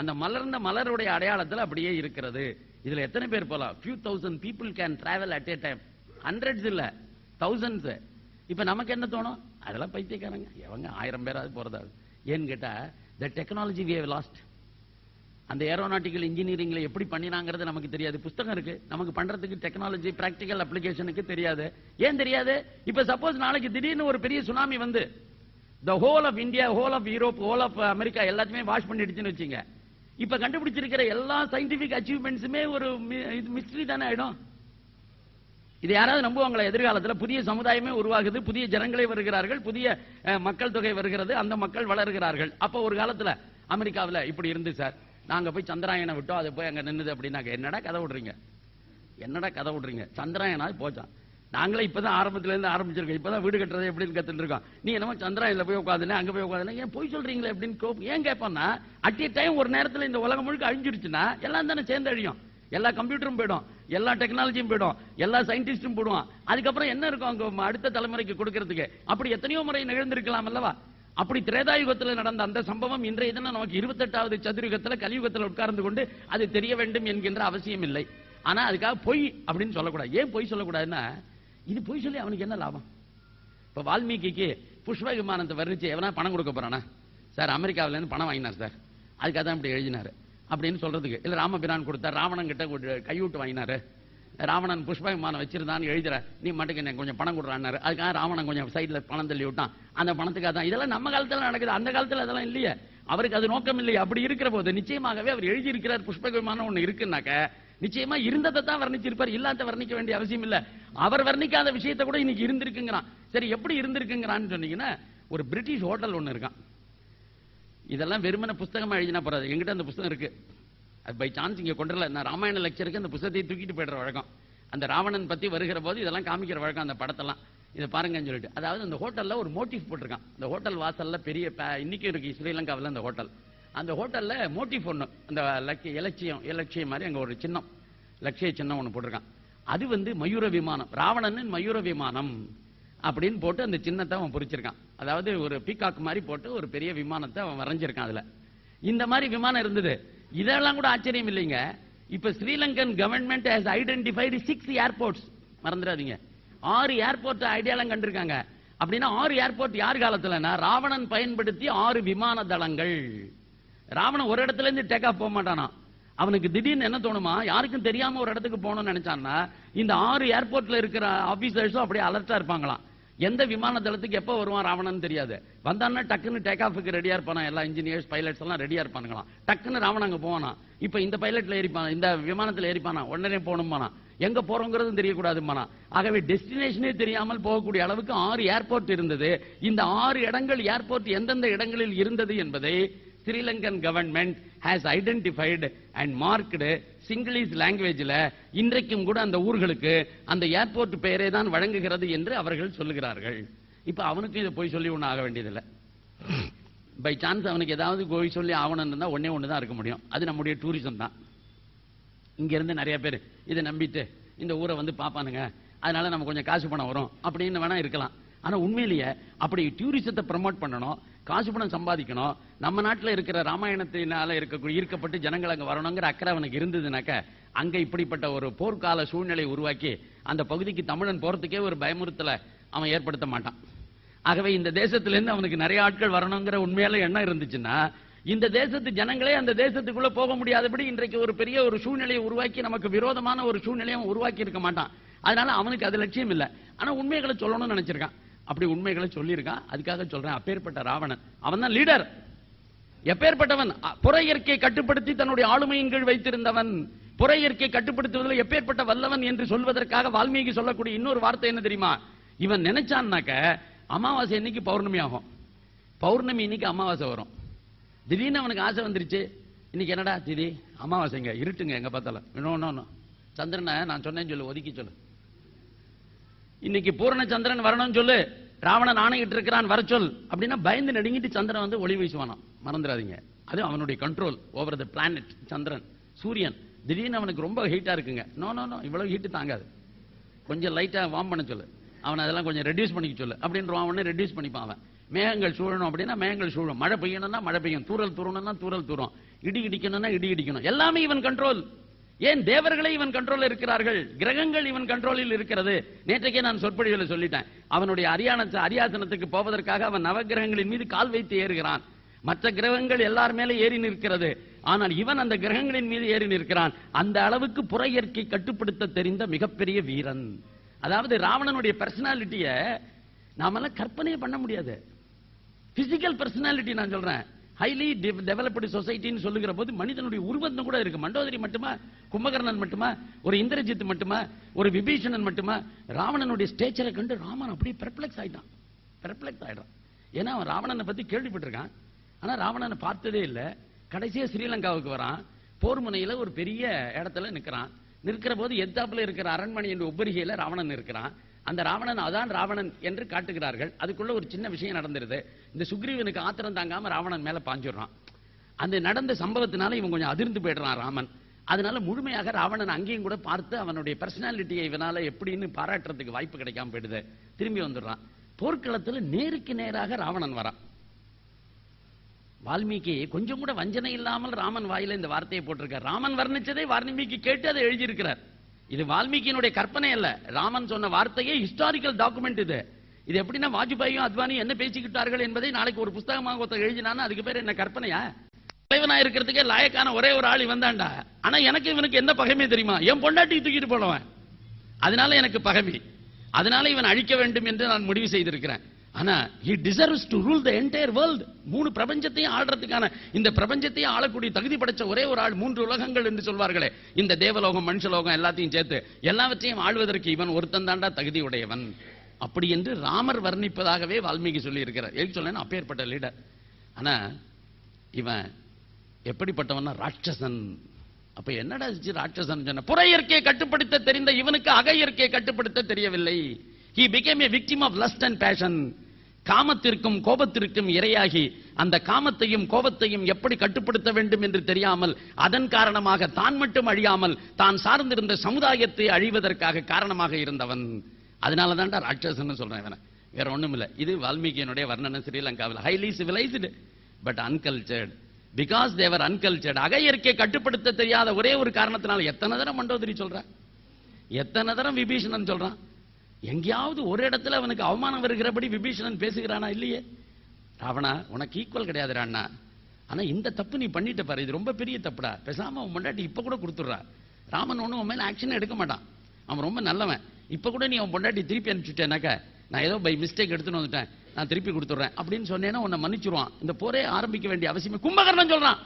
அந்த மலர்ந்த மலருடைய அடையாளத்தில் அப்படியே இருக்கிறது. இதுல எத்தனை பேர் போலாம்? few thousand people can travel at a time. hundreds இல்ல, thousands. இப்ப நமக்கு என்ன தோணும்? அதெல்லாம் பைத்தியக்காரங்க, எவங்க 1000 பேராவது போறதா? ஏன்னு கேட்டா, the technology we have lost. அந்த ஏரோநாட்டிக்கல் இன்ஜினியரிங்ல எப்படி பண்ணினாங்கிறது நமக்கு தெரியாது. புத்தகம் இருக்கு, நமக்கு பண்றதுக்கு டெக்னாலஜி பிராக்டிகல் அப்ளிகேஷனுக்கு தெரியாது. ஏன் தெரியாது? இப்ப சப்போஸ் நாளைக்கு திடீர்னு ஒரு பெரிய சுனாமி வந்து the whole of India, whole of Europe, whole of America எல்லாத்தையுமே வாஷ் பண்ணிடுச்சுன்னு வச்சுங்க, இப்ப கண்டுபிடிச்சிருக்கிற எல்லா சயின்டிபிக் அச்சீவ்மெண்ட்ஸுமே ஒரு மிஸ்ட்ரி தானே ஆயிடும். இது யாராவது நம்புவாங்களா? எதிர்காலத்தில் புதிய சமுதாயமே உருவாகுது, புதிய ஜனங்களே வருகிறார்கள், புதிய மக்கள் தொகை வருகிறது, அந்த மக்கள் வளர்கிறார்கள். அப்ப ஒரு காலத்துல அமெரிக்காவில் இப்படி இருந்து சார், நாங்க போய் சந்திராயனை விட்டோம், அதை போய் அங்க நின்னுது அப்படின்னாக்க, என்னடா கதை விடுறீங்க, என்னடா கதை விடுறீங்க? சந்திராயனா போச்சான், நாங்களே இப்பதான் ஆரம்பத்துல இருந்து ஆரம்பிச்சிருக்கோம். இப்பதான் வீடு கட்டுறது எப்படின்னு கத்துட்டு இருக்கோம். நீ என்னமோ சந்திராயன்ல போய் உட்காந்துனே அங்க போய் உட்காந்துனே ஏன் போய் சொல்றீங்களே அப்படின்னு ஏன் கேட்பான்னா, அட் ஏ டைம் ஒரு நேரத்தில் இந்த உலகம் முழுக்க அழிஞ்சிருச்சுன்னா எல்லாம் தானே சேர்ந்து அழியும். எல்லா கம்ப்யூட்டரும் போயிடும், எல்லா டெக்னாலஜியும் போயிடும், எல்லா சயின்டிஸ்டும் போடுவான். அதுக்கப்புறம் என்ன இருக்கும் அங்க அடுத்த தலைமுறைக்கு கொடுக்கறதுக்கு? அப்படி எத்தனையோ முறை நிகழ்ந்திருக்கலாம் அல்லவா? அப்படி திரேதாயுகத்தில் நடந்த அந்த சம்பவம் இன்றைய தினம் நமக்கு 28வது சதுர்யுகத்தில் கலியுகத்தில் உட்கார்ந்து கொண்டு அது தெரிய வேண்டும் என்கின்ற அவசியம் இல்லை. ஆனா அதுக்காக பொய் அப்படின்னு சொல்லக்கூடாது. ஏன் பொய் சொல்லக்கூடாதுன்னா, இது பொய் சொல்லி அவனுக்கு என்ன லாபம்? இப்ப வால்மீகிக்கு புஷ்ப விமானத்தை வர்ணிச்சு எவனா பணம் கொடுக்க போறானா? சார் அமெரிக்காவில இருந்து பணம் வாங்கினார் சார், அதுக்காக தான் இப்படி எழுதினாரு அப்படின்னு சொல்றதுக்கு. இல்ல ராமபிரான் கொடுத்தார், ராவணன் கிட்ட கையூட்டு வாங்கினாரு, ராவணன் புஷ்ப விமானம் வச்சிருந்தான்னு எழுதுற, நீ மட்டுக்கு எனக்கு கொஞ்சம் பணம் கொடுறான்னாரு, அதுக்காக ராவணன் கொஞ்சம் சைட்ல பணம் தள்ளி விட்டான். அந்த பணத்துக்காக தான் இதெல்லாம் நம்ம காலத்துல நடக்குது. அந்த காலத்துல அதெல்லாம் இல்லையே, அவருக்கு அது நோக்கம் இல்லையே. அப்படி இருக்கிற போது நிச்சயமாகவே அவர் எழுதி இருக்கிறார் புஷ்ப விமானம் ஒண்ணு இருக்குன்னாக்க நிச்சயமா இருந்ததை தான் வர்ணிச்சிருப்பார், இல்லாத வர்ணிக்க வேண்டிய அவசியம் இல்ல. அவர் வர்ணிக்காத விஷயத்தை கூட இன்னைக்கு இருந்திருக்குங்கிறான். சரி, எப்படி இருந்திருக்குங்கிறான்னு சொன்னீங்கன்னா, ஒரு பிரிட்டிஷ் ஹோட்டல் ஒண்ணு இருக்கான். இதெல்லாம் வெறுமன புஸ்தகமா எழுதினா போறாது, எங்கிட்ட அந்த புஸ்தகம் இருக்கு. அது பை சான்ஸ் இங்க கொண்டு வரல. நான் ராமாயண லெக்சருக்கு அந்த புத்தகத்தை தூக்கிட்டு போயிடுற வழக்கம். அந்த ராவணன் பத்தி வருகிற போது இதெல்லாம் காமிக்கிற வழக்கம், அந்த படத்தெல்லாம் இதை பாருங்கன்னு சொல்லிட்டு. அதாவது அந்த ஹோட்டல்ல ஒரு மோட்டிவ் போட்டிருக்கான். அந்த ஹோட்டல் வாசல்ல பெரிய இன்னைக்கு இருக்கு ஸ்ரீலங்காவில் அந்த ஹோட்டல். அந்த ஹோட்டல்ல மோட்டிவ் ஒண்ணு, அந்த இலட்சியம் மாதிரி அங்க ஒரு சின்னம், லட்சிய சின்னம் ஒண்ணு போட்டிருக்கான். அது வந்து மயூர விமானம், ராவணன் மயூர விமானம் அப்படின்னு போட்டு அந்த சின்னத்தை அவன் பொறிச்சிருக்கான். அதாவது ஒரு பீகாக் மாதிரி போட்டு ஒரு பெரிய விமானத்தை அவன் வரைஞ்சிருக்கான். அதுல இந்த மாதிரி விமானம் இருந்தது. இதெல்லாம் கூட ஆச்சரியம் இல்லைங்க. இப்ப Sri Lankan government has identified 6 airports. மறந்துடாதீங்க, 6 ஏர்போர்ட் அடையாளம் கண்டிருக்காங்க. அப்படின்னா 6 ஏர்போர்ட் யார் காலத்துலன்னா, ராவணன் பயன்படுத்தி 6 விமான தளங்கள். ராவணன் ஒரு இடத்துல இருந்து டேக் ஆஃப் போக மாட்டானா, அவனுக்கு திடீர்னு என்ன தோணுமா, யாருக்கும் தெரியாம ஒரு இடத்துக்கு போகணும்னு நினைச்சான்னா இந்த 6 ஏர்போர்ட்ல இருக்கிற ஆபீசர்ஸும் அப்படியே அலர்ட்டா இருப்பாங்களாம். எந்த விமான தளத்துக்கு எப்ப வருவான் ராவணன் தெரியாது. வந்தான்னா டக்குன்னு டேக் ஆஃபுக்கு ரெடியா இருப்பானா, எல்லா இன்ஜினியர்ஸ் பைலட்ஸ் எல்லாம் ரெடியா இருப்பானுங்களாம். டக்குன்னு ராவணன் அங்க போவானா, இப்ப இந்த பைலட்ல ஏறிப்பானா, இந்த விமானத்தில் ஏறிப்பானா, உடனே போகணுமானா, எங்க போறோங்கிறது தெரியக்கூடாதுமானா. ஆகவே டெஸ்டினேஷனே தெரியாமல் போகக்கூடிய அளவுக்கு 6 ஏர்போர்ட் இருந்தது. இந்த 6 இடங்கள் ஏர்போர்ட் எந்தெந்த இடங்களில் இருந்தது என்பதை Sri Lankan government has identified and marked Sinhalese லாங்குவேஜ்ல இன்றைக்கும் கூட அந்த ஊர்களுக்கு அந்த ஏர்போர்ட் பெயரை தான் வழங்குகிறது என்று அவர்கள் சொல்லுகிறார்கள். இப்ப அவனுக்கு இதை போய் சொல்லி ஒண்ணு ஆக வேண்டியதில்லை. பை சான்ஸ் அவனுக்கு ஏதாவது போய் சொல்லி ஆகணும்னு இருந்தா ஒன்னே ஒண்ணுதான் இருக்க முடியும், அது நம்முடைய டூரிசம் தான். இங்க இருந்து நிறைய பேர் இதை நம்பிட்டு இந்த ஊரை வந்து பாப்பானுங்க, அதனால நம்ம கொஞ்சம் காசு பணம் வரும் அப்படின்னு வேணா இருக்கலாம். ஆனா உண்மையிலேயே அப்படி டூரிசத்தை ப்ரமோட் பண்ணணும், காசு பணம் சம்பாதிக்கணும், நம்ம நாட்டில் இருக்கிற ராமாயணத்தினால ஈர்க்கப்பட்டு ஜனங்கள் அங்க வரணுங்கிற அக்கறை அவனுக்கு இருந்ததுனாக்க அங்க இப்படிப்பட்ட ஒரு போர்க்கால சூழ்நிலை உருவாக்கி அந்த பகுதிக்கு தமிழன் போறதுக்கே ஒரு பயமுறுத்தலை அவன் ஏற்படுத்த மாட்டான். ஆகவே இந்த தேசத்திலிருந்து அவனுக்கு நிறைய ஆட்கள் வரணுங்கிற உண்மையால எண்ணம் இருந்துச்சுன்னா இந்த தேசத்து ஜனங்களே அந்த தேசத்துக்குள்ள போக முடியாதபடி இன்றைக்கு ஒரு பெரிய ஒரு சூழ்நிலையை உருவாக்கி நமக்கு விரோதமான ஒரு சூழ்நிலையை அவன் உருவாக்கி இருக்க மாட்டான். அதனால அவனுக்கு அது லட்சியம் இல்லை. ஆனா உண்மைகளை சொல்லணும்னு நினைச்சிருக்கான். அப்படி உண்மைகளை சொல்லியிருக்கான். அதுக்காக சொல்றேன், அப்பேற்பட்ட ராவணன் அவன் தான் லீடர். எப்பேற்பட்டவன், புற இயற்கையை கட்டுப்படுத்தி தன்னுடைய ஆளுமையின் கீழ் வைத்திருந்தவன், புற இயற்கையை கட்டுப்படுத்துவதில் எப்பேற்பட்ட வல்லவன் என்று சொல்வதற்காக வால்மீகி சொல்லக்கூடிய இன்னொரு வார்த்தை என்ன தெரியுமா? இவன் நினைச்சான்னாக்க அமாவாசை இன்னைக்கு பௌர்ணமி ஆகும், பௌர்ணமி இன்னைக்கு அமாவாசை வரும். திடீர்னு அவனுக்கு ஆசை வந்துருச்சு, இன்னைக்கு என்னடா திடீ அமாவாசைங்க, இருட்டுங்க எங்க பார்த்தாலும், இன்னொன்னு சந்திரனை நான் சொன்னேன்னு சொல்லு, ஒதுக்கி சொல்லு, இன்னைக்கு பூரண சந்திரன் வரணும்னு சொல்லு, ராவணன் ஆணையிட்டு இருக்கிறான் வர சொல் அப்படின்னா பயந்து நடுங்கிட்டு சந்திரன் வந்து ஒளி வீசுவானாம். மறந்துடாதீங்க, அது அவனுடைய கண்ட்ரோல் ஓவர் த பிளானட். சந்திரன், சூரியன் திடீர்னு அவனுக்கு ரொம்ப ஹீட்டா இருக்குங்க, நோ நோ நோ இவ்வளவு ஹீட்டு தாங்காது, கொஞ்சம் லைட்டா வார்ம் பண்ண சொல்லு, அவன் அதெல்லாம் கொஞ்சம் ரெடியூஸ் பண்ணிக்க சொல்லு அப்படின்ற அவனே ரெடியூஸ் பண்ணிப்பான். அவன் மேகங்கள் சூழணும் அப்படின்னா மேகங்கள் சூழும், மழை பெய்யணும்னா மழை பெய்யும், தூரல் தூரணும்னா தூரல் தூரும், இடி இடிக்கணும்னா இடி இடிக்கணும், எல்லாமே இவன் கண்ட்ரோல். ஏன் தேவர்களே இவன் கண்ட்ரோல் இருக்கிறார்கள், கிரகங்கள் இவன் கண்ட்ரோலில் இருக்கிறது. நேற்றைக்கே நான் சொற்பொழிவில் சொல்லிட்டேன், அவனுடைய அரியாசனத்துக்கு போவதற்காக அவன் நவகிரகங்களின் மீது கால் வைத்து ஏறுகிறான். மற்ற கிரகங்கள் எல்லார் மேலே ஏறி நிற்கிறது, ஆனால் இவன் அந்த கிரகங்களின் மீது ஏறி நிற்கிறான். அந்த அளவுக்கு புற இயற்கை கட்டுப்படுத்த தெரிந்த மிகப்பெரிய வீரன். அதாவது ராவணனுடைய பர்சனாலிட்டிய நாமெல்லாம் கற்பனையே பண்ண முடியாது. பிசிக்கல் பர்சனாலிட்டி நான் சொல்றேன், ஹைலி டெவலப்டு சொசைட்டின்னு சொல்லுகிற போது மனிதனுடைய உருவம் கூட இருக்கு. மண்டோதரி மட்டுமா, கும்பகர்ணன் மட்டுமா, ஒரு இந்திரஜித் மட்டுமா, ஒரு விபீஷணன் மட்டுமா? ராவணனுடைய ஸ்டேச்சரை கண்டு ராமன் அப்படியே பெர்ப்ளெக்ஸ் ஆயிட்டான். ஏன்னா அவன் ராவணனை பத்தி கேள்விப்பட்டிருக்கான், ஆனா ராவணனை பார்த்ததே இல்லை. கடைசியா ஸ்ரீலங்காவுக்கு வரான், போர் முனையில ஒரு பெரிய இடத்துல நிற்கிறான். நிற்கிற போது எத்தாப்புல இருக்கிற அரண்மனை என்ற உபரிகையில ராவணன் இருக்கிறான். அந்த ராவணன் அதான் ராவணன் என்று காட்டுகிறார்கள். அதுக்குள்ள ஒரு சின்ன விஷயம் நடந்துருது. இந்த சுக்ரீவனுக்கு ஆத்திரம் தாங்காம ராவணன் மேல பாஞ்சிடுறான். அந்த நடந்த சம்பவத்தினால இவன் கொஞ்சம் அதிர்ந்து போயிடுறான் ராமன். அதனால முழுமையாக ராவணன் அங்கேயும் கூட பார்த்து அவனுடைய பர்சனாலிட்டியை இவனால எப்படின்னு பாராட்டுறதுக்கு வாய்ப்பு கிடைக்காம போயிடுது. திரும்பி வந்துடுறான். போர்க்களத்தில் நேருக்கு நேராக ராவணன் வரான். வால்மீகி கொஞ்சம் கூட வஞ்சனை இல்லாமல் ராமன் வாயில இந்த வார்த்தையை போட்டிருக்கார். ராமன் வர்ணிச்சதை வால்மீகி கேட்டு அதை எழுதியிருக்கிறார். இது வால்மீகியினுடைய கற்பனை அல்ல, ராமன் சொன்ன வார்த்தையே ஹிஸ்டாரிக்கல் டாக்குமெண்ட். இது எப்படின்னா வாஜ்பாயும் அத்வானியும் என்ன பேசிக்கிட்டார்கள் என்பதை நாளைக்கு ஒரு புத்தகமாக ஒருத்தர் எழுதினான்னு அதுக்கு பேர் என்ன கற்பனையா? தலைவனா இருக்கிறதுக்கே லாயக்கான ஒரே ஒரு ஆள் வந்தாண்டா. ஆனா எனக்கு இவனுக்கு என்ன பகைமை தெரியுமா? என் பொண்டாட்டி தூக்கிட்டு போனவன், அதனால எனக்கு பகைமை. அதனால இவன் அழிக்க வேண்டும் என்று நான் முடிவு செய்திருக்கிறேன். ஆனா he deserves to rule the entire world. 3 பிரபஞ்சத்தையும் ஆள்றதுக்கான, இந்த பிரபஞ்சத்தையும் ஆளக்கூடிய தகுதி படைச்ச ஒரே ஒரு ஆள், 3 உலகங்கள் என்று சொல்வார்களே, இந்த தேவலோகம் மனுஷலோகம் எல்லாத்தையும் சேர்த்து எல்லாவற்றையும் ஆள்வதற்கு இவன் ஒருத்தன் தாண்டா தகுதி உடையவன். அப்படி என்று ராமர் வர்ணிப்பதாகவே வால்மீகி சொல்லி இருக்கிறார். எதுக்கு சொல்ல? அப்பேற்பட்ட லீடர். ஆனா இவன் எப்படிப்பட்டவன்னா ராட்சசன். அப்ப என்னடா ராட்சசன் சொன்ன? புற இயற்கையை கட்டுப்படுத்த தெரிந்த இவனுக்கு அக இயற்கையை கட்டுப்படுத்த தெரியவில்லை. He became a victim of lust and passion. காமத்திற்கும் கோபத்திற்கும் இரையாகி அந்த காமத்தையும் கோபத்தையும் எப்படி கட்டுப்படுத்த வேண்டும் என்று தெரியாமல் அதன் காரணமாக தான் மட்டும் அழியாமல் தான் சார்ந்திருந்த சமுதாயத்தை அழிவதற்காக காரணமாக இருந்தவன். அதனால தான்டா ராட்சசன் சொல்றேன் இவனை, வேற ஒண்ணும் இல்லை. இது வால்மீகியினுடைய வர்ணனை ஸ்ரீலங்காவில். Highly civilised but uncultured. Because தேவர் அன்கல்ச்சர்ட். அக இயற்கையை கட்டுப்படுத்த தெரியாத ஒரே ஒரு காரணத்தினால எத்தனை தரம் மண்டோதரி சொல்றான், எத்தனை தரம் விபீஷணன் சொல்றான். எங்கேயாவது ஒரு இடத்துல அவனுக்கு அவமானம் வருகிறபடி விபீஷணன் பேசுகிறானா? இல்லையே. ராவணா உனக்கு ஈக்குவல் கிடையாதுடா அண்ணா, ஆனா இந்த தப்பு நீ பண்ணிட்ட பாரு, இது ரொம்ப பெரிய தப்புடா, பேசாம அவன் பொண்டாட்டி இப்ப கூட கொடுத்துடுறா. ராமன் ஒன்றும் அவன் மேல ஆக்ஷன் எடுக்க மாட்டான், அவன் ரொம்ப நல்லவன். இப்ப கூட நீ அவன் பொண்டாட்டி திருப்பி அனுப்பிச்சுட்டேனாக்க, நான் ஏதோ பை மிஸ்டேக் எடுத்துன்னு வந்துட்டேன், நான் திருப்பி கொடுத்துட்றேன் அப்படின்னு சொன்னேன்னா உன்னை மன்னிச்சிருவான். இந்த போரே ஆரம்பிக்க வேண்டிய அவசியமே. கும்பகர்ணன் சொல்றான்,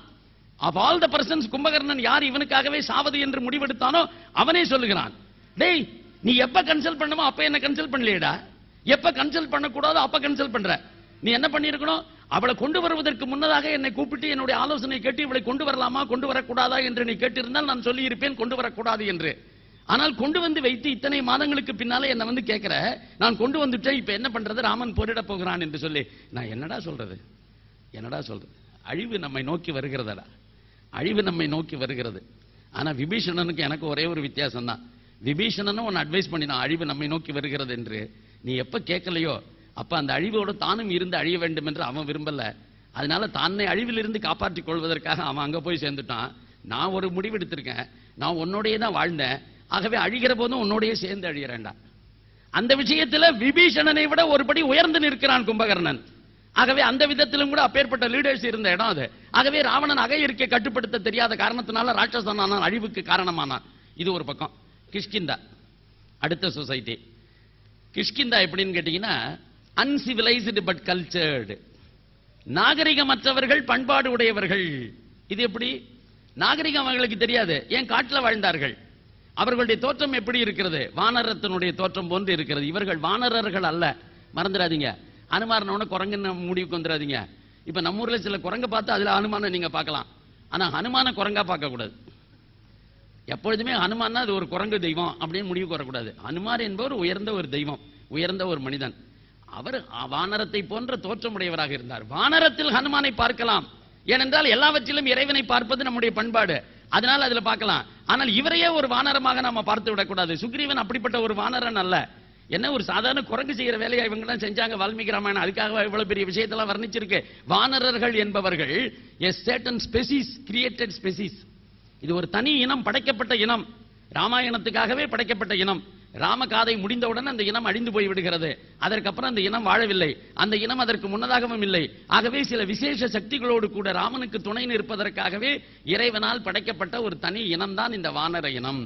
of all the persons Kumbakarnan யார் இவனுக்காகவே சாவது என்று முடிவெடுத்தானோ அவனே சொல்லுகிறான், டேய் நீ எப்ப கன்சல்ட் பண்ணுமோ அப்ப என்ன கன்சல்ட் பண்ணலையடா, எப்ப கன்சல்ட் பண்ணக்கூடாதோ அப்ப கன்சல்ட் பண்ற. நீ என்ன பண்ணிருக்கணும்? அவளை கொண்டு வருவதற்கு முன்னதாக என்னை கூப்பிட்டு என்னுடைய ஆலோசனை கேட்டு இவளை கொண்டு வரலாமா கொண்டு வரக்கூடாதா என்று நீ கேட்டிருந்தால் நான் சொல்லி இருப்பேன் கொண்டு வரக்கூடாது என்று. ஆனால் கொண்டு வந்து வைத்து இத்தனை மாதங்களுக்கு பின்னாலே என்ன வந்து கேட்கிற, நான் கொண்டு வந்துட்டேன் இப்ப என்ன பண்றது, ராமன் போரிட போகிறான் என்று சொல்லி நான் என்னடா சொல்றது, என்னடா சொல்றது? அழிவு நம்மை நோக்கி வருகிறதடா, அழிவு நம்மை நோக்கி வருகிறது. ஆனா விபீஷணனுக்கு எனக்கு ஒரே ஒரு வித்தியாசம் தான். விபீஷணனும் ஒன்னு அட்வைஸ் பண்ணினான், அழிவு நம்மை நோக்கி வருகிறது என்று. நீ எப்ப கேட்கலையோ அப்ப அந்த அழிவோடு தானும் இருந்து அழிய வேண்டும் என்று அவன் விரும்பல. அதனால தன்னை அழிவிலிருந்து காப்பாற்றிக் கொள்வதற்காக அவன் அங்க போய் சேர்ந்துட்டான். நான் ஒரு முடிவு எடுத்திருக்கேன், நான் உன்னோடையே தான் வாழ்ந்தேன், ஆகவே அழிகிற போதும் உன்னோடையே சேர்ந்து அழியறேன்டா. அந்த விஷயத்துல விபீஷணனை விட ஒருபடி உயர்ந்து நிற்கிறான் கும்பகர்ணன். ஆகவே அந்த விதத்திலும் கூட அப்பேற்பட்ட லீடர்ஸ் இருந்த இடம் அது. ஆகவே ராவணன் அக இயற்கையை கட்டுப்படுத்த தெரியாத காரணத்தினால ராட்சசனானான், அழிவுக்கு காரணமானான். இது ஒரு பக்கம். கிஷ்கிந்தா அடுத்த சொசைட்டி. கிஷ்கிந்தா எப்படின்னு கேட்டீங்கன்னா அன்சிவிலைஸ்டு பட் கல்ச்சர்டு. நாகரிகமற்றவர்கள் பண்பாடு உடையவர்கள். இது எப்படி? நாகரிகம் அவர்களுக்கு தெரியாது, ஏன் காட்டுல வாழ்ந்தார்கள். அவர்களுடைய தோற்றம் எப்படி இருக்கிறது? வானரத்தினுடைய தோற்றம் போன்று இருக்கிறது. இவர்கள் வானரர்கள் அல்ல, மறந்துடாதீங்க. அனுமாரனோட குரங்குன்னு முடிவுக்கு வந்துடாதீங்க. இப்ப நம்ம ஊர்ல சில குரங்க பார்த்து அதுல அனுமான நீங்க பார்க்கலாம், ஆனா ஹனுமான குரங்கா பார்க்க கூடாது. எப்பொழுதுமே ஹனுமான் அது ஒரு குரங்கு தெய்வம் அப்படின்னு முடிவுக்கு வரக்கூடாது. ஹனுமார் என்பவர் உயர்ந்த ஒரு தெய்வம், உயர்ந்த ஒரு மனிதன். அவர் வானரத்தை போன்ற தோற்றமுடையவராக இருந்தார். வானரத்தில் ஹனுமானை பார்க்கலாம், ஏனென்றால் எல்லாவற்றிலும் இறைவனை பார்ப்பது நம்முடைய பண்பாடு, அதனால அதுல பார்க்கலாம். ஆனால் இவரையே ஒரு வானரமாக நாம பார்த்து விடக்கூடாது. சுக்ரீவன் அப்படிப்பட்ட ஒரு வானரன் அல்ல. என்ன ஒரு சாதாரண குரங்கு செய்யற வேலையை இவங்க தான் செஞ்சாங்க வால்மீகி ராமாயணம். அதுக்காக இவ்வளவு பெரிய விஷயத்தெல்லாம் வர்ணிச்சிருக்கு. வானரர்கள் என்பவர்கள் a certain species, created species. இது ஒரு தனி இனம், படைக்கப்பட்ட இனம், ராமாயணத்துக்காகவே படைக்கப்பட்ட இனம். ராமகாதை முடிந்தவுடன் அந்த இனம் அழிந்து போய் விடுகிறது. அதற்கப்புறம் அந்த இனம் வாழவில்லை, அந்த இனம் அதற்கு முன்னதாகவும் இல்லை. ஆகவே சில விசேஷ சக்திகளோடு கூட ராமனுக்கு துணை நிற்பதற்காகவே இறைவனால் படைக்கப்பட்ட ஒரு தனி இனம் தான் இந்த வானர இனம்.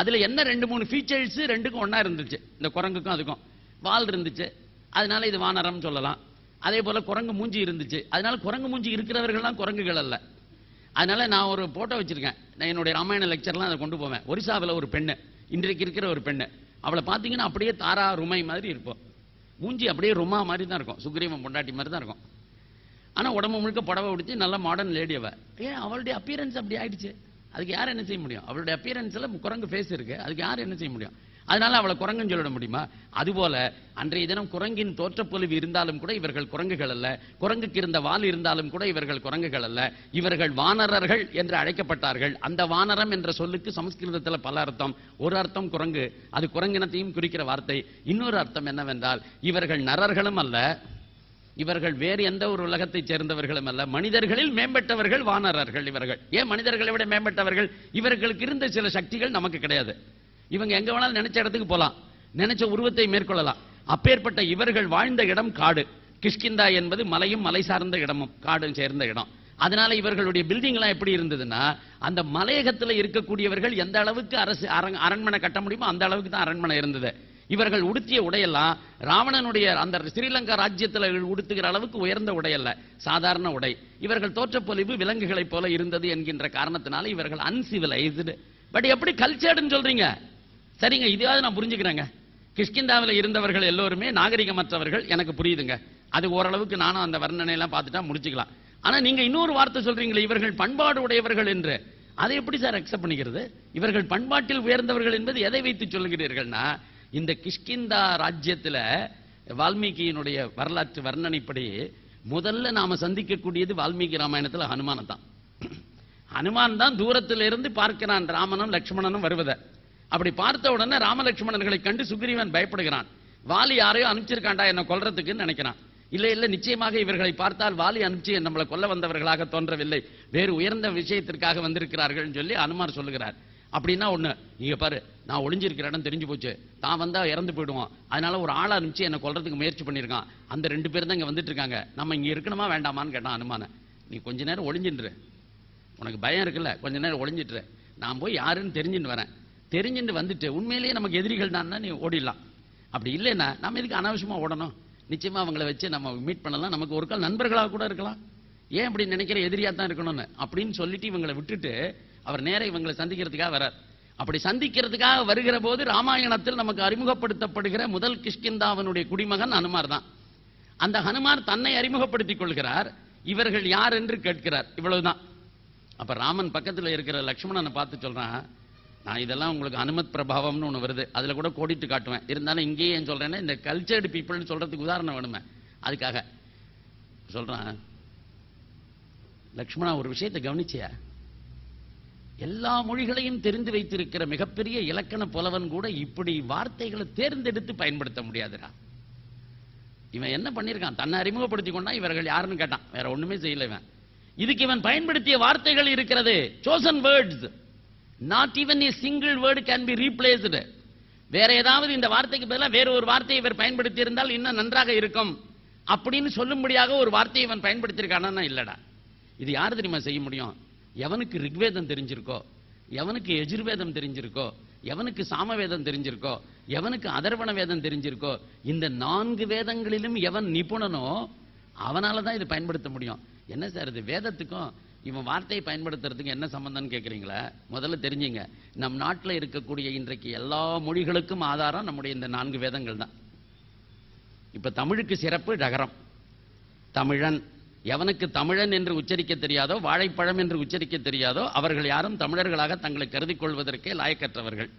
அதுல என்ன 2-3 ஃபீச்சர்ஸ் ரெண்டுக்கும் ஒன்னா இருந்துச்சு. இந்த குரங்குக்கும் அதுக்கும் வால் இருந்துச்சு, அதனால இது வானரம் சொல்லலாம். அதே போல குரங்கு மூஞ்சி இருந்துச்சு, அதனால குரங்கு மூஞ்சி இருக்கிறவர்கள்லாம் குரங்குகள் அல்ல. அதனால நான் ஒரு போட்டோ வச்சிருக்கேன், நான் என்னுடைய ராமாயண லெக்சர்லாம் அதை கொண்டு போவேன். ஒரிசாவில் ஒரு பெண்ணு, இன்றைக்கு இருக்கிற ஒரு பெண்ணு, அவளை பார்த்தீங்கன்னா அப்படியே தாரா ருமை மாதிரி இருப்போம். மூஞ்சி அப்படியே ருமா மாதிரி தான் இருக்கும், சுக்ரீவன் பொண்டாட்டி மாதிரி தான் இருக்கும். ஆனா உடம்பு முழுக்க புடவை உடுத்தி நல்ல மாடர்ன் லேடி அவ. ஏன் அவளுடைய அப்பியரன்ஸ் அப்படி ஆயிடுச்சு, அதுக்கு யார் என்ன செய்ய முடியும்? அவளுடைய அப்பியரன்ஸ்ல குரங்கு ஃபேஸ் இருக்கு, அதுக்கு யார் என்ன செய்ய முடியும்? அதனால அவளை குரங்குன்னு சொல்லிட முடியுமா? அதுபோல அன்றைய தினம் குரங்கின் தோற்றப்பொலிவு இருந்தாலும் கூட இவர்கள் குரங்குகள் அல்ல, குரங்குக்கு இருந்த வால் இருந்தாலும் கூட இவர்கள் குரங்குகள் அல்ல, இவர்கள் வானரர்கள் என்று அழைக்கப்பட்டார்கள். அந்த வானரம் என்ற சொல்லுக்கு சமஸ்கிருதத்தில் பல அர்த்தம். ஒரு அர்த்தம் குரங்கு, அது குரங்கினத்தையும் குறிக்கிற வார்த்தை. இன்னொரு அர்த்தம் என்னவென்றால் இவர்கள் நரர்களும் அல்ல, இவர்கள் வேறு எந்த ஒரு உலகத்தை சேர்ந்தவர்களும் அல்ல, மனிதர்களில் மேம்பட்டவர்கள் வானரர்கள். இவர்கள் ஏன் மனிதர்களை விட மேம்பட்டவர்கள்? இவர்களுக்கு இருந்த சில சக்திகள் நமக்கு கிடையாது. இவங்க எங்க வேணாலும் நினைச்ச இடத்துக்கு போலாம், நினைச்ச உருவத்தை மேற்கொள்ளலாம். அப்பேற்பட்ட இவர்கள் வாழ்ந்த இடம் காடு. கிஷ்கிந்தா என்பது மலையும் மலை சார்ந்த இடமும் காடும் சேர்ந்த இடம். அதனால இவர்களுடைய பில்டிங் எல்லாம் எப்படி இருந்ததுன்னா, அந்த மலையகத்தில் இருக்கக்கூடியவர்கள் எந்த அளவுக்கு அரண்மனை கட்ட முடியுமோ அந்த அளவுக்கு தான் அரண்மனை இருந்தது. இவர்கள் உடுத்திய உடையெல்லாம் ராவணனுடைய அந்த ஸ்ரீலங்கா ராஜ்யத்தில் உடுத்துகிற அளவுக்கு உயர்ந்த உடையல்ல, சாதாரண உடை. இவர்கள் தோற்றப்பொலிவு விலங்குகளைப் போல இருந்தது என்கின்ற காரணத்தினால இவர்கள் அன்சிவிலைஸ்டு. பட் எப்படி கல்ச்சர்டுன்னு சொல்றீங்க? சரிங்க, இதையாவது நான் புரிஞ்சுக்கிறேங்க. கிஷ்கிந்தாவில் இருந்தவர்கள் எல்லோருமே நாகரிகமற்றவர்கள், எனக்கு புரியுதுங்க. அது ஓரளவுக்கு நானும் அந்த வர்ணனையெல்லாம் பார்த்துட்டா முடிச்சுக்கலாம். ஆனா நீங்க இன்னொரு வார்த்தை சொல்றீங்களே, இவர்கள் பண்பாடு உடையவர்கள் என்று. அதை எப்படி சார் அக்செப்ட் பண்ணிக்கிறது? இவர்கள் பண்பாட்டில் உயர்ந்தவர்கள் என்பது எதை வைத்து சொல்லுகிறீர்கள்னா, இந்த கிஷ்கிந்தா ராஜ்யத்தில் வால்மீகியினுடைய வரலாற்று வர்ணனைப்படி முதல்ல நாம சந்திக்கக்கூடியது வால்மீகி ராமாயணத்தில் ஹனுமானை தான். ஹனுமான் தான் தூரத்தில் இருந்து பார்க்கிறான் ராமனும் லட்சுமணனும் வருவதை. அப்படி பார்த்த உடனே ராமலட்சுமணர்களை கண்டு சுக்ரீவன் பயப்படுகிறான். வாலி யாரையோ அனுப்பிச்சிருக்காண்டா என்ன கொல்றதுக்குன்னு நினைக்கிறான். இல்லை இல்லை, நிச்சயமாக இவர்களை பார்த்தால் வாலி அனுப்பிச்சு நம்மளை கொல்ல வந்தவர்களாக தோன்றவில்லை, வேறு உயர்ந்த விஷயத்திற்காக வந்திருக்கிறார்கள் சொல்லி அனுமார் சொல்லுகிறார். அப்படின்னா ஒண்ணு, இங்க பாரு, நான் ஒளிஞ்சிருக்கிற இடம் தெரிஞ்சு போச்சு, தான் வந்தா இறந்து போயிடுவோம், அதனால ஒரு ஆளை அனுப்பிச்சு என்ன கொல்றதுக்கு முயற்சி பண்ணியிருக்கான், அந்த 2 பேர் தான் இங்க வந்துட்டு இருக்காங்க, நம்ம இங்க இருக்கணுமா வேண்டாமான்னு கேட்டான் அனுமான. நீ கொஞ்ச நேரம் ஒளிஞ்சின்று, உனக்கு பயம் இருக்குல்ல, கொஞ்ச நேரம் ஒளிஞ்சிட்டு, நான் போய் யாருன்னு தெரிஞ்சுட்டு வரேன், தெரிஞ்சுட்டு வந்துட்டு உண்மையிலேயே நமக்கு எதிரிகள் தான் நீ ஓடிடலாம். அப்படி இல்லைன்னா நம்ம எதுக்கு அனாவசியமா ஓடணும்? நிச்சயமா அவங்களை வச்சு நம்ம மீட் பண்ணலாம், நமக்கு ஒரு கால் நண்பர்களாக கூட இருக்கலாம். ஏன் அப்படி நினைக்கிற, எதிரியா தான் இருக்கணும்னு அப்படின்னு சொல்லிட்டு இவங்களை விட்டுட்டு அவர் நேர இவங்களை சந்திக்கிறதுக்காக வரார். அப்படி சந்திக்கிறதுக்காக வருகிற போது ராமாயணத்தில் நமக்கு அறிமுகப்படுத்தப்படுகிற முதல் கிஷ்கிந்தாவனுடைய குடிமகன் ஹனுமார் தான். அந்த ஹனுமார் தன்னை அறிமுகப்படுத்திக் கொள்கிறார், இவர்கள் யார் என்று கேட்கிறார், இவ்வளவுதான். அப்ப ராமன் பக்கத்தில் இருக்கிற லட்சுமணனை பார்த்து சொல்றான், நான் இதெல்லாம் உங்களுக்கு அனுமத் பிரபாவம்னு ஒன்று வருது, அதுல கூட கோடிட்டு காட்டுவேன், இருந்தாலும் இங்கேயே ஏன் சொல்றேன்னா இந்த கல்ச்சர்டு பீப்புள்னு சொல்றதுக்கு உதாரணம் வேணுமே, அதுக்காக சொல்றான். லட்சுமணா, ஒரு விஷயத்தை கவனிச்சியா? எல்லா மொழிகளையும் தெரிந்து வைத்திருக்கிற மிகப்பெரிய இலக்கண புலவன் கூட இப்படி வார்த்தைகளை தேர்ந்தெடுத்து பயன்படுத்த முடியாதுடா. இவன் என்ன பண்ணிருக்கான், தன்னை அறிமுகப்படுத்தி கொண்டா இவர்கள் யாருன்னு கேட்டான், வேற ஒண்ணுமே செய்யல இவன். இதுக்கு இவன் பயன்படுத்திய வார்த்தைகள் இருக்கிறது, chosen words, not even a single word can be replaced. வேற ஏதாவது இந்த வார்த்தைக்கு பதிலாக வேற ஒரு வார்த்தையை இவர் பயன்படுத்தி இருந்தால் இன்னும் நன்றாக இருக்கும் அப்படின்னு சொல்லும்படியாக ஒரு வார்த்தையை இவன் பயன்படுத்தியிருக்கானா? இல்லடா. இது யாரு தெரியுமா செய்ய முடியும்? எவனுக்கு ரிக்வேதம் தெரிஞ்சிருக்கோ, எவனுக்கு எஜுர்வேதம் தெரிஞ்சிருக்கோ, எவனுக்கு சாமவேதம் தெரிஞ்சிருக்கோ, எவனுக்கு அதர்வண வேதம் தெரிஞ்சிருக்கோ, இந்த 4 வேதங்களிலும் எவன் நிபுணனோ அவனால தான் இது பயன்படுத்த முடியும். என்ன சார் இது வேதத்துக்கும் இவன் வார்த்தையை பயன்படுத்துறதுக்கு என்ன சம்பந்தம்னு கேட்குறீங்களா? முதல்ல தெரிஞ்சுங்க, நம் நாட்டில் இருக்கக்கூடிய இன்றைக்கு எல்லா மொழிகளுக்கும் ஆதாரம் நம்முடைய இந்த 4 வேதங்கள் தான். இப்ப தமிழுக்கு சிறப்பு டகரம், தமிழன். எவனுக்கு தமிழன் என்று உச்சரிக்க தெரியாதோ, வாழைப்பழம் என்று உச்சரிக்க தெரியாதோ, அவர்கள் யாரும் தமிழர்களாக தங்களை கருதி கொள்வதற்கே லாயக்கற்றவர்கள்.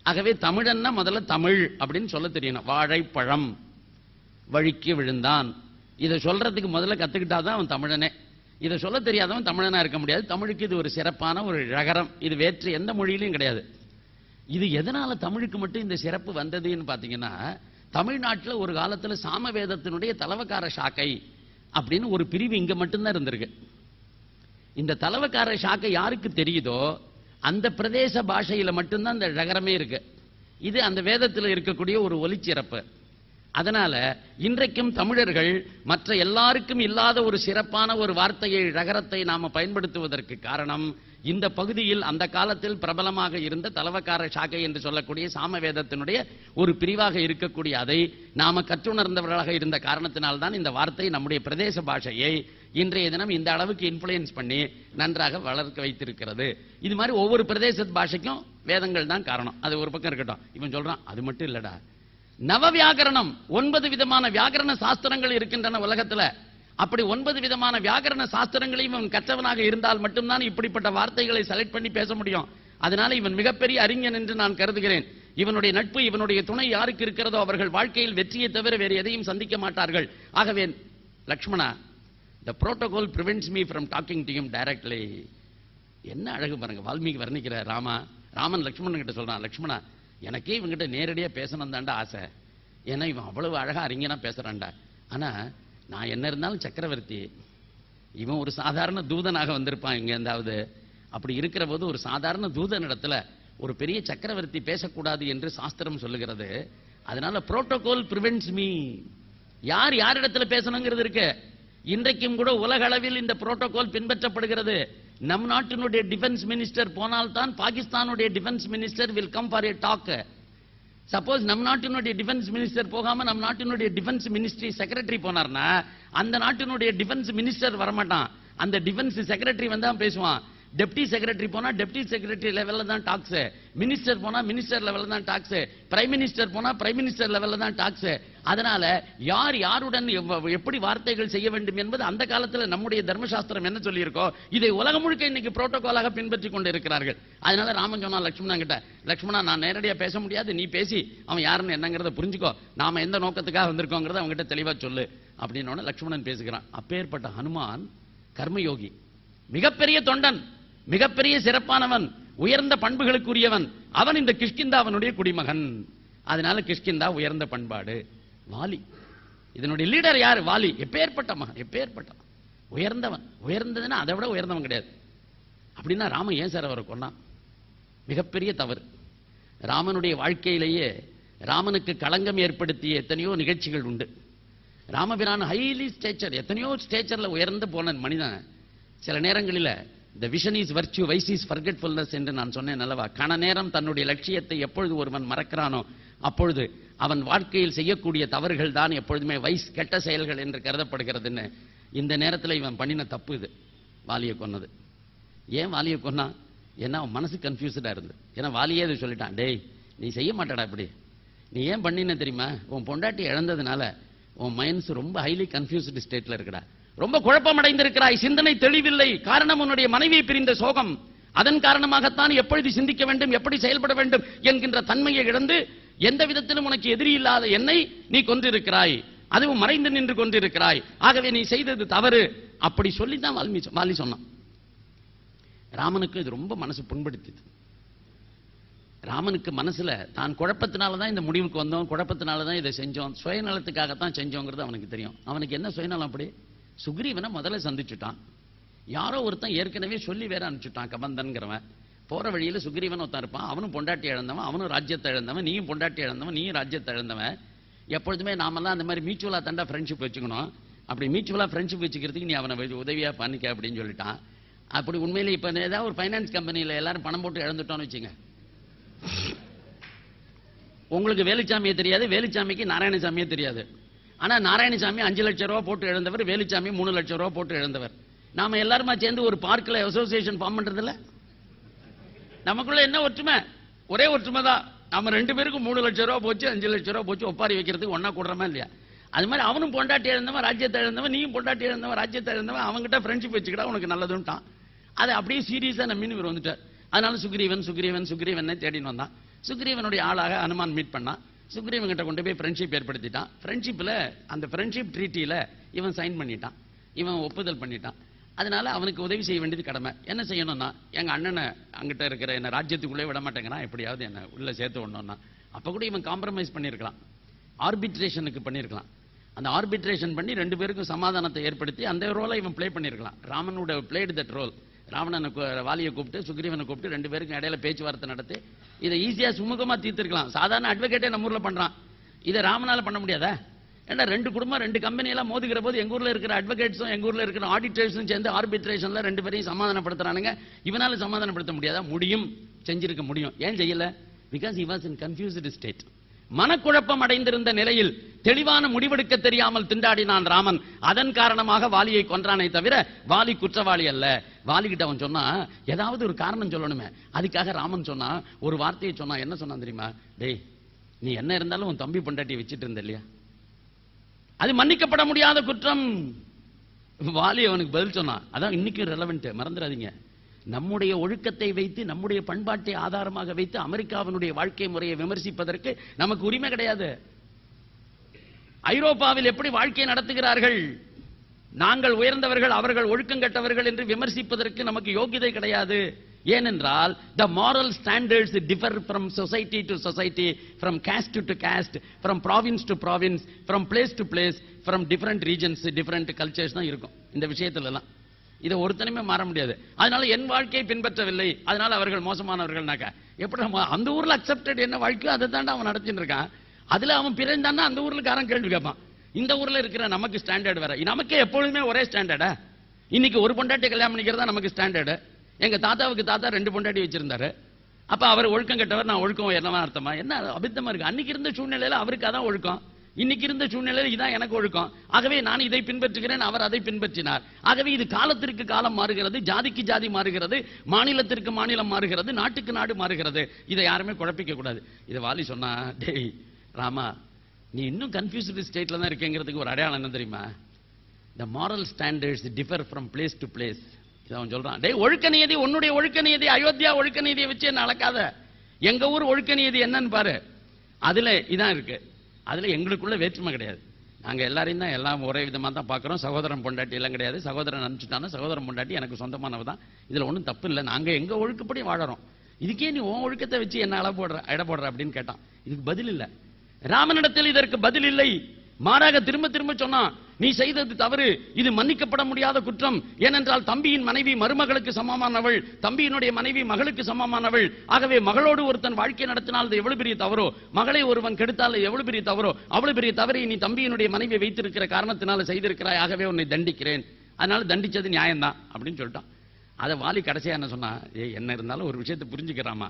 ஆகவே தமிழன்னா முதல்ல தமிழ் அப்படின்னு சொல்ல தெரியணும். வாழைப்பழம், வழிக்கு விழுந்தான், இதை சொல்றதுக்கு முதல்ல கத்துக்கிட்டாதான் அவன் தமிழனே. இதை சொல்ல தெரியாதவன் தமிழனா இருக்க முடியாது. தமிழுக்கு இது ஒரு சிறப்பான ஒரு ரகரம், இது வேற்று எந்த மொழியிலும் கிடையாது. இது எதனால தமிழுக்கு மட்டும் இந்த சிறப்பு வந்ததுன்னு பாத்தீங்கன்னா, தமிழ்நாட்டில் ஒரு காலத்தில் சாமவேதத்தினுடைய தலவக்கார சாக்கை அப்படின்னு ஒரு பிரிவு இங்க மட்டும்தான் இருந்திருக்கு. இந்த தலவக்கார சாக்கை யாருக்கு தெரியுதோ அந்த பிரதேச பாஷையில மட்டும்தான் இந்த ரகரமே இருக்கு. இது அந்த வேதத்தில் இருக்கக்கூடிய ஒரு ஒலிச்சிறப்பு. அதனால இன்றைக்கும் தமிழர்கள் மற்ற எல்லாருக்கும் இல்லாத ஒரு சிறப்பான ஒரு வார்த்தையை, ரகரத்தை நாம பயன்படுத்துவதற்கு காரணம், இந்த பகுதியில் அந்த காலத்தில் பிரபலமாக இருந்த தலவக்கார சாக்கை என்று சொல்லக்கூடிய சாமவேதத்தினுடைய ஒரு பிரிவாக இருக்கக்கூடிய அதை நாம கற்றுணர்ந்தவர்களாக இருந்த காரணத்தினால்தான் இந்த வார்த்தை நம்முடைய பிரதேச பாஷையை இன்றைய தினம் இந்த அளவுக்கு இன்ஃப்ளூயன்ஸ் பண்ணி நன்றாக வளர்க்க வைத்திருக்கிறது. இது மாதிரி ஒவ்வொரு பிரதேச பாஷைக்கும் வேதங்கள் தான் காரணம். அது ஒரு பக்கம் இருக்கட்டும். இவன் சொல்றான் அது மட்டும் இல்லடா, நவ வியாகரணம், 9 விதமான வியாகரண சாஸ்திரங்கள் இருக்கின்றன உலகத்துல. அப்படி 9 விதமான வியாகரண சாஸ்திரங்களையும் இவன் கற்றவனாக இருந்தால் மட்டும்தான் இப்படிப்பட்ட வார்த்தைகளை செலக்ட் பண்ணி பேச முடியும். அதனால இவன் மிகப்பெரிய அறிஞன் என்று நான் கருதுகிறேன். இவனுடைய நட்பு, இவனுடைய துணை யாருக்கு இருக்கிறதோ அவர்கள் வாழ்க்கையில் வெற்றியை தவிர வேறு எதையும் சந்திக்க மாட்டார்கள். ஆகவே Lakshmana, the protocol prevents me from talking to him directly. என்ன அழகு பாருங்க, வால்மீகி வர்ணிக்கிற ராமன் லக்ஷ்மணன் கிட்ட சொல்றான், லக்ஷ்மணா எனக்கே இவங்கிட்ட நேரடியா பேசணும் தாண்டா ஆசை. ஏன்னா இவன் அவ்வளவு அழகா அறிஞனா பேசுறான்டா. ஆனா நான் என்ன இருந்தாலும் சக்கரவர்த்தி, இவன் ஒரு சாதாரண தூதனாக வந்திருப்பான் இங்க எந்தாவது. அப்படி இருக்கிற போது ஒரு சாதாரண தூதனிடத்துல ஒரு பெரிய சக்கரவர்த்தி பேசக்கூடாது என்று சாஸ்திரம் சொல்லுகிறது. அதனால புரோட்டோகால் பிரிவென்ட்ஸ் மீ. யார் யாரிடத்துல பேசணுங்கிறது இருக்கு. இன்றைக்கும் கூட உலக அளவில் இந்த புரோட்டோகால் பின்பற்றப்படுகிறது. நம் நாட்டினுடைய டிஃபென்ஸ் மினிஸ்டர் போனால்தான் பாகிஸ்தானுடைய defence minister will come for a talk. Suppose நம் நாட்டினுடைய டிஃபென்ஸ் மினிஸ்டர் போகாம நம் நாட்டினுடைய டிஃபென்ஸ் மினிஸ்ட்ரி செக்ரட்டரி போனார்னா அந்த நாட்டினுடைய டிஃபென்ஸ் மினிஸ்டர் வரமாட்டான், அந்த டிஃபென்ஸ் செக்ரட்டரி வந்தா பேசுவான். டெப்டி செக்ரட்டரி போனா டெப்டி செக்ரட்டரி லெவல்ல தான் டாக்ஸ், மினிஸ்டர் போனா மினிஸ்டர் லெவல்ல தான் டாக்ஸ், பிரைம் மினிஸ்டர் போனா பிரைம் மினிஸ்டர் லெவல்ல தான் டாக்ஸ். அதனால யார் யாருடன் எப்படி வார்த்தைகள் செய்ய வேண்டும் என்பது அந்த காலத்துல நம்முடைய தர்மசாஸ்திரம் என்ன சொல்லி இருக்கோ இதை உலகம் முழுக்க இன்னைக்கு புரோட்டோகாலாக பின்பற்றி கொண்டு இருக்கிறார்கள். அதனால ராமன் சொன்னா லட்சுமணன் கிட்ட, லட்சுமணா நான் நேரடியா பேச முடியாது, நீ பேசி அவன் யாருன்னு என்னங்கிறத புரிஞ்சுக்கோ, நாம எந்த நோக்கத்துக்காக வந்திருக்கோங்கிறத அவங்க கிட்ட தெளிவா சொல்லு அப்படின்னு லட்சுமணன் பேசுகிறான். அப்பேற்பட்ட ஹனுமான் கர்மயோகி, மிகப்பெரிய தொண்டன், மிகப்பெரிய சிறப்பானவன், உயர்ந்த பண்புகளுக்குரியவன். அவன் இந்த கிஷ்கிந்தாவனுடைய குடிமகன். அதனால கிஷ்கிந்தா உயர்ந்த பண்பாடு. வாலி இதனுடைய லீடர் யாரு? வாலி. எப்பேற்பட்ட மகன், எப்பேற்பட்ட உயர்ந்தவன். உயர்ந்ததுன்னா அதை விட உயர்ந்தவன் கிடையாது. அப்படின்னா ராமன் ஏன் சார் அவரை கொண்டான்? மிகப்பெரிய தவறு. ராமனுடைய வாழ்க்கையிலேயே ராமனுக்கு களங்கம் ஏற்படுத்திய எத்தனையோ நிகழ்ச்சிகள் உண்டு. ராமபிரான் ஹைலி ஸ்டேச்சர், எத்தனையோ ஸ்டேச்சர்ல உயர்ந்து போன மனிதன். சில நேரங்களில் the vision is virtue, vice is forgetfulness என்று நான் சொன்னேன் அல்லவா. கண நேரம் தன்னுடைய லட்சியத்தை எப்பொழுது ஒருவன் மறக்கிறானோ அப்பொழுது அவன் வாழ்க்கையில் செய்யக்கூடிய தவறுகள் தான் எப்பொழுதுமே வைஸ், கெட்ட செயல்கள் என்று கருதப்படுகிறதுன்னு. இந்த நேரத்தில் இவன் பண்ணின தப்பு இது, வாலியை கொன்னது. ஏன் வாலியை கொன்னா? ஏன்னா அவன் மனசு கன்ஃபியூஸ்டா இருந்து. ஏன்னா வாலியே இது சொல்லிட்டான், டேய் நீ செய்ய மாட்டடா இப்படி, நீ ஏன் பண்ணின தெரியுமா? உன் பொண்டாட்டி இழந்ததுனால உன் மைண்ட்ஸ் ரொம்ப ஹைலி கன்ஃபியூஸ்டு ஸ்டேட்ல இருக்குடா, ரொம்ப குழப்பம் அடைந்திருக்கிறாய், சிந்தனை தெளிவில்லை. காரணம் உன்னுடைய மனைவியை பிரிந்த சோகம். அதன் காரணமாகத்தான் எப்பொழுது சிந்திக்க வேண்டும், எப்படி செயல்பட வேண்டும் என்கின்ற தன்மையை இழந்து எந்த விதத்திலும் உனக்கு எதிரி இல்லாத என்னை நீ கொண்டிருக்கிறாய், அதுவும் மறைந்து நின்று கொண்டிருக்கிறாய். ஆகவே நீ செய்தது தவறு. அப்படி சொல்லித்தான் வாலி சொன்னான். ராமனுக்கு இது ரொம்ப மனசு புண்படுத்தியது. ராமனுக்கு மனசுல தான் குழப்பத்தினாலதான் இந்த முடிவுக்கு வந்தோம், குழப்பத்தினாலதான் இதை செஞ்சோம், சுயநலத்துக்காகத்தான் செஞ்சோங்கிறது அவனுக்கு தெரியும். அவனுக்கு என்ன சுயநலம்? அப்படி சுக்ரீவனை முதல்ல சந்திச்சுட்டான். யாரோ ஒருத்தன் ஏற்கனவே சொல்லி வேற அனுப்பிச்சுட்டான், கபந்தன்கிறவன். போற வழியில சுக்ரீவன் ஒருத்தன் இருப்பான், அவனும் பொண்டாட்டி இழந்தவன், அவனும் ராஜ்யத்தை இழந்தவன், நீயும் பொண்டாட்டி இழந்தவன், நீயும் ராஜ்யத்தை இழந்தவன். எப்பொழுதுமே நாமெல்லாம் அந்த மாதிரி மியூச்சுவலா தண்டா ஃப்ரெண்ட்ஷிப் வச்சுக்கணும். அப்படி மியூச்சுவலா ஃப்ரெண்ட்ஷிப் வச்சுக்கிறதுக்கு நீ அவனை உதவியா பண்ணிக்க அப்படின்னு சொல்லிட்டான். அப்படி உண்மையிலே இப்ப ஏதாவது ஒரு ஃபைனான்ஸ் கம்பெனியில எல்லாரும் பணம் போட்டு இழந்துட்டோம்னு வச்சுங்க, உங்களுக்கு வேலுச்சாமியே தெரியாது, வேலுச்சாமிக்கு நாராயணசாமியே தெரியாது. ஆனா நாராயணசாமி 5 லட்சம் ரூபாய் போட்டு இழந்தவர், வேலுச்சாமி 3 லட்சம் ரூபாய் போட்டு இழந்தவர். நாம எல்லாருமா சேர்ந்து ஒரு பார்க்ல அசோசியேஷன் ஃபார்ம் பண்றதில்ல? நமக்குள்ள என்ன ஒற்றுமை? ஒரே ஒற்றுமை தான். நம்ம 2 பேருக்கும் 3 லட்சம் ரூபாய் போச்சு, 5 லட்சம் ரூபாய் போச்சு, ஒப்பாரி வைக்கிறதுக்கு ஒன்னா கூடுறமா இல்லையா? அது மாதிரி அவனும் பொண்டாட்டி இழந்தவன், ராஜ்யத்தை இழந்தவன், நீயும் பொண்டாட்டி இழந்தவன், ராஜ்யத்தை இழந்தவன், அவங்ககிட்ட ஃப்ரெண்ட்ஷிப் வச்சுக்கிட்டா உனக்கு நல்லதுன்ட்டான். அது அப்படியே சீரியஸா நம்பின்னு இவர் வந்துட்டார். அதனால சுக்ரீவன் தேடின்னு வந்தான். சுக்ரீவனுடைய ஆளாக ஹனுமான் மீட் பண்ணான். சுக்ரீவன் கிட்ட கொண்டு போய் ஃப்ரெண்ட்ஷிப் ஏற்படுத்திட்டான். ஃப்ரெண்ட்ஷிப்ல அந்த ஃப்ரெண்ட்ஷிப் ட்ரீட்டில இவன் சைன் பண்ணிட்டான், இவன் ஒப்புதல் பண்ணிட்டான். அதனால அவனுக்கு உதவி செய்ய வேண்டியது கடமை. என்ன செய்யணும்னா, எங்க அண்ணனை அங்கிட்ட இருக்கிற என்ன ராஜ்யத்துக்குள்ளே விட மாட்டேங்கிறான், எப்படியாவது என்ன உள்ள சேர்த்து விடணும்னா, அப்ப கூட இவன் காம்ப்ரமைஸ் பண்ணியிருக்கலாம், ஆர்பிட்ரேஷனுக்கு பண்ணியிருக்கலாம். அந்த ஆர்பிட்ரேஷன் பண்ணி 2 பேருக்கும் சமாதானத்தை ஏற்படுத்தி அந்த ரோலை இவன் பிளே பண்ணியிருக்கலாம். ராமனோட பிளேடு தட் ரோல். ராவணனை வாலியை கூப்பிட்டு சுக்ரீவனை கூப்பிட்டு 2 பேருக்கும் இடையில பேச்சுவார்த்தை நடத்தி இதை ஈஸியா சுமூகமா தீர்த்திருக்கலாம். சாதாரண அட்வொகேட்டே நம்ம ஊர்ல பண்றான், இதை ராமனால பண்ண முடியாதா? ஏன்னா 2 குடும்பம் 2 கம்பெனி எல்லாம் மோதுகிற போது எங்க ஊர்ல இருக்கிற அட்வொகேட்ஸும் எங்க ஊர்ல இருக்கிற ஆடிட்டர்ஸும் சேர்ந்து ஆர்பிட்ரேஷன்ல 2 பேரையும் சமாதானப்படுத்துறானுங்க. இவனால சமாதானப்படுத்த முடியாதா? முடியும், செஞ்சிருக்க முடியும். ஏன் செய்யல? Because he was in confused state. மனக்குழப்பம் அடைந்திருந்த நிலையில் தெளிவான முடிவெடுக்க தெரியாமல் திண்டாடினான் ராமன். அதன் காரணமாக வாலியை கொன்றானே தவிர வாலி குற்றவாளி அல்ல. வாலிகிட்ட அவன் சொன்னா ஏதாவது ஒரு காரணம் சொல்லணுமே, அதுக்காக ராமன் சொன்னா ஒரு வார்த்தையை சொன்னா. என்ன சொன்னான் தெரியுமா? டேய் நீ என்ன இருந்தாலும் உன் தம்பி பொண்டாட்டியை வச்சிட்டு இருந்த இல்லையா, அது மன்னிக்கப்பட முடியாத குற்றம். வாலி அவனுக்கு பதில் சொன்னான். அதான் இன்னைக்கு ரெலவென்ட், மறந்துடாதீங்க. நம்முடைய ஒழுக்கத்தை வைத்து, நம்முடைய பண்பாட்டை ஆதாரமாக வைத்து அமெரிக்காவினுடைய வாழ்க்கை முறையை விமர்சிப்பதற்கு நமக்கு உரிமை கிடையாது. ஐரோப்பாவில் எப்படி வாழ்க்கை நடத்துகிறார்கள், நாங்கள் உயர்ந்தவர்கள் அவர்கள் ஒழுக்கம் கெட்டவர்கள் என்று விமர்சிப்பதற்கு நமக்கு யோகியதை கிடையாது. ஏனென்றால் the moral standards differ from society to society, from caste to caste, from province to province, from place to place, from different regions, different cultures தான் இருக்கும் இந்த விஷயத்துல எல்லாம். இதை ஒருத்தனுமே மாற முடியாது. அதனால என் வாழ்க்கையை பின்பற்றவில்லை, அதனால அவர்கள் மோசமானவர்கள்னாக்கா எப்படி அந்த ஊர்ல அக்செப்டட் என்ன வாழ்க்கையோ அதை தாண்டா அவன் நடத்திட்டு இருக்கான். அதுல அவன் பிறந்தான்னா அந்த ஊர்ல காரன் கேள்வி கேட்பான். இந்த ஊர்ல இருக்கிற நமக்கு ஸ்டாண்டர்ட் வேற. நமக்கே எப்பொழுதுமே ஒரே ஸ்டாண்டர்டா? இன்னைக்கு ஒரு பொண்டாட்டி கல்யாணம் பண்ணிக்கிறதா நமக்கு ஸ்டாண்டர்டு. எங்க தாத்தாவுக்கு தாத்தா 2 பொண்டாட்டி வச்சிருந்தாரு. அப்ப அவர் ஒழுக்கம் கெட்டவர், நான் ஒழுக்கம் என்னவா அர்த்தமா? என்ன அபித்தமா இருக்கு? அன்னைக்கு இருந்த சூழ்நிலையில அவருக்கு அதான் ஒழுக்கம், இன்னைக்கு இருந்த சூழ்நிலையில் இதான் எனக்கு ஒழுக்கம். ஆகவே நான் இதை பின்பற்றுகிறேன், அவர் அதை பின்பற்றினார். ஆகவே இது காலத்திற்கு காலம் மாறுகிறது, ஜாதிக்கு ஜாதி மாறுகிறது, மாநிலத்திற்கு மாநிலம் மாறுகிறது, நாட்டுக்கு நாடு மாறுகிறது. இதை யாருமே குழப்பிக்க கூடாது. இதை வாலி சொன்னா, டேய் ராமா, நீ இன்னும் கன்ஃபியூஸ்டு ஸ்டேட்ல தான் இருக்கேங்கிறதுக்கு ஒரு அடையாளம் என்ன தெரியுமா? the moral standards differ from place to place. இதை அவன் சொல்றான். டேய், ஒழுக்க நியதி, உன்னுடைய ஒழுக்க நியதி அயோத்தியா ஒழுக்க நியதியை வச்சு என்ன அளக்காத. எங்க ஊர் ஒழுக்க நியதி என்னன்னு பாரு, அதுல இதான் இருக்கு. அதுல எங்களுக்குள்ள வேற்றுமை கிடையாது. நாங்க எல்லாரையும் தான் எல்லாம் ஒரே விதமா தான் பாக்குறோம். சகோதரன் பொண்டாட்டி எல்லாம் கிடையாது. சகோதரன் அனுப்பிச்சுட்டானா சகோதரன் பொண்டாட்டி எனக்கு சொந்தமானவ தான். இதுல ஒன்றும் தப்பு இல்லை. நாங்க எங்க ஒழுக்கப்படி வாழறோம். இதுக்கே நீ உன் ஒழுக்கத்தை வச்சு என்ன இட போடுற அப்படின்னு கேட்டான். இதுக்கு பதில் இல்லை. ராமனிடத்தில் இதற்கு பதில் இல்லை. மாறாக திரும்ப திரும்ப சொன்னான், நீ செய்தது தவறு, இது மன்னிக்கப்பட முடியாத குற்றம். ஏனென்றால் தம்பியின் மனைவி மருமகளுக்கு சமமானவள், தம்பியினுடைய மனைவி மகளுக்கு சமமானவள். ஆகவே மகளோடு ஒருத்தன் வாழ்க்கை நடத்தினால் அது எவ்வளவு பெரிய தவறோ, மகளை ஒருவன் கெடுத்தால் எவ்வளவு பெரிய தவறோ, அவ்வளவு பெரிய தவறை நீ தம்பியினுடைய மனைவி வைத்திருக்கிற காரணத்தினால செய்திருக்கிறாய். ஆகவே உன்னை தண்டிக்கிறேன், அதனால தண்டிச்சது நியாயம்தான் அப்படின்னு சொல்லிட்டான். அதை வாலி கடைசியா என்ன சொன்னா, என்ன இருந்தாலும் ஒரு விஷயத்தை புரிஞ்சுக்கிறாமா,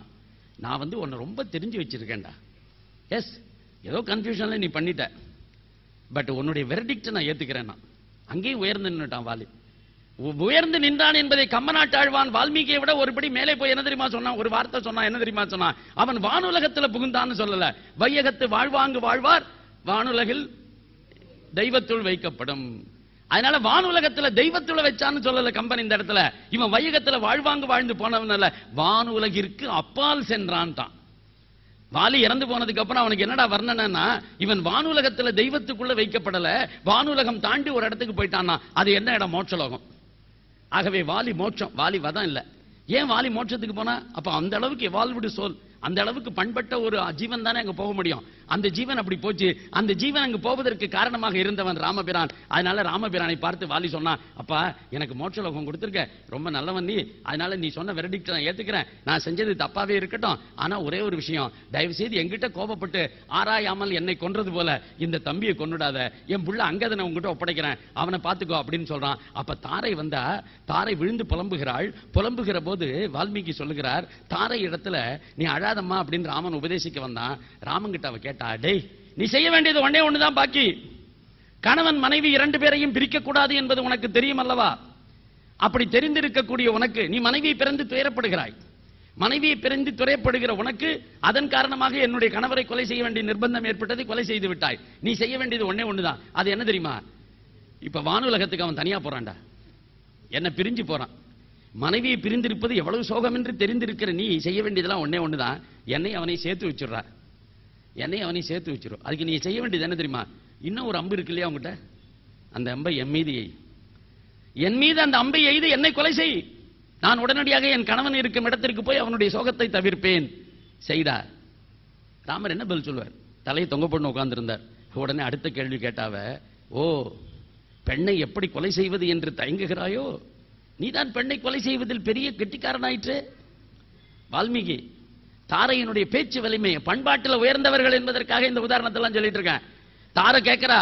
நான் உன்னை ரொம்ப தெரிஞ்சு வச்சிருக்கேன்டா. எஸ், ஏதோ கன்ஃபியூஷன்ல நீ பண்ணிட்ட, பட் உன்னுடைய வெர்டிக்ட் நான் ஏத்துக்கிறேன். அங்கேயும் உயர்ந்து நின்னுட்டான் வாலி. உயர்ந்து நின்றான் என்பதை கம்பநாட்டாழ்வான் வால்மீகியை விட ஒருபடி மேலே போய் என்ன தெரியுமா சொன்னான்? ஒரு வார்த்தை சொன்னான். என்ன தெரியுமா சொன்னான்? அவன் வானுலகத்துல புகுந்தான்னு சொல்லல, வையகத்து வாழ்வாங்கு வாழ்வார், வானுலகில் தெய்வத்துள் வைக்கப்படும். அதனால வானுலகத்துல தெய்வத்துல வச்சான்னு சொல்லல கம்பன் இந்த இடத்துல. இவன் வையகத்துல வாழ்வாங்கு வாழ்ந்து போனவன் அல்ல, வானுலகிற்கு அப்பால் சென்றான் தான். வாலி இறந்து போனதுக்கு அப்புறம் அவனுக்கு என்னடா வர்ணனைன்னா, இவன் வானுலகத்துல தெய்வத்துக்குள்ள வைக்கப்படல, வானுலகம் தாண்டி ஒரு இடத்துக்கு போயிட்டான்னா அது என்ன இடம்? மோட்சலோகம். ஆகவே வாலி மோட்சம், வாலி வதம் இல்ல. ஏன் வாலி மோட்சத்துக்கு போனா? அப்ப அந்த அளவுக்கு எவால்வ்டு சோல், அந்த அளவுக்கு பண்பட்ட ஒரு ஜீவன் தானே அங்க போக முடியும். அந்த ஜீவன் அப்படி போச்சு. அந்த ஜீவன் அங்கு போவதற்கு காரணமாக இருந்தவன் ராமபிரான். அதனால ராமபிரானை பார்த்து வாலி சொன்னான், அப்பா எனக்கு மோட்சலோகம் கொடுத்திருக்க, ரொம்ப நல்லவன் நீ, அதனால நீ சொன்ன வெர்டிக்ட் நான் ஏத்துக்கிறேன். நான் செஞ்சது தப்பாவே இருக்கட்டும், ஆனா ஒரே ஒரு விஷயம், தயவு செய்து என்கிட்ட கோபப்பட்டு ஆராயாமல் என்னை கொன்றது போல இந்த தம்பியை கொன்னுடாத. என் புள்ள அங்கதனை உங்ககிட்ட ஒப்படைக்கிறேன், அவனை பார்த்துக்கோ அப்படின்னு சொல்றான். அப்ப தாரை வந்தா, தாரை விழுந்து புலம்புகிறாள். புலம்புகிற போது வால்மீகி சொல்லுகிறார், தாரை இடத்துல நீ அழாதம்மா அப்படின்னு ராமன் உபதேசிக்க வந்தான். ராமன் கிட்ட அவ கேட்டா, டேய், நீ செய்ய வேண்டியது ஒன்னே ஒண்ணுதான் பாக்கி. கணவன் மனைவி 2 பேரையும் பிரிக்க கூடாது என்பது உனக்கு தெரியும் அல்லவா? அப்படி தெரிந்திருக்கக்கூடிய உனக்கு, நீ மனைவியை பிறந்து துயரப்படுகிறாய். மனைவியை பிறந்து துயரப்படுகிற உனக்கு அதன் காரணமாக என்னுடைய கணவரை கொலை செய்ய வேண்டிய நிர்பந்தம் ஏற்பட்டதை கொலை செய்து விட்டாய். நீ செய்ய வேண்டியது ஒன்னே ஒண்ணுதான். அது என்ன தெரியுமா? இப்ப வானுலகத்துக்கு அவன் தனியா போறான்டா, என்ன பிரிஞ்சு போறான். மனைவியை பிரிந்திருப்பது எவ்வளவு சோகம் என்று தெரிந்திருக்கிற நீ செய்ய வேண்டியதெல்லாம் ஒன்னே ஒண்ணுதான், என்னை அவனை சேர்த்து வச்சுடுறா, என்னை அவனை சேர்த்து வச்சிடும். அதுக்கு நீ செய்ய வேண்டியது என்ன தெரியுமா? இன்னும் ஒரு அம்பு இருக்கு இல்லையா உங்ககிட்ட, அந்த அம்பை என் மீது எய், என் மீது அந்த அம்பை எய்து என்னை கொலை செய். நான் உடனடியாக என் கணவன் இருக்கும் இடத்திற்கு போய் அவனுடைய சோகத்தை தவிர்ப்பேன். செய்தா ராமர் என்ன பதில் சொல்வார்? தலையை தொங்க போட்டு உட்கார்ந்து இருந்தார். உடனே அடுத்த கேள்வி கேட்டாவ, ஓ, பெண்ணை எப்படி கொலை செய்வது என்று தயங்குகிறாயோ, நீதான் பெண்ணை கொலை செய்வதில் பெரிய கெட்டிக்காரனாயிற்று. வால்மீகி தாரையினுடைய பேச்சு வலிமை, பண்பாட்டில் உயர்ந்தவர்கள் என்பதற்காக இந்த உதாரணத்தெல்லாம் சொல்லிட்டு இருக்கேன். தாரை கேட்கிறா,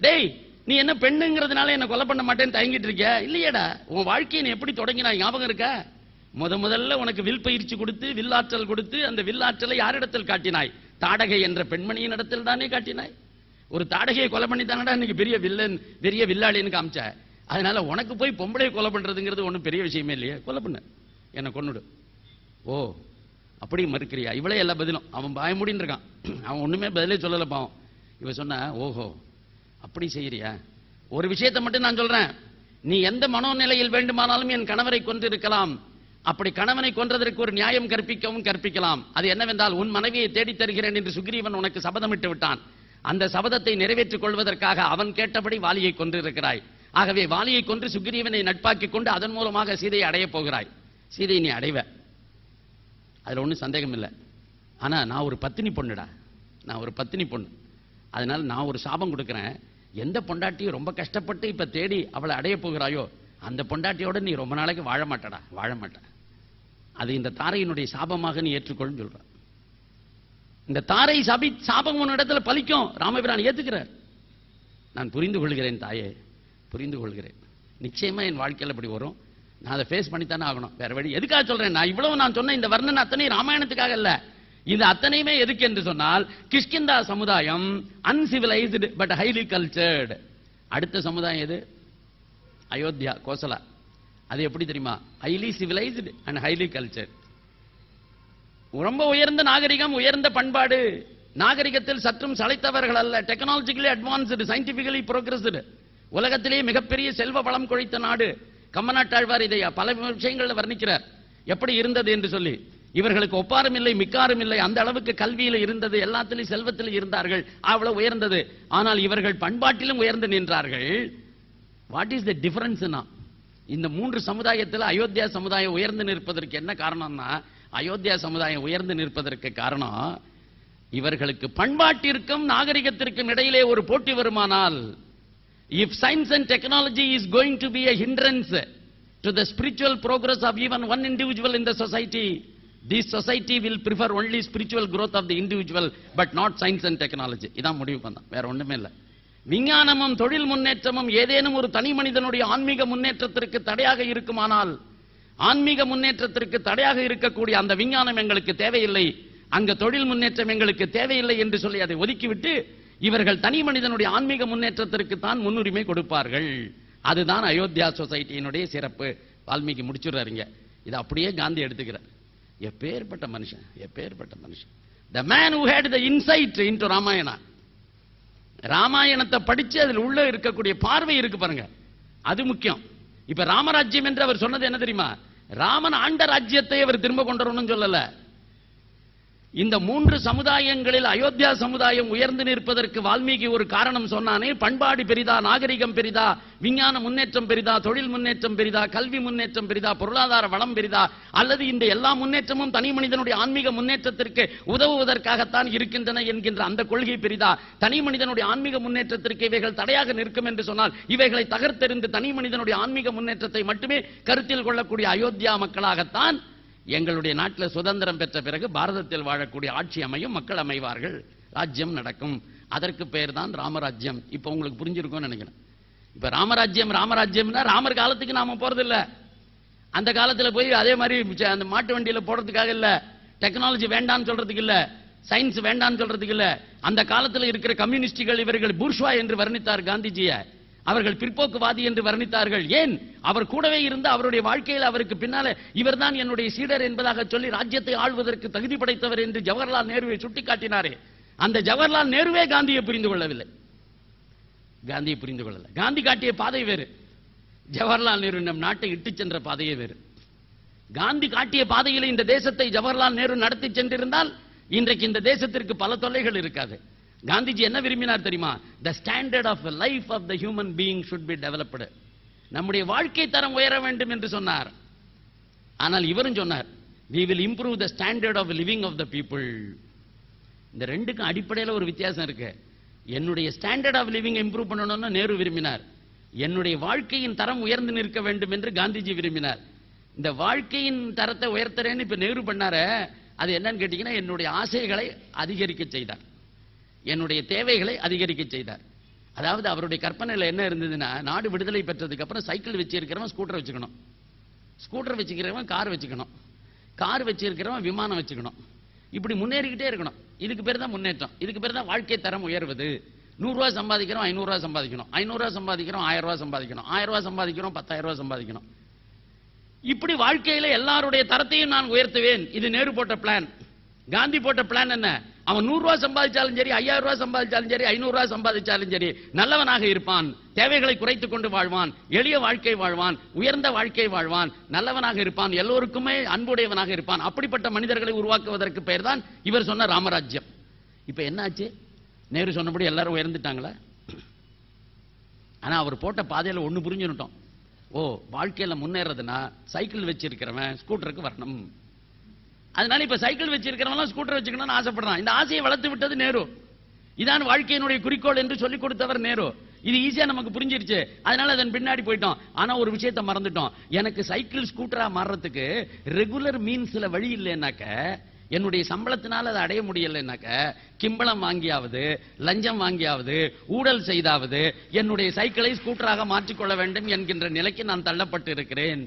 டேய், நீ என்ன பெண்ணுங்கிறதுனால என்ன கொலை பண்ண மாட்டேன்னு தயங்கிட்டு இருக்க? இல்லையடா, உன் வாழ்க்கையை நீ எப்படி தொடங்கினா ஞாபகம் இருக்கா? முதல்ல உனக்கு வில் பயிற்சி கொடுத்து, வில்லாற்றல் கொடுத்து, அந்த வில்லாற்றலை யாரிடத்தில் காட்டினாய்? தாடகை என்ற பெண்மணியின் இடத்தில் தானே காட்டினாய். ஒரு தாடகையை கொலை பண்ணி தானடா இன்னைக்கு பெரிய வில்லன், பெரிய வில்லாளின்னு காமிச்ச. அதனால உனக்கு போய் பொம்பளை கொலை பண்றதுங்கிறது ஒன்றும் பெரிய விஷயமே இல்லையே, கொலை பண்ணு, என்ன கொன்னுடு. ஓ, அப்படி மறுக்கிறியா? இவளே எல்லா பதிலும். அவன் பயமுடின்னு இருக்கான், அவன் ஒண்ணுமே பதிலே சொல்லல பாவம். இவ சொன்ன, ஓஹோ அப்படி செய்யறியா? ஒரு விஷயத்தை மட்டும் நான் சொல்றேன், நீ எந்த மனோநிலையில் வேண்டுமானாலும் என் கணவரை கொன்றிருக்கலாம், அப்படி கணவனை கொன்றதற்கு ஒரு நியாயம் கற்பிக்கலாம். அது என்னவென்றால், உன் மனைவியை தேடித் தருகிறேன் என்று சுக்ரீவன் உனக்கு சபதமிட்டு விட்டான். அந்த சபதத்தை நிறைவேற்றிக் கொள்வதற்காக அவன் கேட்டபடி வாலியை கொன்றிருக்கிறாய். ஆகவே வாலியை கொன்று சுக்ரீவனை நட்பாக்கிக் கொண்டு அதன் மூலமாக சீதையை அடையப் போகிறாய். சீதையை நீ அடைவ, அதுல ஒன்றும் சந்தேகம் இல்லை. ஆனா நான் ஒரு பத்தினி பொண்ணுடா, நான் ஒரு பத்தினி பொண்ணு. அதனால நான் ஒரு சாபம் கொடுக்கிறேன். எந்த பொண்டாட்டியும் ரொம்ப கஷ்டப்பட்டு இப்ப தேடி அவளை அடைய போகிறாயோ அந்த பொண்டாட்டியோட நீ ரொம்ப நாளைக்கு வாழ மாட்டடா, வாழ மாட்ட. அது இந்த தாரையினுடைய சாபமாக நீ ஏற்றுக்கொள்ளுன்னு சொல்ற. இந்த தாரை சாபம் உன் இடத்துல பலிக்கும். ராமபிரான் ஏத்துக்கிறார். நான் புரிந்து கொள்கிறேன் தாயே, புரிந்து கொள்கிறேன். நிச்சயமா என் வாழ்க்கையில் அப்படி வரும். நான் அதை ஃபேஸ் பண்ணித்தானே ஆகணும், வேற வழி. எதுக்காக சொல்றேன், நான் இவ்வளவு நான் சொன்ன இந்த வர்ணனை அத்தனை ராமாயணத்துக்காக இல்ல. இது அத்தனையுமே எதுக்கு என்று சொன்னால், கிஷ்கிந்தா சமுதாயம் அன்சிவிலைஸ்டு பட் ஹைலி கல்ச்சர்டு. அடுத்த சமுதாயம் எது? அயோத்தியா, கோசலா. அது எப்படி தெரியுமா? Highly civilised and highly cultured. ரொம்ப உயர்ந்த நாகரிகம், உயர்ந்த பண்பாடு. நாகரிகத்தில் சற்றும் சளைத்தவர்கள் அல்ல. Technologically advanced, scientifically progressed. உலகத்திலேயே மிகப்பெரிய செல்வ வளம் கொழித்த நாடு. கம்மநாட்டாழ்வார் இதை பல விஷயங்களில் வர்ணிக்கிறார், எப்படி இருந்தது என்று சொல்லி. இவர்களுக்கு ஒப்பாரும் இல்லை, மிக்காரும் இல்லை. அந்த அளவுக்கு கல்வியில் இருந்தது, எல்லாத்திலும் செல்வத்தில் இருந்தார்கள், அவ்வளவு உயர்ந்தது. ஆனால் இவர்கள் பண்பாட்டிலும் உயர்ந்து நின்றார்கள். What is the difference? இந்த மூன்று சமுதாயத்தில் அயோத்தியா சமுதாயம் உயர்ந்து நிற்பதற்கு என்ன காரணம்னா, அயோத்தியா சமுதாயம் உயர்ந்து நிற்பதற்கு காரணம், இவர்களுக்கு பண்பாட்டிற்கும் நாகரிகத்திற்கும் இடையிலே ஒரு போட்டி வருமானால், if science and technology is going to be a hindrance to the spiritual progress of even one individual in the society, this society will prefer only spiritual growth of the individual but not science and technology. இதான் முடிவு பண்ணான், வேற ஒண்ணுமே இல்லை. விஞ்ஞானமும் தொழில் முன்னேற்றமும் ஏதேனும் ஒரு தனி மனிதனுடைய ஆன்மீக முன்னேற்றத்திற்கு தடையாக இருக்குமானால், ஆன்மீக முன்னேற்றத்திற்கு தடையாக இருக்கக்கூடிய அந்த விஞ்ஞானம் எங்களுக்கு தேவையில்லை, அங்க தொழில் முன்னேற்றம் எங்களுக்கு தேவையில்லை என்று சொல்லி அதை ஒதுக்கிவிட்டு இவர்கள் தனி மனிதனுடைய ஆன்மீக முன்னேற்றத்திற்கு தான் முன்னுரிமை கொடுப்பார்கள். அதுதான் அயோத்தியா சொசைட்டியினுடைய சிறப்பு. வால்மீகி முடிச்சுடுறாருங்க. இது அப்படியே காந்தி எடுத்துக்கிறார். எப்பேற்பட்ட மனுஷன், எப்பேற்பட்ட மனுஷன். The man who had the insight into Ramayana. ராமாயணத்தை படிச்சு அதில் உள்ள இருக்கக்கூடிய பார்வை இருக்கு பாருங்க, அது முக்கியம். இப்ப ராமராஜ்யம் என்று அவர் சொன்னது என்ன தெரியுமா? ராமன் ஆண்ட ராஜ்யத்தை அவர் திரும்ப கொண்டு வரணும்னு சொல்லல. இந்த மூன்று சமுதாயங்களில் அயோத்தியா சமுதாயம் உயர்ந்து நிற்பதற்கு வால்மீகி ஒரு காரணம் சொன்னானே. பண்பாடு பெரிதா, நாகரிகம் பெரிதா, விஞ்ஞான முன்னேற்றம் பெரிதா, தொழில் முன்னேற்றம் பெரிதா, கல்வி முன்னேற்றம் பெரிதா, பொருளாதார வளம் பெரிதா, அல்லது இந்த எல்லா முன்னேற்றமும் தனி மனிதனுடைய ஆன்மீக முன்னேற்றத்திற்கு உதவுவதற்காகத்தான் இருக்கின்றன என்கின்ற அந்த கொள்கை பெரிதா, தனி மனிதனுடைய ஆன்மீக முன்னேற்றத்திற்கு இவைகள் தடையாக நிற்கும் என்று சொன்னால் இவைகளை தகர்த்தெறிந்து தனி மனிதனுடைய ஆன்மீக முன்னேற்றத்தை மட்டுமே கருத்தில் கொள்ளக்கூடிய அயோத்தியா மக்களாகத்தான் எங்களுடைய நாட்டில் சுதந்திரம் பெற்ற பிறகு பாரதத்தில் வாழக்கூடிய ஆட்சி அமையும், மக்கள் அமைவார்கள், ராஜ்யம் நடக்கும். அதற்கு பெயர் தான் ராமராஜ்யம். இப்ப உங்களுக்கு புரிஞ்சிருக்கும்னு நினைக்கிறேன். இப்ப ராமராஜ்யம் ராமராஜ்யம்னா ராமர் காலத்துக்கு நாம போறது இல்ல. அந்த காலத்துல போய் அதே மாதிரி அந்த மாட்டு வண்டியில போடுறதுக்காக இல்ல, டெக்னாலஜி வேண்டான்னு சொல்றதுக்கு இல்ல, சயின்ஸ் வேண்டான்னு சொல்றதுக்கு இல்ல. அந்த காலத்தில் இருக்கிற கம்யூனிஸ்டுகள் இவர்கள் பூர்ஷ்வா என்று வர்ணித்தார் காந்திஜிய. அவர்கள் பிற்போக்குவாதி என்று வர்ணித்தார்கள். ஏன்? அவர் கூடவே இருந்து அவருடைய வாழ்க்கையில் அவருக்கு பின்னால இவர்தான் என்னுடைய சீடர் என்பதாக சொல்லி ராஜ்யத்தை ஆள்வதற்கு தகுதி படைத்தவர் என்று ஜவஹர்லால் நேருவை சுட்டிக்காட்டினாரே. அந்த ஜவஹர்லால் நேருவே காந்தியை புரிந்து கொள்ளவில்லை. காந்தியை புரிந்து கொள்ளல. காந்தி காட்டிய பாதை வேறு, ஜவஹர்லால் நேரு நம் நாட்டை இட்டு சென்ற பாதையே வேறு. காந்தி காட்டிய பாதையில் இந்த தேசத்தை ஜவஹர்லால் நேரு நடத்தி சென்றிருந்தால் இன்றைக்கு இந்த தேசத்திற்கு பல தொல்லைகள் இருக்காது. காந்திஜி என்ன விரும்பினார் தெரியுமா? the standard of life of the human being should be developed. நம்முடைய வாழ்க்கை தரம் உயர வேண்டும் என்று சொன்னார். ஆனால் இவரும் சொன்னார், we will improve the standard of living of the people. இந்த ரெண்டுக்கும் அடிப்படையில் ஒரு வித்தியாசம் இருக்கு. என்னுடைய ஸ்டாண்டர்ட் ஆஃப் லிவிங் இம்ப்ரூவ் பண்ணணும்னு நேரு விரும்பினார். என்னுடைய வாழ்க்கையின் தரம் உயர்ந்து நிற்க வேண்டும் என்று காந்திஜி விரும்பினார். இந்த வாழ்க்கையின் தரத்தை உயர்த்துறேன்னு இப்ப நேரு பண்ணாரு. அது என்னன்னு கேட்டீங்கன்னா, என்னுடைய ஆசைகளை அதிகரிக்க செய்தார், என்னுடைய தேவைகளை அதிகரிக்க செய்தார். அதாவது அவருடைய கற்பனையில் என்ன இருந்ததுன்னா, நாடு விடுதலை பெற்றதுக்கு அப்புறம் சைக்கிள் வச்சிருக்கிறவன் ஸ்கூட்டர் வச்சுக்கணும், ஸ்கூட்டர் வச்சுக்கிறவன் கார் வச்சுக்கணும், கார் வச்சிருக்கிறவன் விமானம் வச்சுக்கணும், இப்படி முன்னேறிக்கிட்டே இருக்கணும். இதுக்கு பேர் தான் முன்னேற்றம், இதுக்கு பேர் தான் வாழ்க்கை தரம் உயர்வது. 100 ரூபாய் சம்பாதிக்கிறோம் 500 ரூபாய் சம்பாதிக்கணும், 500 ரூபாய் சம்பாதிக்கிறோம் 1000 ரூபாய் சம்பாதிக்கணும், 1000 ரூபாய் சம்பாதிக்கிறோம் 10000 ரூபாய் சம்பாதிக்கணும். இப்படி வாழ்க்கையில எல்லாருடைய தரத்தையும் நான் உயர்த்துவேன். இது நேரு போட்ட பிளான். காந்தி போட்ட பிளான் என்ன? அவன் 100 ரூபாய் சம்பாதிச்சாலும் சரி, 5000 ரூபாய் சம்பாதிச்சாலும் சரி, 500 ரூபாய் சம்பாதிச்சாலும் சரி, நல்லவனாக இருப்பான், தேவைகளை குறைத்துக் கொண்டு வாழ்வான், எளிய வாழ்க்கை வாழ்வான், உயர்ந்த வாழ்க்கை வாழ்வான், நல்லவனாக இருப்பான், எல்லோருக்குமே அன்புடையவனாக இருப்பான். அப்படிப்பட்ட மனிதர்களை உருவாக்குவதற்கு பெயர் தான் இவர் சொன்ன ராமராஜ்யம். இப்ப என்னாச்சு? நேரு சொன்னபடி எல்லாரும் உயர்ந்துட்டாங்களா? ஆனா அவர் போட்ட பாதையில ஒண்ணு புரிஞ்சுட்டோம். ஓ, வாழ்க்கையில முன்னேறதுன்னா சைக்கிள் வச்சிருக்கிறவன் ஸ்கூட்டருக்கு வரணும். அதனால இப்ப சைக்கிள் வச்சிருக்கிறவன் ஸ்கூட்டர் வச்சுக்கணும்னு ஆசைப்படுறான். இந்த ஆசையை வளர்த்து விட்டது நேரு. இதான் வாழ்க்கையினுடைய குறிக்கோள் என்று சொல்லிக் கொடுத்தவர் நேரு. இது ஈஸியா நமக்கு புரிஞ்சிருச்சு, அதனால அதன் பின்னாடி போயிட்டோம். ஆனா ஒரு விஷயத்தை மறந்துட்டோம். எனக்கு சைக்கிள் ஸ்கூட்டரா மாறுறதுக்கு ரெகுலர் மீன்ஸ்ல வழி இல்லைன்னாக்க, என்னுடைய சம்பளத்தினால அதை அடைய முடியலைன்னாக்க, கிம்பளம் வாங்கியாவது, லஞ்சம் வாங்கியாவது, ஊழல் செய்தாவது என்னுடைய சைக்கிளை ஸ்கூட்டராக மாற்றிக்கொள்ள வேண்டும் என்கின்ற நிலைக்கு நான் தள்ளப்பட்டு இருக்கிறேன்.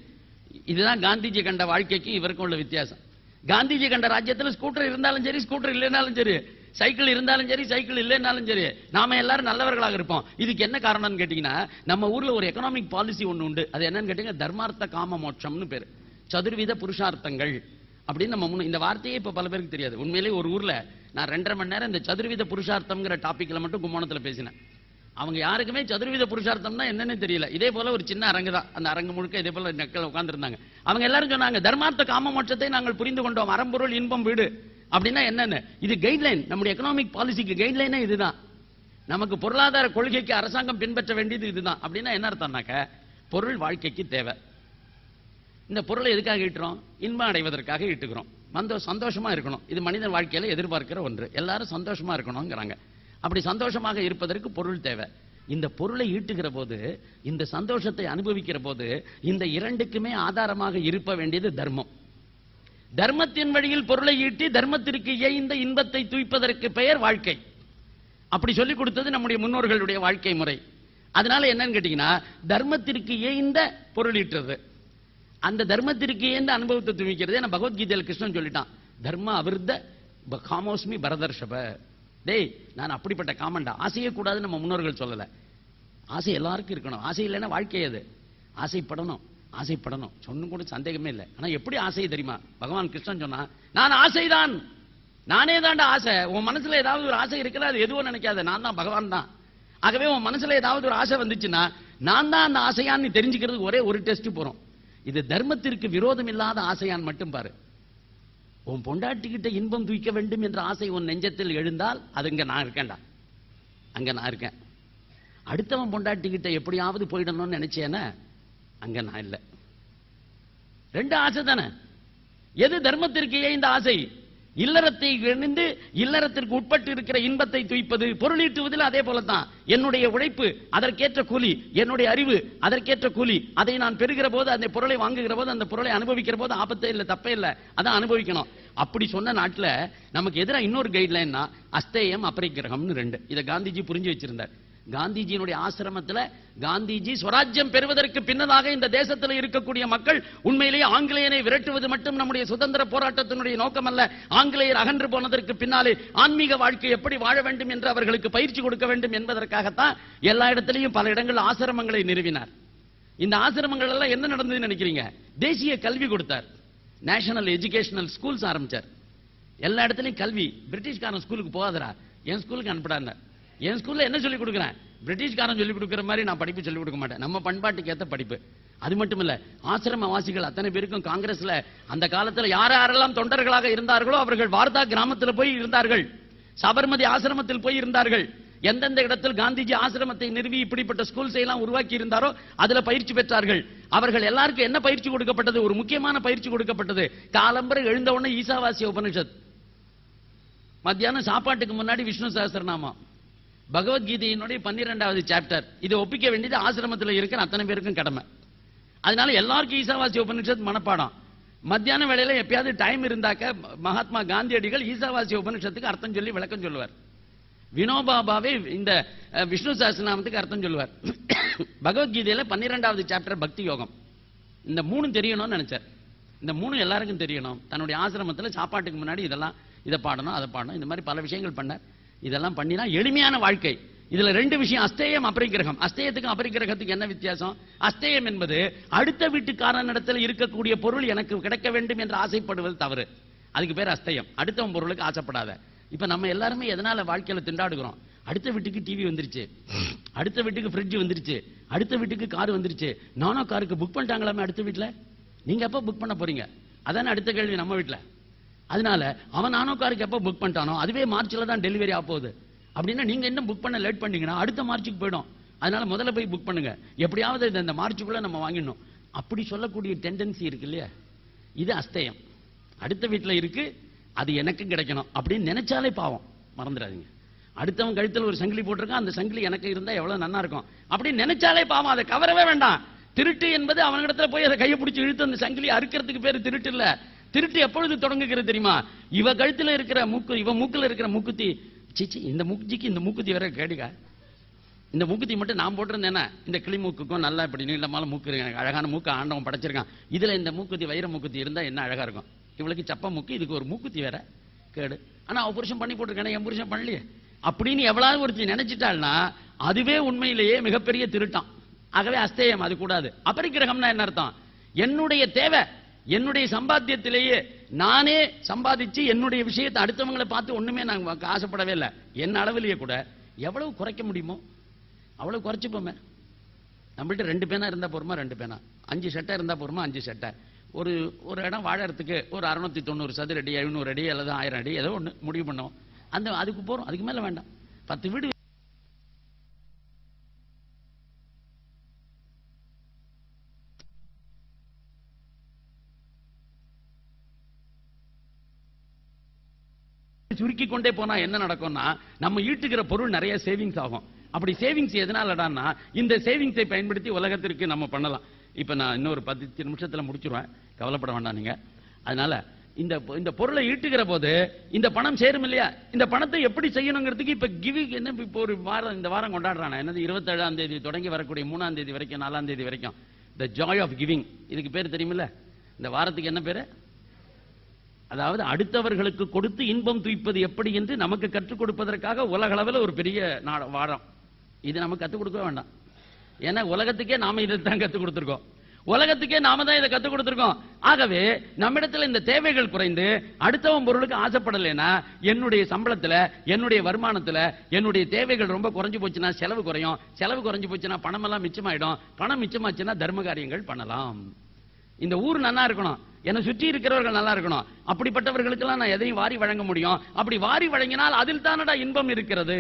இதுதான் காந்திஜி கண்ட வாழ்க்கைக்கு இவருக்கும் உள்ள வித்தியாசம். காந்திஜி கண்ட ராஜ்யத்தில் ஸ்கூட்டர் இருந்தாலும் சரி, ஸ்கூட்டர் இல்லைனாலும் சரி, சைக்கிள் இருந்தாலும் சரி, சைக்கிள் இல்லைனாலும் சரி, நாம எல்லாரும் நல்லவர்களாக இருப்போம். இதுக்கு என்ன காரணம்னு கேட்டீங்கன்னா, நம்ம ஊர்ல ஒரு எக்கனாமிக் பாலிசி ஒண்ணு உண்டு. அது என்னன்னு கேட்டீங்கன்னா, தர்மார்த்த காம மோட்சம்னு பேரு. சதுர்வித புருஷார்த்தங்கள் அப்படின்னு நம்ம இந்த வார்த்தையே இப்ப பல பேருக்கு தெரியாது. உண்மையிலேயே ஒரு ஊர்ல நான் 2.5 மணி நேரம் இந்த சதுர்வித புருஷார்த்தம்ங்கிற டாபிக்ல மட்டும் கும்போணத்துல பேசினேன். அவங்க யாருக்குமே சதுர்வித புருஷார்த்தம்னா என்னன்னு தெரியல. இதே போல ஒரு சின்ன அரங்கு தான், அந்த அரங்கு முழுக்க இதே போல மக்கள் உட்கார்ந்து இருந்தாங்க. அவங்க எல்லாரும் சொன்னாங்க, தர்மார்த்த காம மோட்சத்தை நாங்கள் புரிந்து கொண்டோம், அறம்பொருள் இன்பம் வீடு அப்படின்னா என்னன்னு. இது கைட்லைன், நம்முடைய எக்கனாமிக் பாலிசிக்கு கைட்லைனே இதுதான். நமக்கு பொருளாதார கொள்கைக்கு அரசாங்கம் பின்பற்ற வேண்டியது இதுதான். அப்படின்னா என்ன அர்த்தம்னாக்க, பொருள் வாழ்க்கைக்கு தேவை. இந்த பொருளை எதுக்காக ஈட்டுறோம்? இன்பம் அடைவதற்காக ஈட்டுகிறோம். சந்தோஷமா இருக்கணும், இது மனிதன் வாழ்க்கையில எதிர்பார்க்கிற ஒன்று. எல்லாரும் சந்தோஷமா இருக்கணும்ங்கிறாங்க. அப்படி சந்தோஷமாக இருப்பதற்கு பொருள் தேவை. இந்த பொருளை ஈட்டுகிற போது, இந்த சந்தோஷத்தை அனுபவிக்கிற போது, இந்த இரண்டுக்குமே ஆதாரமாக இருக்க வேண்டியது தர்மம். தர்மத்தின் வழியில் பொருளை ஈட்டி தர்மத்திற்கு இயைந்த இன்பத்தை தூய்ப்பதற்கு பெயர் வாழ்க்கை. அப்படி சொல்லிக் கொடுத்தது நம்முடைய முன்னோர்களுடைய வாழ்க்கை முறை. அதனால என்னன்னு கேட்டீங்கன்னா, தர்மத்திற்கு இயைந்த பொருள் ஈட்டுறது, அந்த தர்மத்திற்கு இயைந்த அனுபவத்தை தூய்க்கிறது. ஏன்னா பகவத்கீதையில் கிருஷ்ணன் சொல்லிட்டான், தர்ம அவிர்த காமோஸ்மி பரதர்ஷப. டேய், நான் அப்படிப்பட்ட காமண்டா. ஆசையே கூடாது நம்ம முன்னோர்கள் சொல்லல. ஆசை எல்லாருக்கும் இருக்கணும். ஆசை இல்லைன்னா வாழ்க்கை அது. ஆசைப்படணும், ஆசைப்படணும், சொன்னும் கூட சந்தேகமே இல்லை. ஆனா எப்படி ஆசை தெரியுமா? பகவான் கிருஷ்ணன் சொன்னா, நான் ஆசைதான், நானே தாண்டா ஆசை. உன் மனசுல ஏதாவது ஒரு ஆசை இருக்குதா, அது எதுவும் நினைக்காத, நான் தான் பகவான் தான். ஆகவே உன் மனசுல ஏதாவது ஒரு ஆசை வந்துச்சுன்னா, நான் தான் அந்த ஆசையான்னு தெரிஞ்சுக்கிறதுக்கு ஒரே ஒரு டெஸ்ட் போறோம். இது தர்மத்திற்கு விரோதம் இல்லாத ஆசையான் மட்டும் பாரு. உன் பொண்டாட்டிக்கிட்ட இன்பம் தூய்க்க வேண்டும் என்ற ஆசை உன் நெஞ்சத்தில் எழுந்தால், அது இங்க நான் இருக்கேன்டா, அங்க நான் இருக்கேன். அடுத்தவன் பொண்டாட்டிக்கிட்ட எப்படியாவது போயிடணும்னு நினைச்சேன்னா, அங்க நான் இல்லை. ரெண்டு ஆசை தானே. எது தர்மத்திற்கு இந்த ஆசை? இல்லறத்தை இணைந்து இல்லறத்திற்கு உட்பட்டு இருக்கிற இன்பத்தை தூய்ப்பது. பொருளீட்டுவதில் அதே போலதான். என்னுடைய உழைப்பு அதற்கேற்ற கூலி, என்னுடைய அறிவு அதற்கேற்ற கூலி. அதை நான் பெறுகிற போது, அந்த பொருளை வாங்குகிற போது, அந்த பொருளை அனுபவிக்கிற போது ஆபத்தே இல்லை, தப்பே இல்லை, அதான் அனுபவிக்கணும். அப்படி சொன்ன நாட்டுல நமக்கு எதிராக இன்னொரு கைட்லைன்னா அஸ்தேயம் அபரிக்கிரகம்னு ரெண்டு. இதை காந்திஜி புரிஞ்சு வச்சிருந்தார். காந்திஜியினுடைய ஆசிரமத்தில் காந்திஜி ஸ்வராஜ்யம் பெறுவதற்கு பின்னதாக இந்த தேசத்தில் இருக்கக்கூடிய மக்கள் உண்மையிலேயே ஆங்கிலேயனை விரட்டுவது மட்டும் நம்முடைய சுதந்திர போராட்டத்தினுடைய நோக்கம் அல்ல. ஆங்கிலேயர் அகன்று போனதற்கு பின்னாலே ஆன்மீக வாழ்க்கை எப்படி வாழ வேண்டும் என்று அவர்களுக்கு பயிற்சி கொடுக்க வேண்டும் என்பதற்காகத்தான் எல்லா இடத்திலையும் பல இடங்கள் ஆசிரமங்களை நிறுவினார். இந்த ஆசிரமங்கள் எல்லாம் என்ன நடந்ததுன்னு நினைக்கிறீங்க? தேசிய கல்வி கொடுத்தார். நேஷனல் எஜுகேஷனல் ஸ்கூல்ஸ் ஆரம்பிச்சார். எல்லா இடத்துலையும் கல்வி. பிரிட்டிஷ்காரன் ஸ்கூலுக்கு போகாதரா, என் ஸ்கூலுக்கு அனுப்பிடாங்க. என் ஸ்கூல்ல என்ன சொல்லிக் கொடுக்குறேன்? பிரிட்டிஷ்காரன் சொல்லிக் கொடுக்குற மாதிரி நான் படிப்பு சொல்லிக் கொடுக்க மாட்டேன். நம்ம பண்பாட்டுக்கு ஏற்ற படிப்பு. அது மட்டும் இல்ல, ஆசிரமவாசிகள் அத்தனை பேருக்கும் காங்கிரஸ்ல அந்த காலத்தில் யாரெல்லாம் தொண்டர்களாக இருந்தார்களோ அவர்கள் வார்தா கிராமத்தில் போய் இருந்தார்கள், சபர்மதி ஆசிரமத்தில் போய் இருந்தார்கள். எந்தெந்த இடத்தில் காந்திஜி ஆசிரமத்தை நிறுவி இப்படிப்பட்ட ஸ்கூல்ஸ் எல்லாம் உருவாக்கி இருந்தாரோ அதுல பயிற்சி பெற்றார்கள். அவர்கள் எல்லாருக்கும் என்ன பயிற்சி கொடுக்கப்பட்டது? ஒரு முக்கியமான பயிற்சி கொடுக்கப்பட்டது. காலம்பரை எழுந்த உடனே ஈசாவாசிய உபனிஷத், மத்தியானம் சாப்பாட்டுக்கு முன்னாடி விஷ்ணு சஹஸ்ரநாமம், பகவத்கீதையினுடைய 12வது சாப்டர். இதை ஒப்பிக்க வேண்டியது ஆசிரமத்தில் இருக்கிற அத்தனை பேருக்கும் கடமை. அதனால எல்லாருக்கும் ஈசாவாசிய உபனிஷத் மனப்பாடம். மத்தியான வேளையில எப்பயாவது டைம் இருந்தாக்க மகாத்மா காந்தியடிகள் ஈசாவாசிய உபனிஷத்துக்கு அர்த்தம் சொல்லி விளக்கம் சொல்லுவார். வினோபாபாவே இந்த விஷ்ணு சஹஸ்ரநாமத்துக்கு அர்த்தம் சொல்லுவார். பகவத்கீதையில 12வது சாப்டர் பக்தி யோகம். இந்த 3 தெரியணும்னு நினைச்சார். இந்த 3 எல்லாருக்கும் தெரியணும். தன்னுடைய ஆசிரமத்தில் சாப்பாட்டுக்கு முன்னாடி இதெல்லாம், இதை பாடணும், அதை பாடணும், இந்த மாதிரி பல விஷயங்கள் பண்ணார். இதெல்லாம் பண்ணினா எளிமையான வாழ்க்கை. இதுல 2 விஷயம், அஸ்தேயம் அபரிக்கிரகம். அஸ்தேயத்துக்கும் அபரிக்கிரகத்துக்கு என்ன வித்தியாசம்? அஸ்தேயம் என்பது அடுத்த வீட்டுக்காரனிடத்தில் இருக்கக்கூடிய பொருள் எனக்கு கிடைக்க வேண்டும் என்று ஆசைப்படுவது தவறு. அதுக்கு பேர் அஸ்தேயம். அடுத்தவன் பொருளுக்கு ஆசைப்படாத. இப்ப நம்ம எல்லாருமே எதனால வாழ்க்கையில திண்டாடுகிறோம்? அடுத்த வீட்டுக்கு டிவி வந்துருச்சு, அடுத்த வீட்டுக்கு ஃப்ரிட்ஜ் வந்துருச்சு, அடுத்த வீட்டுக்கு கார் வந்துருச்சு. நானோ காருக்கு புக் பண்ணிட்டாங்களாமே அடுத்த வீட்டுல. நீங்க எப்ப புக் பண்ண போறீங்க? அதான அடுத்த கேள்வி நம்ம வீட்டுல. அதனால அவன் நானோ காருக்கு எப்ப புக் பண்ணிட்டானோ அதுவே மார்ச்ல தான் டெலிவரி ஆக போகுது. அப்படின்னா நீங்க என்ன புக் பண்ண லேட் பண்ணீங்கன்னா அடுத்த மார்ச்சுக்கு போயிடும். அதனால முதல்ல போய் புக் பண்ணுங்க, எப்படியாவது இந்த மார்ச்சுக்குள்ள நம்ம வாங்கிடணும். அப்படி சொல்லக்கூடிய டெண்டன்சி இருக்கு இல்லையா, இது அஸ்தேயம். அடுத்த வீட்டுல இருக்கு, அது எனக்கு கிடைக்கணும் அப்படின்னு நினைச்சாலே பாவம். மறந்துடாதீங்க. அடுத்தவன் கழுத்தில் ஒரு சங்கிலி போட்டிருக்கான், அந்த சங்கிலி எனக்கு இருந்தா எவ்வளவு நன்னா இருக்கும் அப்படின்னு நினைச்சாலே பாவம். அதை கவரவே வேண்டாம். திருட்டு என்பது அவனிடத்துல போய் அதை கையை பிடிச்சி இழுத்து அந்த சங்கிலி அறுக்கிறதுக்கு பேரு திருட்டு இல்ல. திருட்டு எப்பொழுது தொடங்குகிறது தெரியுமா? இவ கழுத்துல இருக்கிற இவ மூக்குல இருக்கிற மூக்குத்தி, சிச்சி இந்த மூக்குஜிக்கு இந்த மூக்குத்தி வேற கேடுக, இந்த மூக்குத்தி மட்டும் நான் போட்டிருந்தேன்னா இந்த கிளி மூக்குக்கும் நல்லா இப்படி நீளமான மூக்கு எனக்கு அழகான மூக்கு ஆண்டவன் படைச்சிருக்கான், இதுல இந்த மூக்குத்தி வைர மூக்குத்தி இருந்தா என்ன அழகா இருக்கும். இவளுக்கு சப்ப மூக்கு, இதுக்கு ஒரு மூக்குத்தி வேற கேடு. ஆனா அவ புருஷன் பண்ணி போட்டிருக்கானே, என் புருஷன் பண்ணலையே அப்படின்னு எவ்வளவு ஒருத்தி நினைச்சிட்டாள்னா அதுவே உண்மையிலேயே மிகப்பெரிய திருட்டான். ஆகவே அஸ்தேயம், அது கூடாது. அபரிக்கிரகம்னா என்ன அர்த்தம்? என்னுடைய தேவை, என்னுடைய சம்பாத்தியத்திலேயே நானே சம்பாதிச்சு என்னுடைய விஷயத்தை அடுத்தவங்களை பார்த்து ஒண்ணுமே நான் ஆசைப்படவே இல்லை. என் அளவிலேயே கூட எவ்வளவு குறைக்க முடியுமோ அவ்வளவு குறைச்சுப்போமே. நம்மள்ட்ட 2 பேனா இருந்தா போருமா, 2 பேனா, 5 சட்டை இருந்தா போருமா, 5 சட்டை. ஒரு இடம் வாழறதுக்கு ஒரு 690 சதுர அடி, 700 அடி அல்லது 1000 அடி ஏதோ ஒண்ணு முடிவு பண்ணோம். அதுக்கு போறோம், அதுக்கு மேல வேண்டாம். 10 வீடு சுருக்கி கொண்டே போனா என்ன நடக்கும்னா நம்ம ஈட்டுகிற பொருள் நிறைய சேவிங்ஸ் ஆகும். அப்படி சேவிங்ஸ் எதனாலடான்னா இந்த சேவிங்ஸை பயன்படுத்தி உலகத்திற்கு நம்ம பண்ணலாம். இப்ப நான் இன்னொரு 10 நிமிஷத்துல முடிச்சிருவேன், கவலைப்பட வேண்டாம் நீங்க. அதனால இந்த பொருளை ஈட்டுகிற போது இந்த பணம் சேரும் இல்லையா, இந்த பணத்தை எப்படி செய்யணுங்கிறதுக்கு இப்ப கிவிங் என்ன, இப்ப ஒரு வாரம் இந்த வாரம் கொண்டாடுறாங்க என்னது 27ஆம் தேதி தொடங்கி வரக்கூடிய 3ஆம் தேதி வரைக்கும் 4ஆம் தேதி வரைக்கும் த ஜாய் ஆஃப் கிவிங். இதுக்கு பேர் தெரியுமில்ல, இந்த வாரத்துக்கு என்ன பேரு? அதாவது அடுத்தவர்களுக்கு கொடுத்து இன்பம் துய்ப்பது எப்படி என்று நமக்கு கற்றுக் கொடுப்பதற்காக உலக அளவில் ஒரு பெரிய வாரம். இது நமக்கு கற்றுக் கொடுக்க வேண்டாம். ஏன்னா உலகத்துக்கே நாம இதைத்தான் கற்றுக் கொடுத்திருக்கோம், உலகத்துக்கே நாம தான் இதை கற்றுக் கொடுத்திருக்கோம். ஆகவே நம்மிடத்துல இந்த தேவைகள் குறைந்து அடுத்தவன் பொருளுக்கு ஆசைப்படலைன்னா என்னுடைய சம்பளத்துல என்னுடைய வருமானத்துல என்னுடைய தேவைகள் ரொம்ப குறைஞ்சு போச்சுன்னா செலவு குறையும், செலவு குறைஞ்சு போச்சுன்னா பணம் எல்லாம் மிச்சமாயிடும், பணம் மிச்சமாச்சுன்னா தர்ம காரியங்கள் பண்ணலாம். இந்த ஊர் நல்லா இருக்கணும், என்னை சுற்றி இருக்கிறவர்கள் நல்லா இருக்கணும், அப்படிப்பட்டவர்களுக்கெல்லாம் நான் எதையும் வாரி வழங்க முடியும். அப்படி வாரி வழங்கினால் அதில் தானடா இன்பம் இருக்கிறது.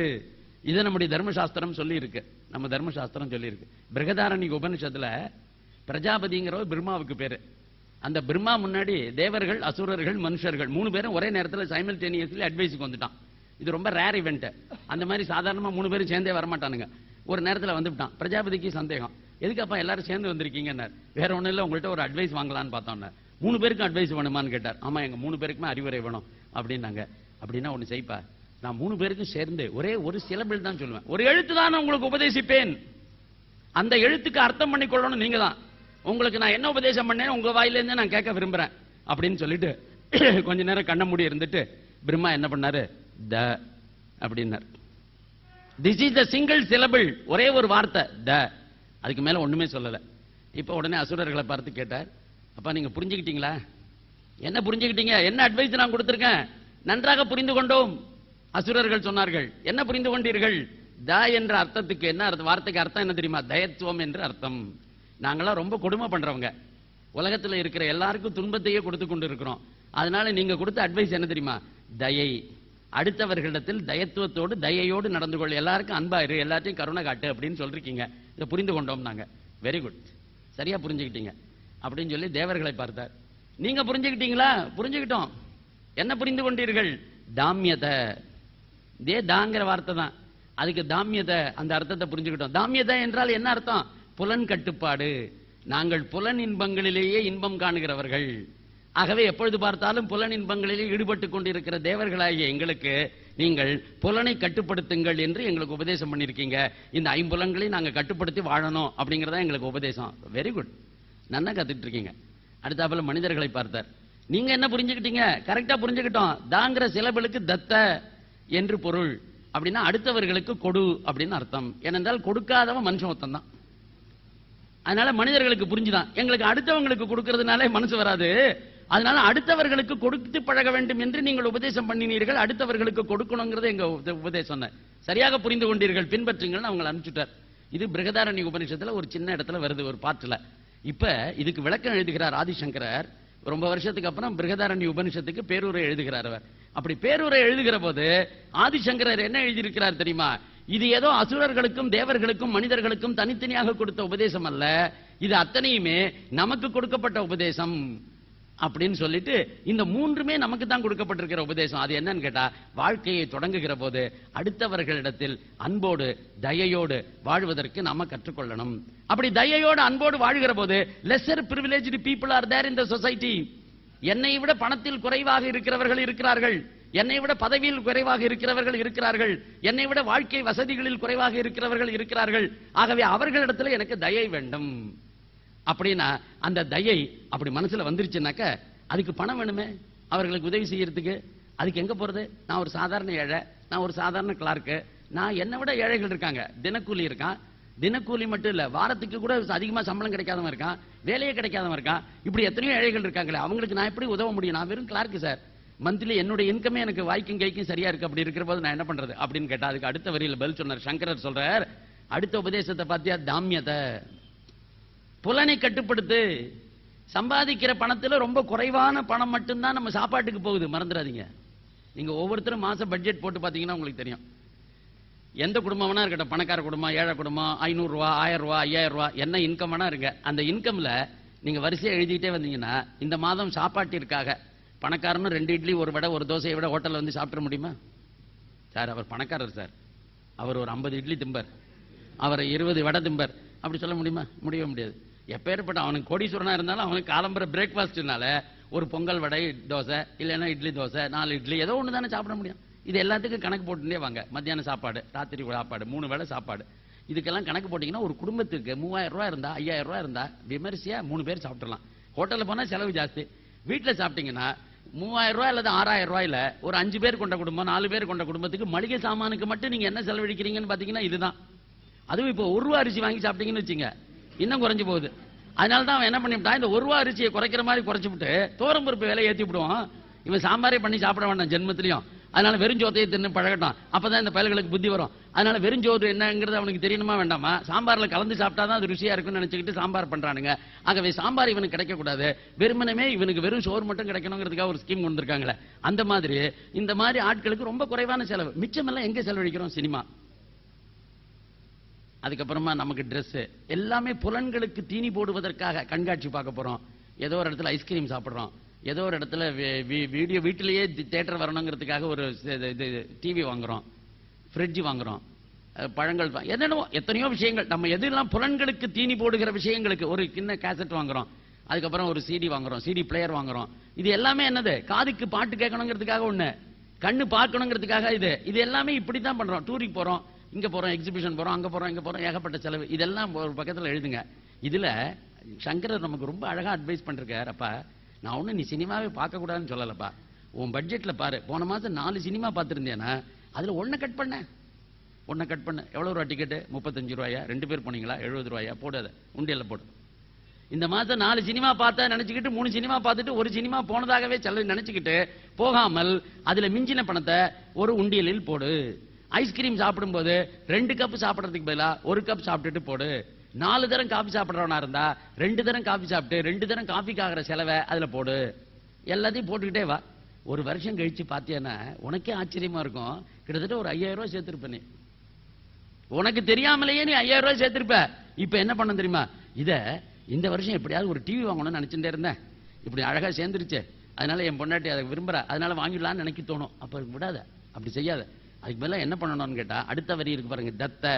இது நம்முடைய தர்மசாஸ்திரம் சொல்லி இருக்கு, நம்ம தர்மசாஸ்திரம் சொல்லி இருக்கு. பிருகதாரண்யக உபனிஷத்துல பிரஜாபதிங்கிற பிரம்மாவுக்கு பேரு. அந்த பிரம்மா முன்னாடி தேவர்கள், அசுரர்கள், மனுஷர்கள் 3 பேரும் ஒரே நேரத்தில் சைமல்டேனியஸ்லி அட்வைஸுக்கு வந்துட்டான். இது ரொம்ப ரேர் இவெண்ட். அந்த மாதிரி சாதாரணமா 3 பேரும் சேர்ந்தே வரமாட்டானுங்க. ஒரு நேரத்தில் வந்துவிட்டான். பிரஜாபதிக்கு சந்தேகம், எதுக்கப்பா எல்லாரும் சேர்ந்து வந்திருக்கீங்கன்னார். வேற ஒண்ணும் இல்லை, உங்கள்கிட்ட ஒரு அட்வைஸ் வாங்கலான்னு பார்த்தோம். 3 பேருக்கும் அட்வைஸ் வேணுமான்னு கேட்டார். ஆமா, எங்க 3 பேருக்குமே அறிவுரை வேணும் அப்படின்னாங்க. அப்படின்னா ஒண்ணு செய்ப்பா, நான் 3 பேருக்கும் சேர்ந்து ஒரே ஒரு சிலபிள் தான் சொல்லுவேன், ஒரு எழுத்து தான் உங்களுக்கு உபதேசிப்பேன், அந்த எழுத்துக்கு அர்த்தம் பண்ணி கொள்ளணும் நீங்க தான். உங்களுக்கு நான் என்ன உபதேசம் பண்ணேன் உங்க வாயிலிருந்து நான் கேட்க விரும்புறேன் அப்படின்னு சொல்லிட்டு கொஞ்ச நேரம் கண்ண மூடி இருந்துட்டு பிரம்மா என்ன பண்ணாரு, த அப்படின்னார். This is the single syllable, ஒரே ஒரு வார்த்தை த, அதுக்கு மேல ஒண்ணுமே சொல்லல. இப்ப உடனே அசுரர்களை பார்த்து கேட்டார், அப்பா நீங்க புரிஞ்சுக்கிட்டீங்களா? என்ன புரிஞ்சுக்கிட்டீங்க? என்ன அட்வைஸ் நான் கொடுத்திருக்கேன்? நன்றாக புரிந்து கொண்டோம். அசுரர்கள் சொன்னார்கள், என்ன புரிந்து கொண்டீர்கள்? த என்ற அர்த்தத்துக்கு என்ன அர்த்தம்? வார்த்தைக்கு அர்த்தம் என்ன தெரியுமா? தயத்துவம் என்று அர்த்தம். நாங்களாம் ரொம்ப கொடுமை பண்றவங்க, உலகத்துல இருக்கிற எல்லாருக்கும் துன்பத்தையே கொடுத்து கொண்டு இருக்கிறோம். அதனால நீங்க கொடுத்த அட்வைஸ் என்ன தெரியுமா? தயை, அடுத்தவர்களிடத்தில் தயத்துவத்தோடு தயையோடு நடந்து கொள், எல்லாருக்கும் அன்பா இரு, எல்லாத்தையும் கருணை காட்டு அப்படின்னு சொல்லிருக்கீங்க. இதை புரிந்து கொண்டோம் நாங்க. வெரி குட், சரியா புரிஞ்சுக்கிட்டீங்க அப்படின்னு சொல்லி தேவர்களை பார்த்தார். நீங்க புரிஞ்சுக்கிட்டீங்களா? புரிஞ்சுக்கிட்டோம். என்ன புரிந்து கொண்டீர்கள்? தாமியத, இதே தாங்கிற வார்த்தை தான், அதுக்கு தாமியத அந்த அர்த்தத்தை புரிஞ்சுக்கிட்டோம். தாமியத என்றால் என்ன அர்த்தம்? புலன் கட்டுப்பாடு. நாங்கள் புலன் இன்பங்களிலேயே இன்பம் காணுகிறவர்கள். ஆகவே எப்பொழுது பார்த்தாலும் புலன் இன்பங்களிலே ஈடுபட்டு கொண்டிருக்கிற தேவர்களாகிய எங்களுக்கு நீங்கள் புலனை கட்டுப்படுத்துங்கள் என்று எங்களுக்கு உபதேசம் பண்ணிருக்கீங்க. இந்த 5 புலன்களை நாங்க கட்டுப்படுத்தி வாழணும் அப்படிங்கறத எங்களுக்கு உபதேசம். வெரி குட், நல்லா கத்துட்டு இருக்கீங்க. அடுத்தாப்புல மனிதர்களை பார்த்தார். நீங்க என்ன புரிஞ்சுக்கிட்டீங்க? கரெக்டா புரிஞ்சுக்கிட்டோம். தாங்கிற சிலபலுக்கு தத்த என்று பொருள். அப்படின்னா அடுத்தவர்களுக்கு கொடு அப்படின்னு அர்த்தம். ஏனென்றால் கொடுக்காதவன் மனுஷன் ஒருத்தன் தான். அதனால மனிதர்களுக்கு புரிஞ்சுதான். எங்களுக்கு அடுத்தவங்களுக்கு கொடுக்கறதுனாலே மனசு வராது. அதனால அடுத்தவர்களுக்கு கொடுத்து பழக வேண்டும் என்று நீங்கள் உபதேசம் பண்ணினீர்கள். அடுத்தவர்களுக்கு கொடுக்கணுங்கிறது எங்க உபதேசம். சரியாக புரிந்து கொண்டீர்கள், பின்பற்றுங்கள் அவங்களை அனுப்பிச்சுட்டார். இது பிருகதாரண்ய உபநிஷத்துல ஒரு சின்ன இடத்துல வருது, ஒரு பாட்டுல. இப்ப இதுக்கு விளக்கம் எழுதுகிறார் ஆதிசங்கரர். ரொம்ப வருஷத்துக்கு அப்புறம் பிருகதாரண்ய உபநிஷத்துக்கு பேருரை எழுதுகிறார் அவர். அப்படி பேருரை எழுதுகிற போது ஆதிசங்கரர் என்ன எழுதியிருக்கிறார் தெரியுமா? இது ஏதோ அசுரர்களுக்கும் தேவர்களுக்கும் மனிதர்களுக்கும் தனித்தனியாக கொடுத்த உபதேசம் அல்ல, இது அத்தனையுமே நமக்கு கொடுக்கப்பட்ட உபதேசம் அப்படின்னு சொல்லிட்டு, இந்த மூன்றுமே நமக்கு தான் கொடுக்கப்பட்டிருக்கிற உபதேசம். அது என்னன்னு கேட்டா, வாழ்க்கையை தொடங்குகிற போது அடுத்தவர்களிடத்தில் அன்போடு தயையோடு வாழ்வதற்கு நாம கற்றுக்கொள்ளணும். அப்படி தயையோடு அன்போடு வாழ்கிற போது lesser privileged people are there in the society. என்னை விட பணத்தில் குறைவாக இருக்கிறவர்கள் இருக்கிறார்கள், என்னை விட பதவியில் குறைவாக இருக்கிறவர்கள் இருக்கிறார்கள், என்னை விட வாழ்க்கை வசதிகளில் குறைவாக இருக்கிறவர்கள் இருக்கிறார்கள். ஆகவே அவர்களிடத்தில் எனக்கு தயை வேண்டும். அப்படின்னா அந்த தயை அப்படி மனசுல வந்துருச்சுனாக்க அதுக்கு பணம் வேணுமே, அவர்களுக்கு உதவி செய்யறதுக்கு. அதுக்கு எங்க போறது? நான் ஒரு சாதாரண ஏழை, நான் ஒரு சாதாரண கிளார்க்கு, நான் என்னை விட ஏழைகள் இருக்காங்க. தினக்கூலி இருக்கான், தினக்கூலி மட்டும் இல்ல, வாரத்துக்கு கூட அதிகமா சம்பளம் கிடைக்காதவன் இருக்கான், வேலையே கிடைக்காதவன் இருக்கான். இப்படி எத்தனையோ ஏழைகள் இருக்காங்களே, அவங்களுக்கு நான் எப்படி உதவ முடியும்? நான் வெறும் கிளார்க்கு சார், மந்த்லி என்னுடைய இன்கமே எனக்கு வாய்க்கும் கைக்கும் சரியா இருக்கு. அப்படி இருக்கிற போது நான் என்ன பண்றது அப்படின்னு கேட்டா, அதுக்கு அடுத்த வரியில பதில் சொன்னார் சங்கரர். சொல்றார், அடுத்த உபதேசத்தை பார்த்தியா? தாமியத்தை, புலனை கட்டுப்படுத்து. சம்பாதிக்கிற பணத்துல ரொம்ப குறைவான பணம் மட்டும்தான் நம்ம சாப்பாட்டுக்கு போகுது, மறந்துடாதீங்க. நீங்க ஒவ்வொருத்தரும் மாசம் பட்ஜெட் போட்டு பாத்தீங்கன்னா உங்களுக்கு தெரியும். எந்த குடும்பம்னா இருக்கட்டும், பணக்கார குடும்பம், ஏழை குடும்பம், 500 ரூபா, 1000 ரூபா, 5000 ரூபா, என்ன இன்கம் வேணா இருங்க, அந்த இன்கம்ல நீங்க வரிசையா எழுதிக்கிட்டே வந்தீங்கன்னா இந்த மாதம் சாப்பாட்டிற்காக பணக்காரனும் 2 இட்லி 1 வடை 1 தோசையை விட ஹோட்டல்ல வந்து சாப்பிட முடியுமா? சார் அவர் பணக்காரர் சார், அவர் ஒரு 50 இட்லி திம்பர், அவர் 20 வடை திம்பர், அப்படி சொல்ல முடியுமா? முடியவே முடியாது. எப்பேற்பட்ட அவனுக்கு கோடீஸ்வரனா இருந்தாலும் அவனுக்கு காலம்பர பிரேக்ஃபாஸ்ட்னால ஒரு பொங்கல் வடை தோசை, இல்லைன்னா இட்லி தோசை, 4 இட்லி, ஏதோ ஒன்று தானே சாப்பிட முடியும். இது எல்லாத்துக்கும் கணக்கு போட்டுட்டே வாங்க. மத்தியான சாப்பாடு, ராத்திரி சாப்பாடு, 3 வேளை சாப்பாடு, இதுக்கெல்லாம் கணக்கு போட்டீங்கன்னா ஒரு குடும்பத்துக்கு 3000 ரூபாய் இருந்தா, 5000 ரூபாய் இருந்தா விமர்சையா 3 பேர் சாப்பிடலாம். ஹோட்டல்ல போனா செலவு ஜாஸ்தி. வீட்டில் சாப்பிட்டீங்கன்னா 3000 ரூபாய் அல்லது 6000 ரூபாயில ஒரு 5 பேர் கொண்ட குடும்பம், 4 பேர் கொண்ட குடும்பத்துக்கு மளிகை சாமானுக்கு மட்டும் நீங்க என்ன செலவழிக்கிறீங்கன்னு பாத்தீங்கன்னா இதுதான். அதுவும் இப்போ 1 ரூபா அரிசி வாங்கி சாப்பிட்டீங்கன்னு வச்சுங்க, இன்னும் குறைஞ்சு போகுது. அதனால தான் அவன் என்ன பண்ணிவிட்டான், இந்த 1 ரூபா அரிசியை குறைக்கிற மாதிரி குறைச்சு விட்டு தோரம் பருப்பு விலை ஏற்றி விடுவான். இவன் சாம்பாரே பண்ணி சாப்பிட வேண்டாம் ஜென்மத்திலையும். அதனால வெறுஞ்சோத்தையை தின்னு பழகட்டும், அப்பதான் இந்த பயல்களுக்கு புத்தி வரும். அதனால வெறுஞ்சோறு என்னங்கிறது அவனுக்கு தெரியணுமா வேண்டாமா? சாம்பார்ல கலந்து சாப்பிட்டாதான் அது ருசியா இருக்குன்னு நினைச்சுக்கிட்டு சாம்பார் பண்றானுங்க. ஆகவே சாம்பார் இவனுக்கு கிடைக்கக்கூடாது, வெறுமனமே இவனுக்கு வெறும் சோறு மட்டும் கிடைக்கணுங்கிறதுக்காக ஒரு ஸ்கீம் கொண்டு இருக்காங்களே. அந்த மாதிரி இந்த மாதிரி ஆட்களுக்கு ரொம்ப குறைவான செலவு. மிச்சமெல்லாம் எங்க செலவழிக்கிறோம்? சினிமா, அதுக்கப்புறமா நமக்கு ட்ரெஸ், எல்லாமே புலன்களுக்கு தீனி போடுவதற்காக. கண்காட்சி பார்க்க போறோம், ஏதோ ஒரு இடத்துல ஐஸ்கிரீம் சாப்பிடுறோம், ஏதோ ஒரு இடத்துல வீடியோ வீட்டிலேயே தியேட்டர் வரணுங்கிறதுக்காக ஒரு டிவி வாங்குறோம், ஃப்ரிட்ஜ் வாங்குறோம், பழங்கள், என்னென்னவோ எத்தனையோ விஷயங்கள். நம்ம எதெல்லாம் புலன்களுக்கு தீனி போடுகிற விஷயங்களுக்கு, ஒரு சின்ன கேசட் வாங்குறோம், அதுக்கப்புறம் ஒரு சிடி வாங்குறோம், சிடி பிளேயர் வாங்குறோம். இது எல்லாமே என்னது? காதுக்கு பாட்டு கேட்கணுங்கிறதுக்காக ஒண்ணு, கண்ணு பார்க்கணுங்கிறதுக்காக இது. இது எல்லாமே இப்படித்தான் பண்றோம். டூரிங் போறோம், இங்க போறோம், எக்ஸிபிஷன் போறோம், அங்க போறோம், இங்க போறோம், ஏகப்பட்ட செலவு. இதெல்லாம் ஒரு பக்கத்துல எழுதுங்க. இதுல சங்கரர் நமக்கு ரொம்ப அழகா அட்வைஸ் பண்ணிருக்காரு. அப்பா, நான் ஒண்ணு நீ சினிமாவே பார்க்க கூடாதுன்னு சொல்லலப்பா, உன் பட்ஜெட்ல பாரு. போன மாசம் 4 சினிமா பார்த்திருந்தேன்னா அதுல ஒன்ன கட் பண்ண, எவ்வளவு ரூபா டிக்கெட்டு? 35 ரூபாயா? 2 பேர் போனீங்களா? 70 ரூபாயா? போடாத, உண்டியல்ல போடு. இந்த மாசம் 4 சினிமா பார்த்தா நினைச்சுக்கிட்டு 3 சினிமா பார்த்துட்டு ஒரு சினிமா போனதாகவே நினைச்சுக்கிட்டு போகாமல் அதுல மிஞ்சின பணத்தை ஒரு உண்டியலில் போடு. ஐஸ்கிரீம் சாப்பிடும் போது 2 கப் சாப்பிடறதுக்கு பதிலா 1 கப் சாப்பிட்டுட்டு போடு. 4 தரம் காபி சாப்பிடறவனா இருந்தா 2 தரம் காபி சாப்பிட்டு 2 தரம் காபிக்கு ஆகிற செலவை அதுல போடு. எல்லாத்தையும் போட்டுக்கிட்டே வா. ஒரு வருஷம் கழிச்சு பாத்தியானா உனக்கே ஆச்சரியமா இருக்கும், கிட்டத்தட்ட ஒரு 5000 ரூபாய் சேர்த்திருப்ப. நீ உனக்கு தெரியாமலேயே நீ 5000 ரூபாய் சேர்த்திருப்ப. இப்ப என்ன பண்ண தெரியுமா? இத இந்த வருஷம் எப்படியாவது ஒரு டிவி வாங்கணும்னு நினைச்சுட்டே இருந்தேன், இப்படி அழகா சேர்ந்துருச்சு, அதனால என் பொண்டாட்டி அதை விரும்புறா, அதனால வாங்கிடலாம்னு நினைக்க தோணும். அப்ப விடாத, அப்படி செய்யாத. அதுக்கு மேல என்ன பண்ணணும்னு கேட்டா, அடுத்த வரி இருக்கு பாருங்க, தத்த.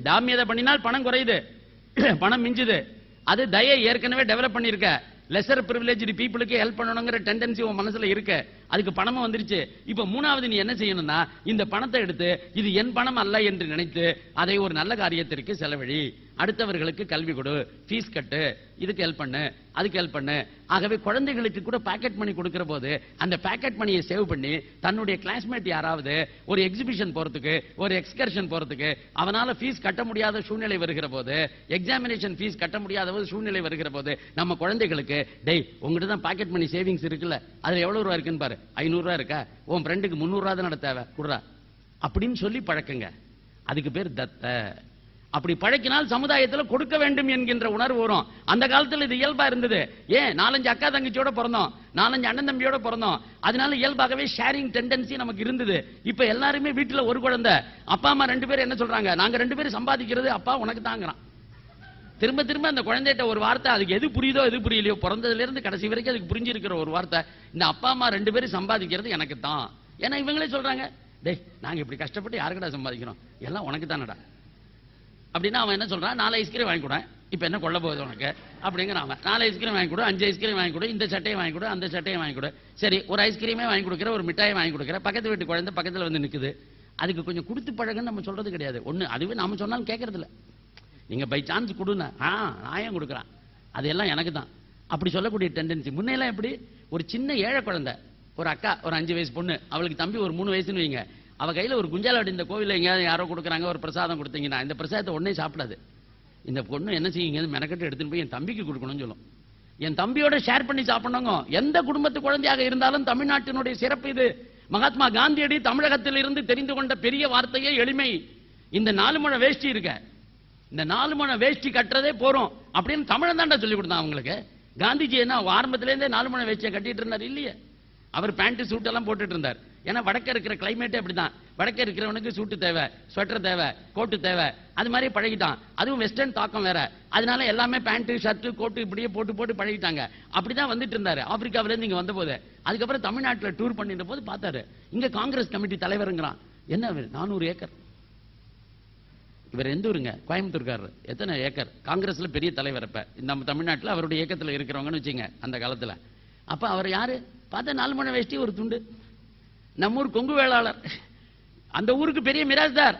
தாமியதை பண்ணினால் பணம் குறையுது, பணம் மிஞ்சுது. அது தயை ஏற்கனவே டெவலப் பண்ணிருக்க. லெசர் பிரிவிலேஜ்டு பீப்புளுக்கு ஹெல்ப் பண்ணணுங்கிற டெண்டன்சி உன் மனசுல இருக்கு, அதுக்கு பணமும் வந்துருச்சு. இப்ப 3வது நீ என்ன செய்யணும்னா, இந்த பணத்தை எடுத்து இது என் பணம் அல்ல என்று நினைத்து அதை ஒரு நல்ல காரியத்திற்கு செலவழி. அடுத்தவர்களுக்கு கல்வி கொடு, ஃபீஸ் கட்டு, இதுக்கு ஹெல்ப் பண்ணு, அதுக்கு ஹெல்ப் பண்ணு. ஆகவே குழந்தைகளுக்கு கூட பாக்கெட் மணி கொடுக்கிற போது அந்த பாக்கெட் மணியை சேவ் பண்ணி தன்னுடைய கிளாஸ்மேட் யாராவது ஒரு எக்ஸிபிஷன் போறதுக்கு, ஒரு எக்ஸ்கர்ஷன் போறதுக்கு அவனால ஃபீஸ் கட்ட முடியாத சூழ்நிலை வருகிற போது, எக்ஸாமினேஷன் ஃபீஸ் கட்ட முடியாத சூழ்நிலை வருகிற போது, நம்ம குழந்தைகளுக்கு டேய் உங்ககிட்ட தான் பாக்கெட் மணி சேவிங்ஸ் இருக்குல்ல, அதுல எவ்வளவு ரூபா இருக்குன்னு பாரு, 500 ரூபாய் இருக்கா, உன் ஃப்ரெண்டுக்கு 300 ரூபா தானே தேவை, குடுறா, அப்படின்னு சொல்லி பழக்குங்க. அதுக்கு பேர் தத்த. அப்படி பழக்கினால் சமுதாயத்தில் கொடுக்க வேண்டும் என்கின்ற உணர்வு வரும். அந்த காலத்தில் இது இயல்பா இருந்தது. ஏன் 4-5 அக்கா தங்கச்சியோட பிறந்தோம், 4-5 அண்ணன் தம்பியோட பிறந்தோம். அதனால இயல்பாகவே ஷேரிங் டெண்டன்சி நமக்கு இருந்தது. இப்ப எல்லாருமே வீட்டுல ஒரு குழந்தை, அப்பா அம்மா 2 பேரும் என்ன சொல்றாங்க, நாங்க 2 பேரும் சம்பாதிக்கிறது அப்பா உனக்கு தாங்கிறான். திரும்ப திரும்ப அந்த குழந்தைகிட்ட ஒரு வார்த்தை, அதுக்கு எது புரியுதோ எது புரியலையோ, பிறந்ததுல இருந்து கடைசி வரைக்கும் அதுக்கு புரிஞ்சிருக்கிற ஒரு வார்த்தை, இந்த அப்பா அம்மா 2 பேரும் சம்பாதிக்கிறது எனக்கு தான். ஏன்னா இவங்களே சொல்றாங்க, டேய் நாங்க இப்படி கஷ்டப்பட்டு யாருக்கடா சம்பாதிக்கிறோம், எல்லாம் உனக்கு தானடா. அப்படின்னா அவன் என்ன சொல்றான், 4 ஐஸ்கிரீம் வாங்கி கொடு, இப்ப என்ன கொள்ள போகுது உனக்கு அப்படிங்கிற. அவன் 4 ஐஸ்கிரீம் வாங்கி கொடு, 5 ஐஸ்கிரீம் வாங்கி கொடு, இந்த சட்டையை வாங்கி கொடு, அந்த சட்டையை வாங்கி கொடு. சரி, ஒரு ஐஸ்கிரீமே வாங்கி கொடுக்குற, ஒரு மிட்டாயை வாங்கி கொடுக்குற, பக்கத்து வீட்டு குழந்தை பக்கத்துல வந்து நிக்குது. அதுக்கு கொஞ்சம் கொடுத்து பழகுன்னு நம்ம சொல்றது கிடையாது. ஒண்ணு அதுவே நாம சொன்னாலும் கேட்கறது இல்ல. நீங்க பை சான்ஸ் கொடுங்க, நான் ஏன் கொடுக்குறான், அதெல்லாம் எனக்கு தான் அப்படி சொல்லக்கூடிய டெண்டன்சி. முன்னையெல்லாம் எப்படி, ஒரு சின்ன ஏழை குழந்தை, ஒரு அக்கா, ஒரு 5 வயசு பொண்ணு, அவளுக்கு தம்பி ஒரு 3 வயசுன்னு வைங்க, அவ கையில ஒரு குஞ்சாலடி, இந்த கோவில்ல எங்கேயாவது யாரோ கொடுக்குறாங்க, ஒரு பிரசாதம் கொடுத்தீங்கன்னா இந்த பிரசாதத்தை உடனே சாப்பிடாது. இந்த பொண்ணு என்ன செய்யுங்க, மெனக்கட்டு எடுத்துன்னு போய் என் தம்பிக்கு கொடுக்கணும்னு சொல்லும். என் தம்பியோட ஷேர் பண்ணி சாப்பிடணுங்க. எந்த குடும்பத்து குழந்தையாக இருந்தாலும் தமிழ்நாட்டினுடைய சிறப்பு இது. மகாத்மா காந்தியடி தமிழகத்தில் இருந்து தெரிந்து கொண்ட பெரிய வார்த்தையே எளிமை. இந்த 4 முழ வேஷ்டி இருக்க, இந்த 4 முழ வேஷ்டி கட்டுறதே போறோம் அப்படின்னு தமிழன் தாண்டா சொல்லி கொடுத்தான் அவங்களுக்கு. காந்திஜி என்ன ஆரம்பத்திலேருந்தே 4 முழ வேஷ்டியை கட்டிட்டு இருந்தார் இல்லையே. அவர் பேண்ட் சூட் எல்லாம் போட்டுட்டு இருந்தார். ஏன்னா வடக்க இருக்கிற கிளைமேட்டே அப்படிதான். வடக்க இருக்கிறவனுக்கு சூட்டு தேவை, ஸ்வெட்டர் தேவை, கோட்டு தேவை, அது மாதிரி பழகிட்டான். அதுவும் வெஸ்டர்ன் தாக்கம் வேற, அதனால எல்லாமே பேண்ட் ஷர்ட் கோட்டு இப்படியே போட்டு போட்டு பழகிட்டாங்க. அப்படிதான் வந்துட்டு இருந்தாரு ஆப்பிரிக்காவில இருந்து இங்க வந்த போது. அதுக்கப்புறம் தமிழ்நாட்டில் டூர் பண்ணிட்ட போது பார்த்தாரு, இங்க காங்கிரஸ் கமிட்டி தலைவருங்கிறான். என்ன 400 ஏக்கர். இவர் எந்த ஊருங்க, கோயம்புத்தூர்காரர். எத்தனை ஏக்கர், காங்கிரஸ்ல பெரிய தலைவர். இப்ப நம்ம தமிழ்நாட்டில் அவருடைய இயக்கத்தில் இருக்கிறவங்கன்னு வச்சுங்க அந்த காலத்துல. அப்ப அவர் யாரு பார்த்தா 4 முழ வேஷ்டி ஒரு துண்டு. நம்ம ஊர் கொங்கு வேளாளர், அந்த ஊருக்கு பெரிய மிராஸ்தார்,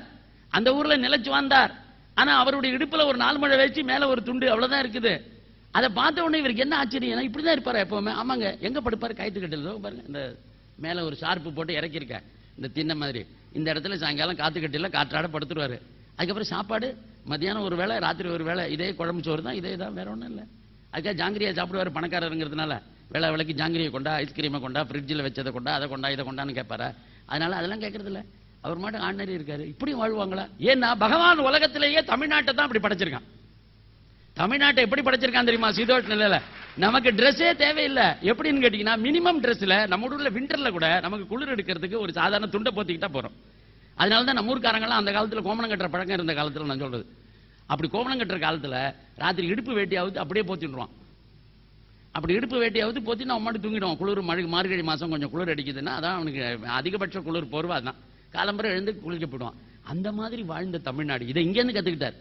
அந்த ஊர்ல நிலைச்சு வந்தார். ஆனா அவருடைய இடுப்புல ஒரு 4 முழ வேஷ்டி, மேல ஒரு துண்டு, அவ்வளவுதான் இருக்குது. அதை பார்த்த உடனே இவருக்கு என்ன ஆச்சரியம், இப்படிதான் இருப்பாரு எப்பவுமே. ஆமாங்க, எங்க படுப்பாரு, கயிற்று கட்டில பாருங்க, இந்த மேல ஒரு ஷார்ப்பு போட்டு இறக்கிருக்க இந்த தின்ன மாதிரி, இந்த இடத்துல சாயங்காலம் காத்து கட்டில காற்றாட படுத்துருவாரு. அதுக்கப்புறம் சாப்பாடு மத்தியானம் ஒரு வேளை, ராத்திரி ஒரு வேளை, இதே குழம்பு சோறு தான், இதே தான், வேற ஒன்றும் இல்லை. அதுக்காக ஜாங்கிரியா சாப்பிடுவாரு பணக்காரருங்கிறதுனால. வேளை வேலைக்கு ஜாங்கிரியை கொண்டா, ஐஸ்கிரீமை கொண்டா, ஃப்ரிட்ஜில் வச்சதை கொண்டா, அதை கொண்டா, இதை கொண்டான்னு கேட்பாரா. அதனால அதெல்லாம் கேட்கறது இல்லை. அவர் மட்டும் ஆர்டினரி இருக்காரு. இப்படி வாழ்வாங்களா? ஏன்னா பகவான் உலகத்திலேயே தமிழ்நாட்டை தான் அப்படி படைச்சிருக்கான். தமிழ்நாட்டை எப்படி படைச்சிருக்கான் தெரியுமா? சீதோஷ் நிலையில நமக்கு ட்ரெஸ்ஸே தேவையில்லை. எப்படின்னு கேட்டீங்கன்னா, மினிமம் ட்ரெஸ்ல நம்ம ஊர்ல விண்டர்ல கூட நமக்கு குளிர் எடுக்கிறதுக்கு ஒரு சாதாரண துண்டை போத்திக்கிட்டா போறோம். அதனாலதான் நம்ம ஊர்க்காரங்களாம் அந்த காலத்துல கோமணம் கட்டுற பழக்கம் இருந்த காலத்துல நான் சொல்றது. அப்படி கோமணம் கட்டுற காலத்துல ராத்திரி இடுப்பு வேட்டியாவது அப்படியே போத்திடுவான். அப்படி இடுப்பு வேட்டியாவது போத்தி நான் மாட்டு தூங்கிடுவான். குளிர் மார்கழி மாசம் கொஞ்சம் குளிர் அடிக்குதுன்னா அதான் அவனுக்கு அதிகபட்ச குளிர் போர்வா தான். காலம்பரை எழுந்து குளிக்க போயிடுவான். அந்த மாதிரி வாழ்ந்த தமிழ்நாடு. இதை இங்க இருந்து கத்துக்கிட்டார்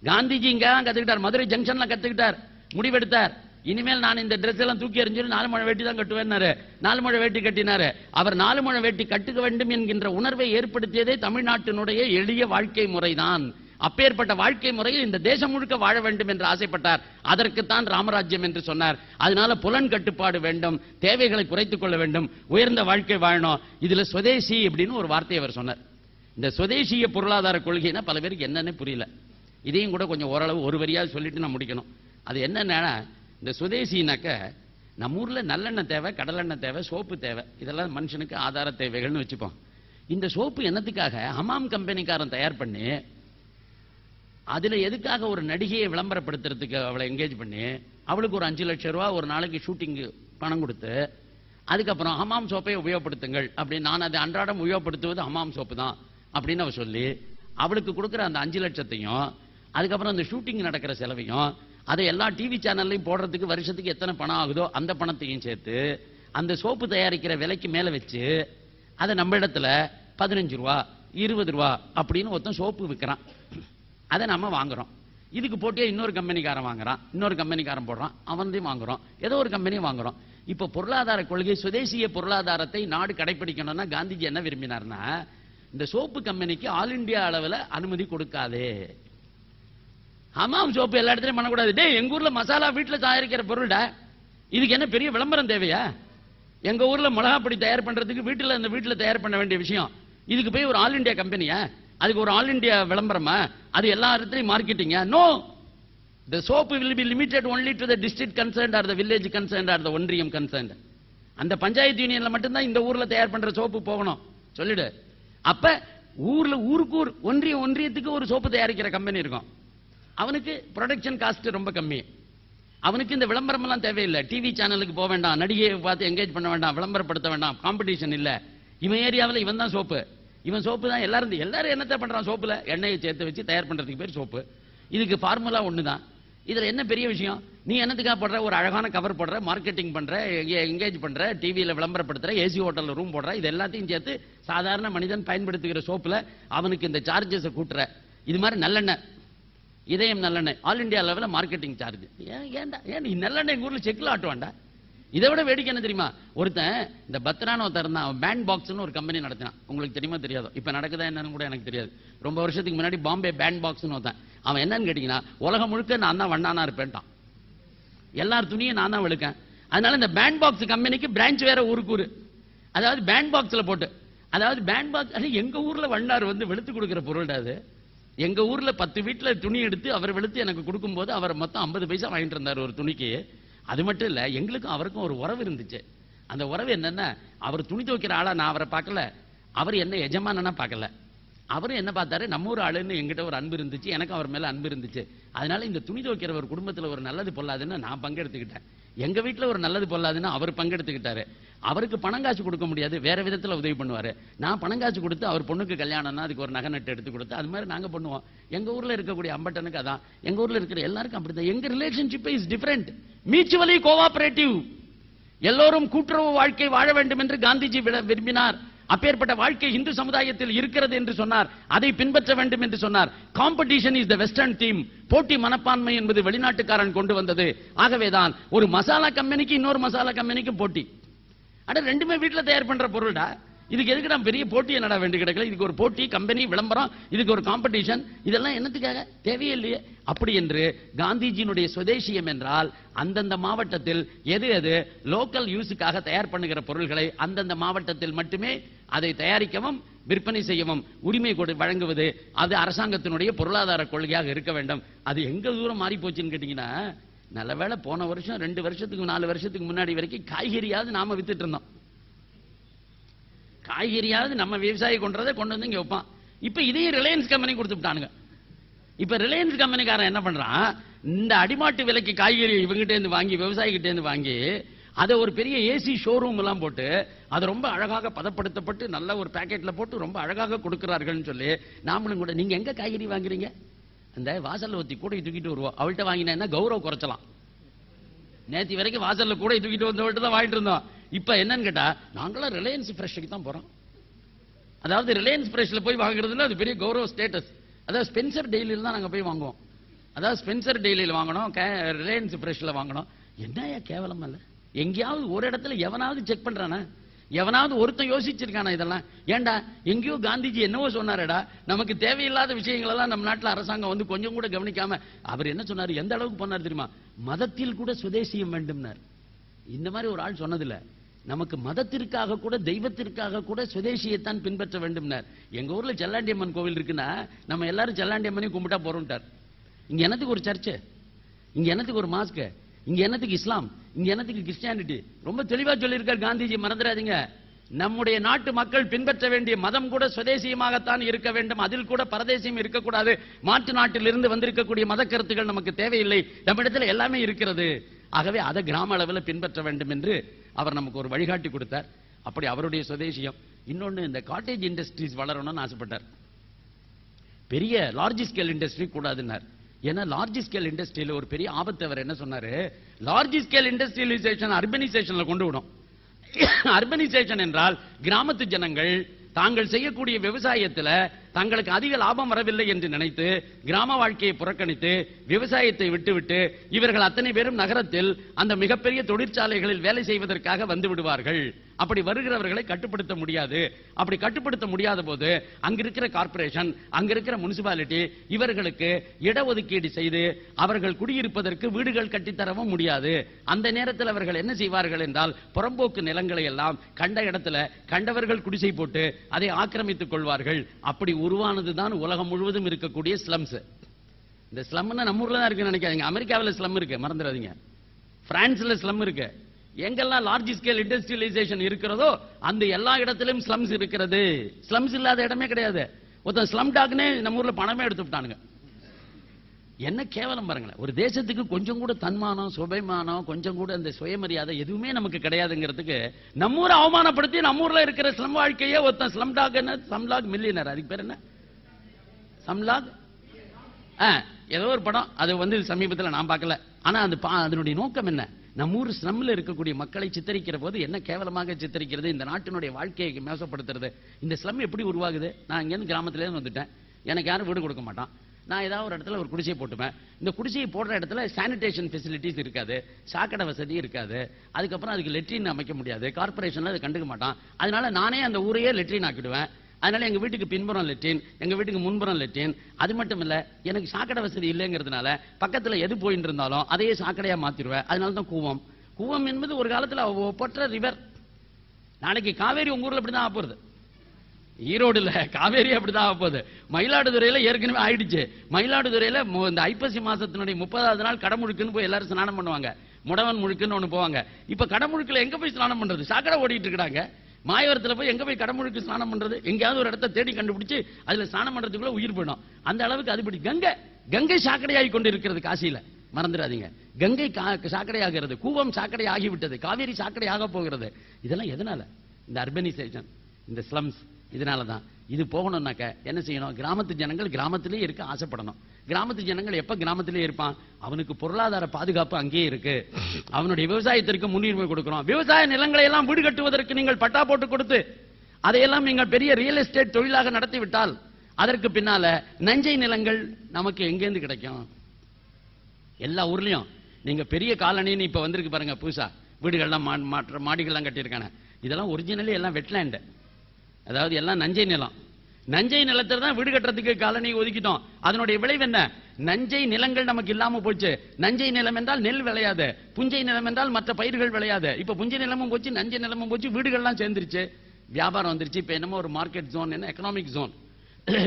காந்திஜி. இங்க தான் கத்துக்கிட்டார், மதுரை ஜங்ஷன்ல கத்துக்கிட்டார், முடிவெடுத்தார். இனிமேல் நான் இந்த ட்ரெஸ் எல்லாம் தூக்கி எறிஞ்சிட்டு 4 முழ வேட்டி தான் கட்டுவேன்னாரு. 4 முழ வேட்டி கட்டினாரு. அவர் 4 முழ வேட்டி கட்டுக்க வேண்டும் என்கின்ற உணர்வை ஏற்படுத்தியதே தமிழ்நாட்டினுடைய எளிய வாழ்க்கை முறைதான். அப்பேற்பட்ட வாழ்க்கை முறையில் இந்த தேசம் முழுக்க வாழ வேண்டும் என்று ஆசைப்பட்டார். அதற்குத்தான் ராமராஜ்யம் என்று சொன்னார். அதனால புலன் கட்டுப்பாடு வேண்டும், தேவைகளை குறைத்துக் கொள்ள வேண்டும், உயர்ந்த வாழ்க்கை வாழணும். இதுல சுதேசி அப்படின்னு ஒரு வார்த்தையை அவர் சொன்னார். இந்த சுதேசிய பொருளாதார கொள்கைனா பல பேருக்கு என்னன்னு புரியல. இதையும் கூட கொஞ்சம் ஓரளவு ஒரு வரியாக சொல்லிட்டு நான் முடிக்கணும். அது என்னன்னா, இந்த சுதேசினாக்க நம்ம ஊர்ல நல்லெண்ணெய் தேவை, கடலெண்ணெய் தேவை, சோப்பு தேவை, இதெல்லாம் மனுஷனுக்கு ஆதார தேவைகள்னு வச்சுப்போம். இந்த சோப்பு என்னத்துக்காக ஹமாம் கம்பெனிக்காரன் தயார் பண்ணி, அதுல எதுக்காக ஒரு நடிகையை விளம்பரப்படுத்துறதுக்கு அவளை என்கேஜ் பண்ணி, அவளுக்கு ஒரு 5 லட்சம் ரூபாய் ஒரு நாளைக்கு ஷூட்டிங்கு பணம் கொடுத்து, அதுக்கப்புறம் ஹமாம் சோப்பை உபயோகப்படுத்துங்கள் அப்படின்னு, நான் அதை அன்றாடம் உபயோகப்படுத்துவது ஹமாம் சோப்பு தான் அப்படின்னு அவ சொல்லி, அவளுக்கு கொடுக்குற அந்த 5 லட்சத்தையும் அதுக்கப்புறம் அந்த ஷூட்டிங் நடக்கிற செலவையும் அதை எல்லா டிவி சேனல்லையும் போடுறதுக்கு வருஷத்துக்கு எத்தனை பணம் ஆகுதோ அந்த பணத்தையும் சேர்த்து அந்த சோப்பு தயாரிக்கிற விலைக்கு மேல வச்சு அதை நம்ம இடத்துல 15 ரூபா 20 ரூபா அப்படின்னு ஒருத்தன் சோப்பு விற்கிறான். அதை நம்ம வாங்குறோம். இதுக்கு போட்டியா இன்னொரு கம்பெனிக்காரன் வாங்குறான், இன்னொரு கம்பெனிக்காரன் போடுறான், அவன்தையும் வாங்குறோம், ஏதோ ஒரு கம்பெனியும் வாங்குறோம். இப்ப பொருளாதார கொள்கை சுதேசிய பொருளாதாரத்தை நாடு கடைபிடிக்கணும்னா காந்திஜி என்ன விரும்பினார்னா, இந்த சோப்பு கம்பெனிக்கு ஆல் இந்தியா அளவில் அனுமதி கொடுக்காதே. ஹமாம் சோப்பு எல்லா இடத்துலயும் பண்ணக்கூடாது. டே, எங்க ஊர்ல மசாலா வீட்டுல தயாரிக்கிற பொருள்டா, இதுக்கு என்ன பெரிய விளம்பரம் தேவையா? எங்க ஊர்ல மிளகாப்பொடி தயார் பண்றதுக்கு வீட்டுல தயார் பண்ண வேண்டிய விஷயம், இதுக்கு போய் ஒரு ஆல் இந்தியா கம்பெனியா, அதுக்கு ஒரு ஆல் இந்தியா விளம்பரமா, அது எல்லா இடத்துலயும் மார்க்கெட்டிங்க? No, the soap will be limited only to the district concerned or the village concerned or the ஒன்றியம் concerned. அந்த பஞ்சாயத்து யூனியன்ல மட்டும்தான் இந்த ஊர்ல தயார் பண்ற சோப்பு போகணும் சொல்லிடு. அப்ப ஊருக்கு ஒன்றியத்துக்கு ஒரு சோப்பு தயாரிக்கிற கம்பெனி இருக்கும். அவனுக்கு ப்ரொடக்ஷன் காஸ்ட் ரொம்ப கம்மி. அவனுக்கு இந்த விளம்பரம் எல்லாம் தேவையில்லை. டிவி சேனலுக்கு போக வேண்டாம், நடிகையை பார்த்து என்கேஜ் பண்ண வேண்டாம், விளம்பரப்படுத்த வேண்டாம், காம்படிஷன் இல்ல. இவன் ஏரியாவில் இவன் தான் சோப்பு. இவன் சோப்பு தான் எல்லாரும் என்னத்தை பண்றான்? சோப்புல எண்ணெயை சேர்த்து வச்சு தயார் பண்றதுக்கு பேர் சோப்பு. இதுக்கு ஃபார்முலா ஒண்ணுதான். இதுல என்ன பெரிய விஷயம்? நீ என்னத்துக்காக போடுற? ஒரு அழகான கவர் போடுற, மார்க்கெட்டிங் பண்ற, என்கேஜ் பண்ற, டிவியில விளம்பரப்படுத்துற, ஏசி ஹோட்டல்ல ரூம் போடுற, இது எல்லாத்தையும் சேர்த்து சாதாரண மனிதன் பயன்படுத்துகிற சோப்புல அவனுக்கு இந்த சார்ஜஸ் கூட்டுற. இது மாதிரி நல்லெண்ணெய், இதயம் நல்லெண்ணெய் ஆல் இந்தியா லெவலில் மார்க்கெட்டிங் சார்ஜ். ஏன் நீ நல்லெண்ணெய் எங்க ஊர்ல செக்கில் ஆட்டுவான்டா? இதை விட வேடிக்கை என்ன தெரியுமா? ஒருத்தன் இந்த பத்ரான ஒருத்தர் இருந்தான், பேண்ட் பாக்ஸ்னு ஒரு கம்பெனி நடத்தினான். உங்களுக்கு தெரியுமா தெரியாதோ? இப்ப நடக்குதா என்னன்னு கூட எனக்கு தெரியாது. ரொம்ப வருஷத்துக்கு முன்னாடி பாம்பே பேண்ட் பாக்ஸ்னு ஒருத்தன். அவன் என்னன்னு கேட்டீங்கன்னா, உலகம் முழுக்க நான் தான் வண்ணானா இருப்பேன்ட்டான். எல்லார் துணியும் நான் தான் வெளுக்கேன். அதனால இந்த பேண்ட் பாக்ஸ் கம்பெனிக்கு பிரான்ச் வேற ஊருக்கு. அதாவது பேண்ட் பாக்ஸ்ல போட்டு, அதாவது பேண்ட் பாக்ஸ் எங்க ஊர்ல வண்ணார் வந்து வெளுத்து கொடுக்கிற பொருள்டா அது. எங்க ஊர்ல 10 வீட்டுல துணி எடுத்து அவர் வெளுத்து எனக்கு கொடுக்கும் போது அவர் மொத்தம் 50 பைசா வாங்கிட்டு இருந்தார் ஒரு துணிக்கு. அது மட்டும் இல்ல, எங்களுக்கும் அவருக்கும் ஒரு உறவு இருந்துச்சு. அந்த உறவு என்னன்னா, அவர் துணி துவைக்கிற ஆளா நான் அவரை பார்க்கல, அவர் என்ன எஜமானனா பார்க்கல. அவரும் என்ன பார்த்தாரு, நம்ம ஊர் ஆளுன்னு எங்கிட்ட ஒரு அன்பு இருந்துச்சு, எனக்கு அவர் மேல அன்பு இருந்துச்சு. அதனால இந்த துணி துவைக்கிற ஒரு குடும்பத்துல ஒரு நல்லது பொல்லாதுன்னு நான் பங்கெடுத்துக்கிட்டேன். எங்க வீட்டுல ஒரு நல்லது பொல்லாதுன்னு அவர் பங்கெடுத்துக்கிட்டாரு. அவருக்கு பணம் காசு கொடுக்க முடியாது, வேற விதத்துல உதவி பண்ணுவாரு. நான் பணம் காசு கொடுத்து அவர் பொண்ணுக்கு கல்யாணம்னா அதுக்கு ஒரு நகை நட்டு எடுத்து கொடுத்து அது மாதிரி நாங்க பண்ணுவோம். எங்க ஊர்ல இருக்கக்கூடிய அம்பட்டனுக்கு அதான், எங்க ஊர்ல இருக்கிற எல்லாருக்கும் அப்படிதான். எங்க relationship is different, mutually cooperative. எல்லோரும் கூட்டுறவு வாழ்க்கை வாழ வேண்டும் என்று காந்திஜி விரும்பினார். அப்பேற்பட்ட வாழ்க்கை இந்து சமுதாயத்தில் இருக்கிறது என்று சொன்னார். அதை பின்பற்ற வேண்டும் என்று சொன்னார். Competition is the western theme. போட்டி மனப்பான்மை என்பது வெளிநாட்டுக்காரன் கொண்டு வந்தது. ஆகவேதான் ஒரு மசாலா கம்பெனிக்கு இன்னொரு மசாலா கம்பெனிக்கு போட்டி. அட ரெண்டுமே வீட்டுல தயார் பண்ற பொருள்டா. இதுக்கு எதுக்கு நான் பெரிய போட்டி என்னடா வேண்டி கிடக்கல? இதுக்கு ஒரு போட்டி, கம்பெனி, விளம்பரம், இதுக்கு ஒரு காம்படிஷன், இதெல்லாம் என்னத்துக்காக? தேவையில்லையே. அப்படி என்று காந்திஜியினுடைய சுதேசியம் என்றால் அந்தந்த மாவட்டத்தில் எது எது லோக்கல் யூஸுக்காக தயார் பண்ணுகிற பொருள்களை அந்தந்த மாவட்டத்தில் மட்டுமே அதை தயாரிக்கவும் விற்பனை செய்யவும் உரிமை வழங்குவது, அது அரசாங்கத்தினுடைய பொருளாதார கொள்கையாக இருக்க வேண்டும். அது எங்க தூரம் மாறி போச்சுன்னு கேட்டீங்கன்னா, நல்லவேளை போன வருஷம் 2 வருஷத்துக்கு 4 வருஷத்துக்கு முன்னாடி வரைக்கும் காய்கறியாவது நாம வித்துட்டு இருந்தோம். காய்கறியாவது நம்ம விவசாயி கொண்டு வந்து இங்க வைப்பான். இப்ப இதையும் ரிலையன்ஸ் கம்பெனி கொடுத்துட்டானுங்க. இப்ப ரிலையன்ஸ் கம்பெனிக்காரன் என்ன பண்றான், இந்த அடிமாட்டு விலைக்கு காய்கறி இவங்கிட்ட இருந்து வாங்கி, விவசாயி கிட்ட இருந்து வாங்கி, அதை ஒரு பெரிய ஏசி ஷோரூம் எல்லாம் போட்டு அதை ரொம்ப அழகாக பதப்படுத்தப்பட்டு நல்ல ஒரு பேக்கெட்ல போட்டு ரொம்ப அழகாக கொடுக்கிறார்கள் சொல்லி நாமளும் கூட, நீங்க எங்க காய்கறி வாங்குறீங்க? அந்த வாசல்ல ஒத்தி கூடை தூக்கிட்டு வருவோம், அவள்கிட்ட வாங்கினா கௌரவ குறைச்சலாம். நேற்று வரைக்கும் வாசல்ல கூடை தூக்கிட்டு வந்தவள்கிட்ட தான் வாங்கிட்டு இருந்தோம். இப்ப என்னன்னு கேட்டா, நாங்களாம் ரிலையன்ஸ் ஃப்ரெஷ்க்கு தான் போறோம். அதாவது ரிலையன்ஸ் ஃப்ரெஷ்ல போய் வாங்குறதுல அது பெரிய கௌரவ ஸ்டேட்டஸ். அதாவது ஸ்பென்சர் டெய்லியில் தான் நாங்க போய் வாங்குவோம். அதாவது ஸ்பென்சர் டெய்லியில் வாங்கணும், ரிலையன்ஸ் ஃப்ரெஷ்ல வாங்கணும். என்னையா கேவலம் அல்ல? எங்கேயாவது ஒரு இடத்துல எவனாவது செக் பண்றானா? எவனாவது ஒருத்தன் யோசிச்சிருக்கானா இதெல்லாம்? ஏண்டா எங்கேயோ காந்திஜி என்னவோ சொன்னாரடா, நமக்கு தேவையில்லாத விஷயங்கள் எல்லாம் நம்ம நாட்டில் அரசாங்கம் வந்து கொஞ்சம் கூட கவனிக்காம அவர் என்ன சொன்னாரு, எந்த அளவுக்கு பண்ணார் தெரியுமா? மதத்தில் கூட சுதேசியம் வேண்டும்னார். இந்த மாதிரி ஒரு ஆள் சொன்னதில்ல. நமக்கு மதத்திற்காக கூட தெய்வத்திற்காக கூட சுதேசியத்தான் பின்பற்ற வேண்டும்னார். எங்க ஊர்ல செல்லாண்டியம்மன் கோவில் இருக்குன்னா நம்ம எல்லாரும் செல்லாண்டியம்மனையும் கும்பிட்டா போறோம்ட்டார். இங்க என்னத்துக்கு ஒரு சர்ச்சு, இங்க என்னத்துக்கு ஒரு மாஸ்க், இங்க என்னத்துக்கு இஸ்லாம், இங்க என்னத்துக்கு கிறிஸ்டியானிட்டி? ரொம்ப தெளிவா சொல்லியிருக்கார் காந்திஜி, மறந்துடாதீங்க. நம்முடைய நாட்டு மக்கள் பின்பற்ற வேண்டிய மதம் கூட சுதேசியமாகத்தான் இருக்க வேண்டும். அதில் கூட பரதேசியம் இருக்கக்கூடாது. மாற்று நாட்டில் இருந்து வந்திருக்கக்கூடிய மத கருத்துக்கள் நமக்கு தேவையில்லை. நம்மிடத்துல எல்லாமே இருக்கிறது. ஆகவே அதை கிராம அளவில் பின்பற்ற வேண்டும் என்று அவர் நமக்கு ஒரு வழிகாட்டி கொடுத்தார். அப்படி அவருடைய சுதேசியம். இன்னொன்னு, இந்த காட்டேஜ் இண்டஸ்ட்ரீஸ் வளரணும்னு ஆசைப்பட்டார். பெரிய லார்ஜ் ஸ்கேல் இண்டஸ்ட்ரி கூடாதுன்னார். ஏன்னா லார்ஜ் ஸ்கேல் இண்டஸ்ட்ரியில ஒரு பெரிய ஆபத்து. அவர் என்ன சொன்னாரு, லார்ஜ் ஸ்கேல் இண்டஸ்ட்ரியலைசேஷன் அர்பனைசேஷன்ல கொண்டு விடும். அர்பனைசேஷன் என்றால் கிராமத்து ஜனங்கள் தாங்கள் செய்யக்கூடிய விவசாயத்தில் தங்களுக்கு அதிக லாபம் வரவில்லை என்று நினைத்து கிராம வாழ்க்கையை புறக்கணித்து விவசாயத்தை விட்டுவிட்டு இவர்கள் அத்தனை பேரும் நகரத்தில் அந்த மிகப்பெரிய தொழிற்சாலைகளில் வேலை செய்வதற்காக வந்து விடுவார்கள். அப்படி வருகிறவர்களை கட்டுப்படுத்த முடியாது. அப்படி கட்டுப்படுத்த முடியாத போது அங்கிருக்கிற கார்ப்பரேஷன், அங்கிருக்கிற முனிசிபாலிட்டி இவர்களுக்கு இடஒதுக்கீடு செய்து அவர்கள் குடியிருப்பதற்கு வீடுகள் கட்டித்தரவும் முடியாது. அந்த நேரத்தில் அவர்கள் என்ன செய்வார்கள் என்றால், புறம்போக்கு நிலங்களை எல்லாம் கண்ட இடத்துல கண்டவர்கள் குடிசை போட்டு அதை ஆக்கிரமித்துக் கொள்வார்கள். அப்படி உருவானதுதான் உலகம் முழுவதும் இருக்கக்கூடிய ஸ்லம்ஸ். இந்த ஸ்லம்னா நம்ம ஊர்ல தான் இருக்குன்னு நினைக்காதீங்க. அமெரிக்காவில் ஸ்லம் இருக்கு, மறந்துடாதீங்க. பிரான்ஸ்ல ஸ்லம் இருக்கு. எங்கெல்லாம் லார்ஜ் ஸ்கேல் இண்டஸ்ட்ரியலைசேஷன் இருக்கிறதோ அந்த எல்லா இடத்திலும் ஸ்லம்ஸ் இருக்கிறது. ஸ்லம்ஸ் இல்லாத இடமே கிடையாது. ஒருத்தன் ஸ்லம் டாக்னே நம்ம ஊர்ல பணமே எடுத்து விட்டானுங்க. என்ன கேவலம் பாருங்களேன். ஒரு தேசத்துக்கு கொஞ்சம் கூட தன்மானம், சுபைமானம், கொஞ்சம் கூட இந்த சுயமரியாதை எதுவுமே நமக்கு கிடையாதுங்கிறதுக்கு நம்ம ஊரை அவமானப்படுத்தி நம்ம ஊர்ல இருக்கிற ஸ்லம் வாழ்க்கையே ஒருத்தன் ஸ்லம் டாக் என்ன ஸ்லம்லாக் மில்லியனர், அதுக்கு பேர் என்ன ஸ்லம்லாக், ஏதோ ஒரு படம் அது சமீபத்தில் நான் பார்க்கல. ஆனா அதனுடைய நோக்கம் என்ன? நம்ம ஊர் ஸ்லம்ல இருக்கக்கூடிய மக்களை சித்தரிக்கிற போது என்ன கேவலமாக சித்தரிக்கிறது, இந்த நாட்டினுடைய வாழ்க்கையை மோசப்படுத்துறது. இந்த ஸ்லம் எப்படி உருவாகுது? நான் இங்கேருந்து கிராமத்திலேருந்து வந்துட்டேன், எனக்கு யாரும் வீடு கொடுக்க மாட்டான். நான் ஏதாவது ஒரு இடத்துல ஒரு குடிசையை போட்டுப்பேன். இந்த குடிசையை போடுற இடத்துல சானிடேஷன் ஃபெசிலிட்டிஸ் இருக்காது, சாக்கடை வசதி இருக்காது, அதுக்கப்புறம் அதுக்கு லெட்ரின் அமைக்க முடியாது, கார்பரேஷன்ல அதை கண்டுக்க மாட்டான். அதனால நானே அந்த ஊரையே லெட்ரின் ஆக்கிடுவேன். அதனால எங்க வீட்டுக்கு பின்புறம் லெட்ரின், எங்க வீட்டுக்கு முன்புறம் லெட்ரின். அது மட்டும் இல்ல, எனக்கு சாக்கடை வசதி இல்லைங்கிறதுனால பக்கத்துல எது போயிட்டு இருந்தாலும் அதையே சாக்கடையா மாத்திடுவேன். அதனால தான் கூவம். கூவம் என்பது ஒரு காலத்துல ஒப்பற்ற ரிவர். நாளைக்கு காவேரி உங்க ஊர்ல அப்படிதான் ஆப்போகுது. ஈரோடுல காவேரி அப்படிதான் ஆகப்போகுது. மயிலாடுதுறையில ஏற்கனவே ஆயிடுச்சு. மயிலாடுதுறையில இந்த ஐப்பசி மாசத்தினுடைய 30வது நாள் கடமுழுக்குன்னு போய் எல்லாரும் ஸ்நானம் பண்ணுவாங்க. முடவன் முழுக்குன்னு ஒண்ணு போவாங்க. இப்ப கடமுழுக்குல எங்க போய் ஸ்நானம் பண்றது? சாக்கடை ஓடிட்டு இருக்காங்க. மாயவரத்துல போய் எங்க போய் கடமுழுக்கு ஸ்நானம் பண்றது? எங்கேயாவது ஒரு இடத்தை தேடி கண்டுபிடிச்சு அதுல ஸ்நானம் பண்றதுக்குள்ள உயிர் போயிடும். அந்த அளவுக்கு அதுபடி கங்கை சாக்கடையாகி கொண்டு இருக்கிறது. காசியில மறந்துடாதீங்க, கங்கை சாக்கடையாகிறது, கூவம் சாக்கடை ஆகிவிட்டது, காவேரி சாக்கடை ஆக போகிறது. இதெல்லாம் எதனால? இந்த அர்பனைசேஷன், இந்த ஸ்லம்ஸ். இதனாலதான். இது போகணும்னாக்க என்ன செய்யணும்? கிராமத்து ஜனங்கள் கிராமத்திலே இருக்க ஆசைப்படணும். கிராமத்து ஜனங்கள் எப்ப கிராமத்திலே இருப்பான்? அவனுக்கு பொருளாதார பாதுகாப்பு அங்கேயே இருக்கு. அவனுடைய விவசாயத்திற்கு முன்னுரிமை கொடுக்கிறோம். விவசாய நிலங்களை எல்லாம் வீடு கட்டுவதற்கு நீங்கள் பட்டா போட்டு கொடுத்து அதையெல்லாம் நீங்கள் பெரிய ரியல் எஸ்டேட் தொழிலாக நடத்திவிட்டால் அதற்கு பின்னால நஞ்சை நிலங்கள் நமக்கு எங்கேருந்து கிடைக்கும்? எல்லா ஊர்லயும் நீங்க பெரிய காலனின்னு இப்ப வந்திருக்கு பாருங்க, புதுசா வீடுகள்லாம் மாடிகள்லாம் கட்டியிருக்காங்க. இதெல்லாம் ஒரிஜினலி எல்லாம் வெட்லேண்ட், அதாவது எல்லாம் நஞ்சை நிலம். நஞ்சை நிலத்தில் தான் வீடு கட்டுறதுக்கு காலனி ஒதுக்கிட்டோம். அதனுடைய விளைவு என்ன? நஞ்சை நிலங்கள் நமக்கு இல்லாம போச்சு. நஞ்சை நிலம் என்றால் நெல் விளையாது, புஞ்சை நிலம் என்றால் மற்ற பயிர்கள் விளையாது. இப்ப புஞ்சை நிலமும் போச்சு, நஞ்சை நிலமும் போச்சு, வீடுகள்லாம் சேர்ந்துருச்சு, வியாபாரம் வந்துருச்சு. இப்ப என்னமோ ஒரு மார்க்கெட் ஜோன், என்ன எக்கனாமிக் ஜோன்,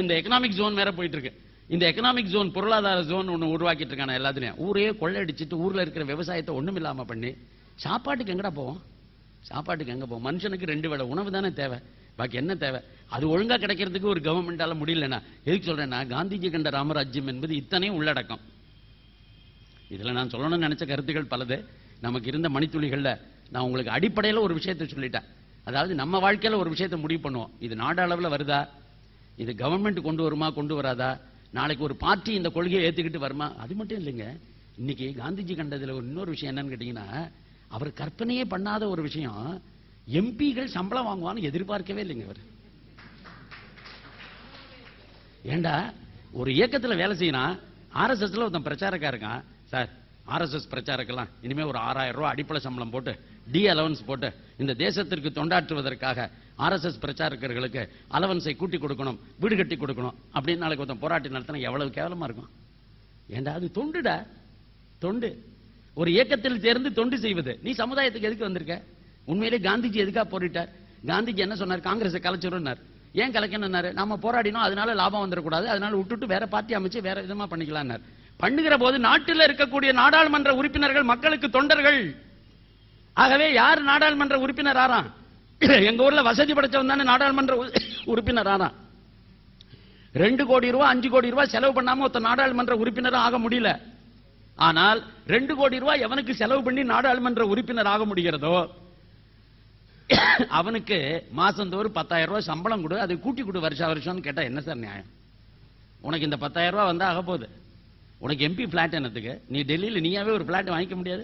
இந்த எக்கனாமிக் ஜோன் வேற போயிட்டு இருக்கு. இந்த எக்கனாமிக் ஜோன், பொருளாதார ஜோன் ஒண்ணு உருவாக்கிட்டு இருக்கான எல்லாத்துலயும். ஊரே கொள்ளையடிச்சிட்டு ஊர்ல இருக்கிற விவசாயத்தை ஒண்ணும் இல்லாம பண்ணி சாப்பாட்டுக்கு எங்கடா போவோம்? சாப்பாட்டுக்கு எங்க போவோம்? மனுஷனுக்கு 2 வேளை உணவு தானே தேவை, பாக்கி என்ன தேவை? அது ஒழுங்கா கிடைக்கிறதுக்கு ஒரு கவர்மெண்டால முடியலன்னா, எதுக்கு சொல்றேன்னா, காந்திஜி கண்ட ராமராஜ்யம் என்பது இத்தனையும் உள்ளடக்கம். இதுல நான் சொல்லணும்னு நினைச்ச கருத்துக்கள் பலது. நமக்கு இருந்த மணித்துளிகள்ல நான் உங்களுக்கு அடிப்படையில ஒரு விஷயத்தை சொல்லிட்டேன். அதாவது நம்ம வாழ்க்கையில ஒரு விஷயத்தை முடிவு பண்ணுவோம். இது நாடு அளவுல வருதா, இது கவர்மெண்ட் கொண்டு வருமா, கொண்டு வராதா, நாளைக்கு ஒரு பார்ட்டி இந்த கொள்கையை ஏத்துக்கிட்டு வருமா? அது மட்டும் இல்லைங்க. இன்னைக்கு காந்திஜி கண்டதுல இன்னொரு விஷயம் என்னன்னு கேட்டீங்கன்னா, அவர் கற்பனையே பண்ணாத ஒரு விஷயம், எம்பிகள் சம்பளம் வாங்குவான்னு எதிர்பார்க்கவே இல்லைங்க அவர். ஏண்டா ஒரு இயக்கத்தில் வேலை செய்யணும், ஆர்எஸ்எஸ்ல ஒருத்தன் பிரச்சாரக்கா இருக்கான் சார், ஆர்எஸ்எஸ் பிரச்சாரக்கெல்லாம் இனிமே ஒரு 6000 ரூபாய் அடிப்படை சம்பளம் போட்டு டி அலவன்ஸ் போட்டு இந்த தேசத்திற்கு தொண்டாற்றுவதற்காக ஆர்எஸ்எஸ் பிரச்சாரகர்களுக்கு அலவன்ஸை கூட்டி கொடுக்கணும், வீடு கட்டி கொடுக்கணும் அப்படின்னு நாளைக்கு ஒருத்தன் போராட்டம் நடத்தினா எவ்வளவு கேவலமா இருக்கும். ஏண்டா அது தொண்டுடா, தொண்டு. ஒரு இயக்கத்தில் சேர்ந்து தொண்டு செய்வது. நீ சமுதாயத்துக்கு எதுக்கு வந்திருக்க? உண்மையிலே காந்திஜி எதுக்காக போரிட்டார்? காந்திஜி என்ன சொன்னார்? காங்கிரஸை கலைச்சிருந்தார். ஏன் கலைக்கணும்னாரு? நாம போராடினோம், அதனால லாபம் வந்துடக்கூடாது, அதனால விட்டுட்டு வேற பார்ட்டி அமைச்சு வேற விதமா பண்ணிக்கலாம். பண்ணுகிற போது நாட்டில் இருக்கக்கூடிய நாடாளுமன்ற உறுப்பினர்கள் மக்களுக்கு தொண்டர்கள். ஆகவே யார் நாடாளுமன்ற உறுப்பினர் ஆறான்? எங்க ஊர்ல வசதி படைச்சவன் தானே நாடாளுமன்ற உறுப்பினர் ஆறான். 2 கோடி ரூபாய் 5 கோடி ரூபாய் செலவு பண்ணாம ஒருத்த நாடாளுமன்ற உறுப்பினர் ஆக முடியல. ஆனால் 2 கோடி ரூபாய் எவனுக்கு செலவு பண்ணி நாடாளுமன்ற உறுப்பினர் ஆக முடிகிறதோ அவனுக்கு மாசந்தோறும் 10,000 ரூபாய் சம்பளம் கொடு, அதை கூட்டி கொடு வருஷம் கேட்டா என்ன சார் நியாயம்? உனக்கு இந்த 10,000 ரூபாய் வந்தா ஆக போகுது. உனக்கு எம்பி பிளாட் என்னத்துக்கு? நீ டெல்லியில நீயாவே ஒரு பிளாட் வாங்கிக்க முடியாது.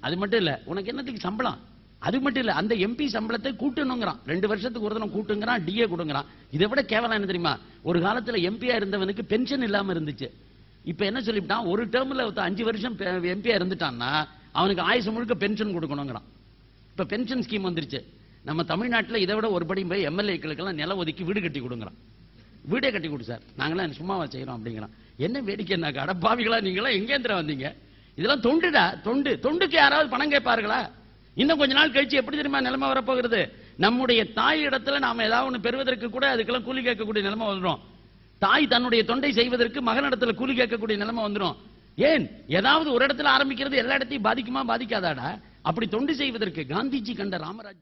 அது மட்டும் இல்ல, உனக்கு என்னத்துக்கு சம்பளம்? அது மட்டும் இல்ல, அந்த எம்பி சம்பளத்தை கூட்டணுங்கிறான், 2 வருஷத்துக்கு ஒரு தடவை கூட்டுங்கிறான், டிஏ கொடுங்கிறான். இதை விட கேவலம் என்ன தெரியுமா? ஒரு காலத்துல எம்பியா இருந்தவனுக்கு பென்ஷன் இல்லாம இருந்துச்சு. இப்ப என்ன சொல்லிவிட்டான்? ஒரு டேர்ம்ல 5 வருஷம் எம்பியா இருந்துட்டான்னா அவனுக்கு ஆயுசு முழுக்க பென்ஷன் கொடுக்கணுங்கிறான். இப்ப பென்ஷன் ஸ்கீம் வந்துருச்சு. நம்ம தமிழ்நாட்டில் இதை விட ஒரு படி போய் எம்எல்ஏக்களுக்கெல்லாம் நில ஒதுக்கி வீடு கட்டி கொடுங்கிறான். வீடே கட்டி கொடு சார், நாங்களாம் சும்மாவா செய்யறோம் அப்படிங்கிறான். என்ன வேடிக்கைன்னாக்க, அடப்பாவிகளா நீங்களா எங்கேந்திர வந்தீங்க? இதெல்லாம் தொண்டுடா, தொண்டு. தொண்டுக்கு யாராவது பணம் கேட்பார்களா? இன்னும் கொஞ்ச நாள் கழிச்சு எப்படி தெரியுமா நிலைமை வரப்போகிறது? நம்முடைய தாய் இடத்துல நாம ஏதாவது ஒன்று பெறுவதற்கு கூட அதுக்கெல்லாம் கூலி கேட்கக்கூடிய நிலைமை வந்துடும். தாய் தன்னுடைய தொண்டை செய்வதற்கு மகனிடத்துல கூலி கேட்கக்கூடிய நிலைமை வந்துடும். ஏன்? ஏதாவது ஒரு இடத்துல ஆரம்பிக்கிறது எல்லா இடத்தையும் பாதிக்குமா, பாதிக்காதாடா? அப்படி தொண்டு செய்வதற்கு காந்திஜி கண்ட ராமராஜ்